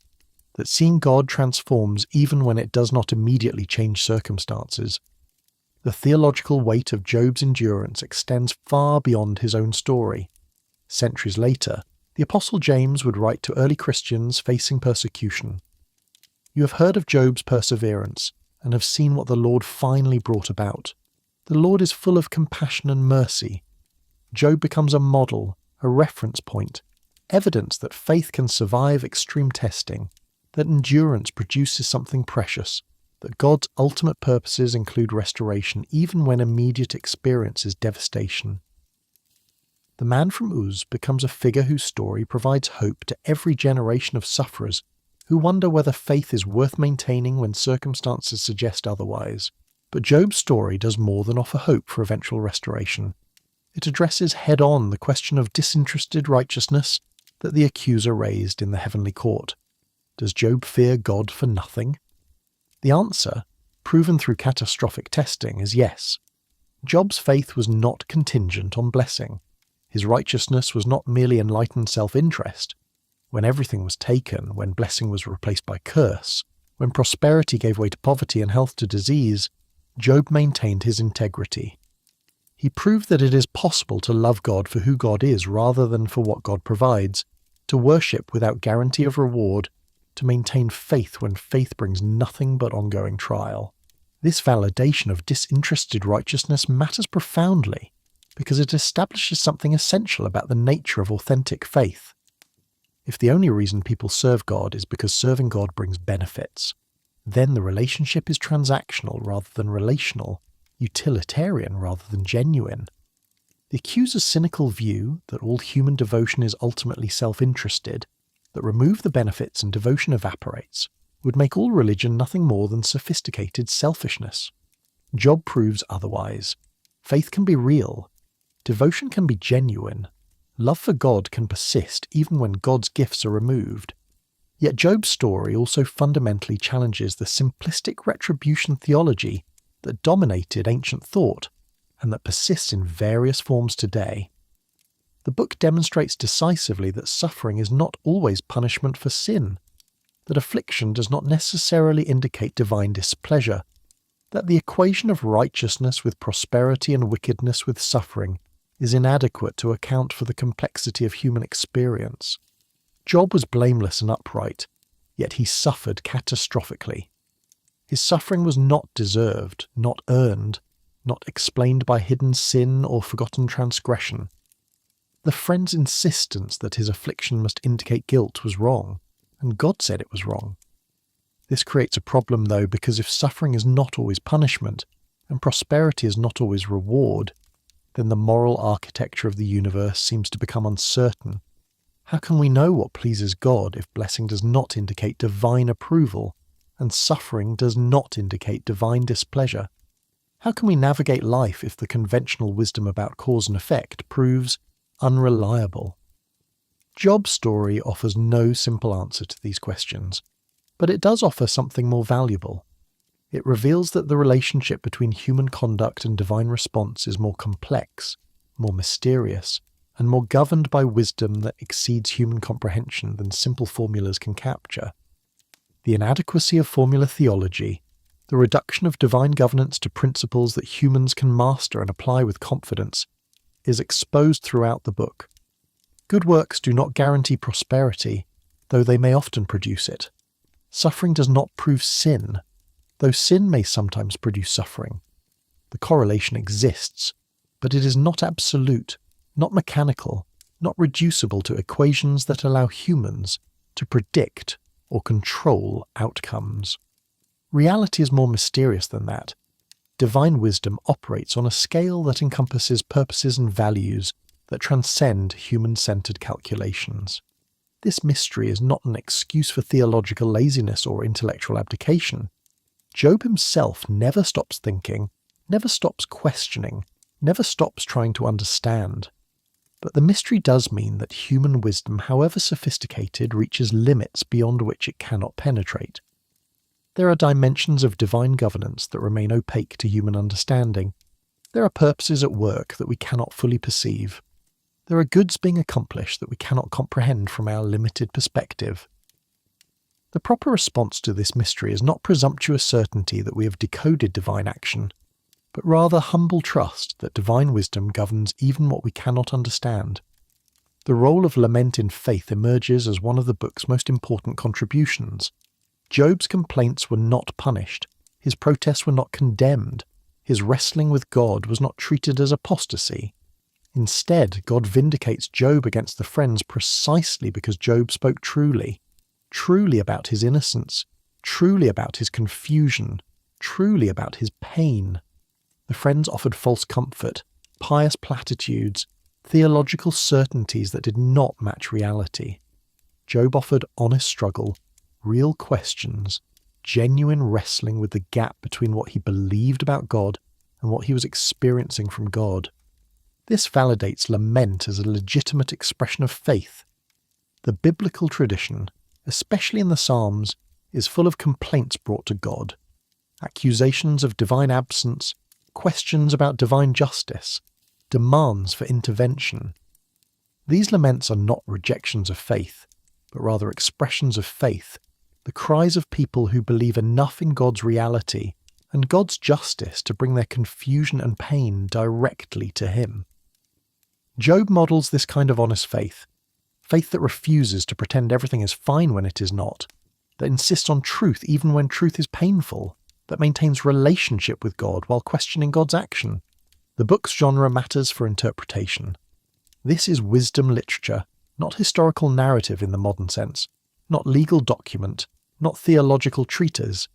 [SPEAKER 1] that seeing God transforms even when it does not immediately change circumstances. The theological weight of Job's endurance extends far beyond his own story. Centuries later, the Apostle James would write to early Christians facing persecution, "You have heard of Job's perseverance, and have seen what the Lord finally brought about. The Lord is full of compassion and mercy." Job becomes a model, a reference point, evidence that faith can survive extreme testing, that endurance produces something precious, that God's ultimate purposes include restoration even when immediate experience is devastation. The man from Uz becomes a figure whose story provides hope to every generation of sufferers who wonder whether faith is worth maintaining when circumstances suggest otherwise. But Job's story does more than offer hope for eventual restoration. It addresses head-on the question of disinterested righteousness that the accuser raised in the heavenly court. Does Job fear God for nothing? The answer, proven through catastrophic testing, is yes. Job's faith was not contingent on blessing. His righteousness was not merely enlightened self-interest. When everything was taken, when blessing was replaced by curse, when prosperity gave way to poverty and health to disease, Job maintained his integrity. He proved that it is possible to love God for who God is rather than for what God provides, to worship without guarantee of reward, to maintain faith when faith brings nothing but ongoing trial. This validation of disinterested righteousness matters profoundly because it establishes something essential about the nature of authentic faith. If the only reason people serve God is because serving God brings benefits, then the relationship is transactional rather than relational, utilitarian rather than genuine. The accuser's cynical view that all human devotion is ultimately self-interested, that remove the benefits and devotion evaporates, would make all religion nothing more than sophisticated selfishness. Job proves otherwise. Faith can be real. Devotion can be genuine. Love for God can persist even when God's gifts are removed. Yet Job's story also fundamentally challenges the simplistic retribution theology that dominated ancient thought and that persists in various forms today. The book demonstrates decisively that suffering is not always punishment for sin, that affliction does not necessarily indicate divine displeasure, that the equation of righteousness with prosperity and wickedness with suffering is inadequate to account for the complexity of human experience. Job was blameless and upright, yet he suffered catastrophically. His suffering was not deserved, not earned, not explained by hidden sin or forgotten transgression. The friend's insistence that his affliction must indicate guilt was wrong, and God said it was wrong. This creates a problem, though, because if suffering is not always punishment, and prosperity is not always reward, then the moral architecture of the universe seems to become uncertain. How can we know what pleases God if blessing does not indicate divine approval, and suffering does not indicate divine displeasure? How can we navigate life if the conventional wisdom about cause and effect proves unreliable? Job's story offers no simple answer to these questions, but it does offer something more valuable. It reveals that the relationship between human conduct and divine response is more complex, more mysterious, and more governed by wisdom that exceeds human comprehension than simple formulas can capture. The inadequacy of formula theology, the reduction of divine governance to principles that humans can master and apply with confidence, is exposed throughout the book. Good works do not guarantee prosperity, though they may often produce it. Suffering does not prove sin, though sin may sometimes produce suffering. The correlation exists, but it is not absolute, not mechanical, not reducible to equations that allow humans to predict or control outcomes. Reality is more mysterious than that. Divine wisdom operates on a scale that encompasses purposes and values that transcend human-centered calculations. This mystery is not an excuse for theological laziness or intellectual abdication. Job himself never stops thinking, never stops questioning, never stops trying to understand. But the mystery does mean that human wisdom, however sophisticated, reaches limits beyond which it cannot penetrate. There are dimensions of divine governance that remain opaque to human understanding. There are purposes at work that we cannot fully perceive. There are goods being accomplished that we cannot comprehend from our limited perspective. The proper response to this mystery is not presumptuous certainty that we have decoded divine action, but rather humble trust that divine wisdom governs even what we cannot understand. The role of lament in faith emerges as one of the book's most important contributions. Job's complaints were not punished, his protests were not condemned, his wrestling with God was not treated as apostasy. Instead, God vindicates Job against the friends precisely because Job spoke truly about his innocence, truly about his confusion, truly about his pain. The friends offered false comfort, pious platitudes, theological certainties that did not match reality. Job offered honest struggle, real questions, genuine wrestling with the gap between what he believed about God and what he was experiencing from God. This validates lament as a legitimate expression of faith. The biblical tradition, especially in the Psalms, is full of complaints brought to God, accusations of divine absence, questions about divine justice, demands for intervention. These laments are not rejections of faith, but rather expressions of faith, the cries of people who believe enough in God's reality and God's justice to bring their confusion and pain directly to him. Job models this kind of honest faith that refuses to pretend everything is fine when it is not, that insists on truth even when truth is painful, that maintains relationship with God while questioning God's action. The book's genre matters for interpretation. This is wisdom literature, not historical narrative in the modern sense, not legal document, not theological treatise.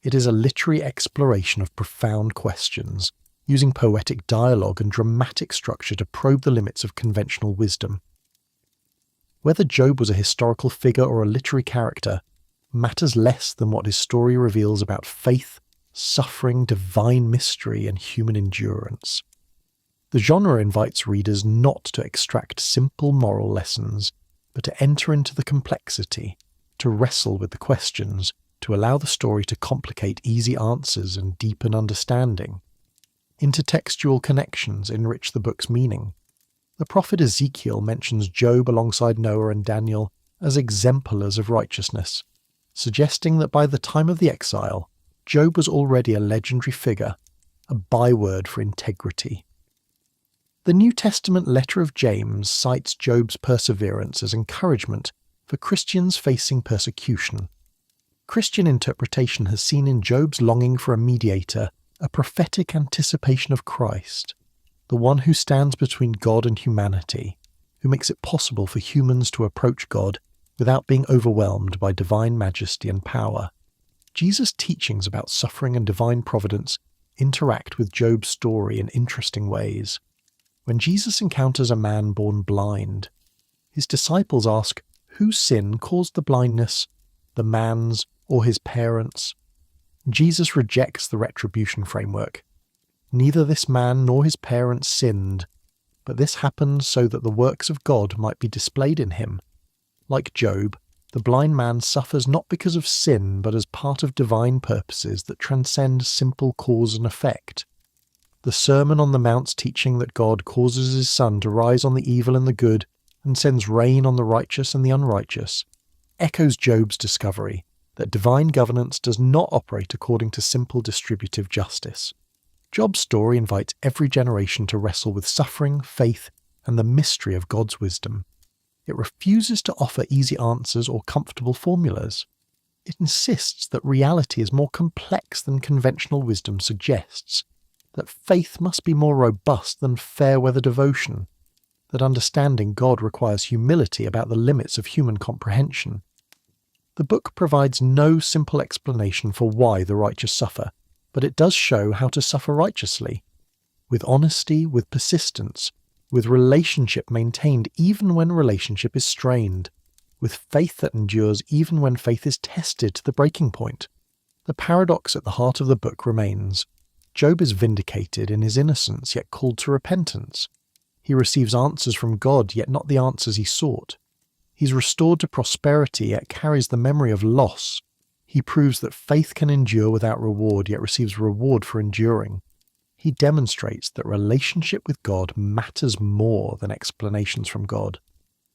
[SPEAKER 1] It is a literary exploration of profound questions, using poetic dialogue and dramatic structure to probe the limits of conventional wisdom. Whether Job was a historical figure or a literary character matters less than what his story reveals about faith, suffering, divine mystery, and human endurance. The genre invites readers not to extract simple moral lessons, but to enter into the complexity, to wrestle with the questions, to allow the story to complicate easy answers and deepen understanding. Intertextual connections enrich the book's meaning. The prophet Ezekiel mentions Job alongside Noah and Daniel as exemplars of righteousness, suggesting that by the time of the exile, Job was already a legendary figure, a byword for integrity. The New Testament letter of James cites Job's perseverance as encouragement for Christians facing persecution. Christian interpretation has seen in Job's longing for a mediator a prophetic anticipation of Christ, the one who stands between God and humanity, who makes it possible for humans to approach God without being overwhelmed by divine majesty and power. Jesus' teachings about suffering and divine providence interact with Job's story in interesting ways. When Jesus encounters a man born blind, his disciples ask, whose sin caused the blindness, the man's or his parents'? Jesus rejects the retribution framework. Neither this man nor his parents sinned, but this happened so that the works of God might be displayed in him. Like Job, the blind man suffers not because of sin, but as part of divine purposes that transcend simple cause and effect. The Sermon on the Mount's teaching that God causes his sun to rise on the evil and the good, and sends rain on the righteous and the unrighteous, echoes Job's discovery that divine governance does not operate according to simple distributive justice. Job's story invites every generation to wrestle with suffering, faith, and the mystery of God's wisdom. It refuses to offer easy answers or comfortable formulas. It insists that reality is more complex than conventional wisdom suggests, that faith must be more robust than fair-weather devotion, that understanding God requires humility about the limits of human comprehension. The book provides no simple explanation for why the righteous suffer, but it does show how to suffer righteously, with honesty, with persistence, with relationship maintained even when relationship is strained, with faith that endures even when faith is tested to the breaking point. The paradox at the heart of the book remains. Job is vindicated in his innocence, yet called to repentance. He receives answers from God, yet not the answers he sought. He's restored to prosperity, yet carries the memory of loss. He proves that faith can endure without reward, yet receives reward for enduring. He demonstrates that relationship with God matters more than explanations from God,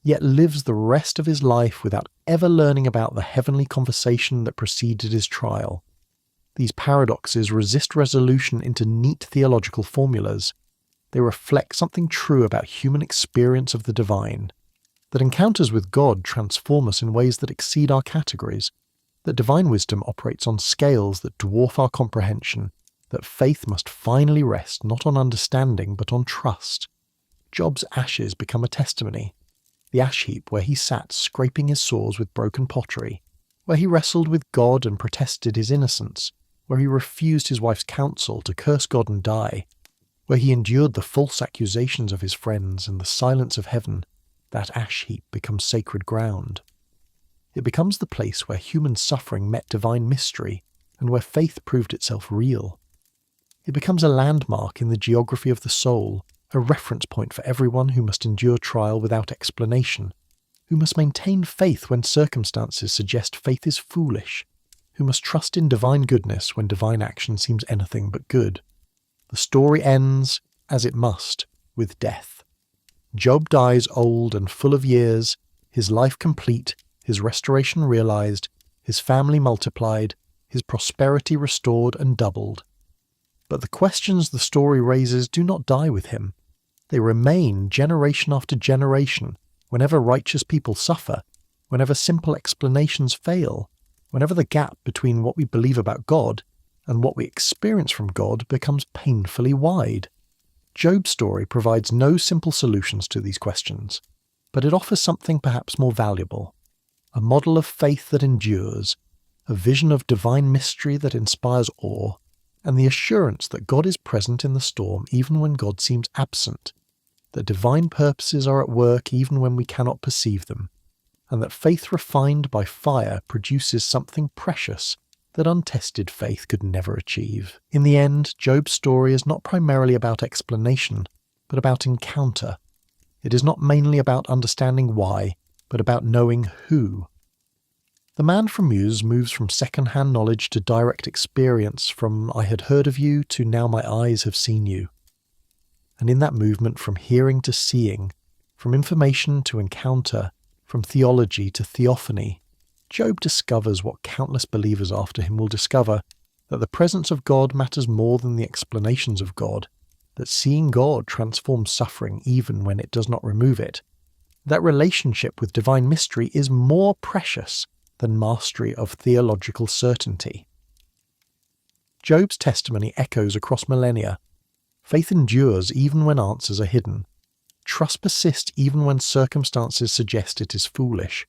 [SPEAKER 1] yet lives the rest of his life without ever learning about the heavenly conversation that preceded his trial. These paradoxes resist resolution into neat theological formulas. They reflect something true about human experience of the divine, that encounters with God transform us in ways that exceed our categories, that divine wisdom operates on scales that dwarf our comprehension, that faith must finally rest not on understanding but on trust. Job's ashes become a testimony. The ash heap where he sat scraping his sores with broken pottery, where he wrestled with God and protested his innocence, where he refused his wife's counsel to curse God and die, where he endured the false accusations of his friends and the silence of heaven, that ash heap becomes sacred ground. It becomes the place where human suffering met divine mystery and where faith proved itself real. It becomes a landmark in the geography of the soul, a reference point for everyone who must endure trial without explanation, who must maintain faith when circumstances suggest faith is foolish, who must trust in divine goodness when divine action seems anything but good. The story ends, as it must, with death. Job dies old and full of years, his life complete, his restoration realized, his family multiplied, his prosperity restored and doubled. But the questions the story raises do not die with him. They remain generation after generation, whenever righteous people suffer, whenever simple explanations fail, whenever the gap between what we believe about God and what we experience from God becomes painfully wide. Job's story provides no simple solutions to these questions, but it offers something perhaps more valuable: a model of faith that endures, a vision of divine mystery that inspires awe, and the assurance that God is present in the storm even when God seems absent, that divine purposes are at work even when we cannot perceive them, and that faith refined by fire produces something precious that untested faith could never achieve. In the end, Job's story is not primarily about explanation, but about encounter. It is not mainly about understanding why, but about knowing who. The Man from Uz moves from second-hand knowledge to direct experience, from "I had heard of you" to "now my eyes have seen you." And in that movement from hearing to seeing, from information to encounter, from theology to theophany, Job discovers what countless believers after him will discover: that the presence of God matters more than the explanations of God, that seeing God transforms suffering even when it does not remove it, that relationship with divine mystery is more precious than mastery of theological certainty. Job's testimony echoes across millennia. Faith endures even when answers are hidden. Trust persists even when circumstances suggest it is foolish.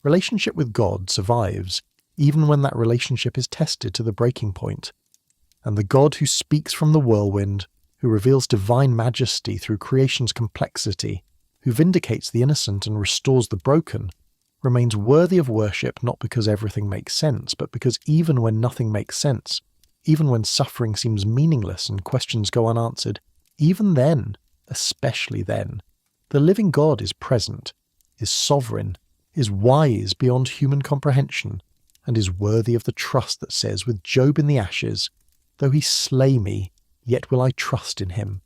[SPEAKER 1] Relationship with God survives even when that relationship is tested to the breaking point. And the God who speaks from the whirlwind, who reveals divine majesty through creation's complexity, who vindicates the innocent and restores the broken, remains worthy of worship not because everything makes sense, but because even when nothing makes sense, even when suffering seems meaningless and questions go unanswered, even then, especially then, the living God is present, is sovereign, is wise beyond human comprehension, and is worthy of the trust that says with Job in the ashes, "Though he slay me, yet will I trust in him."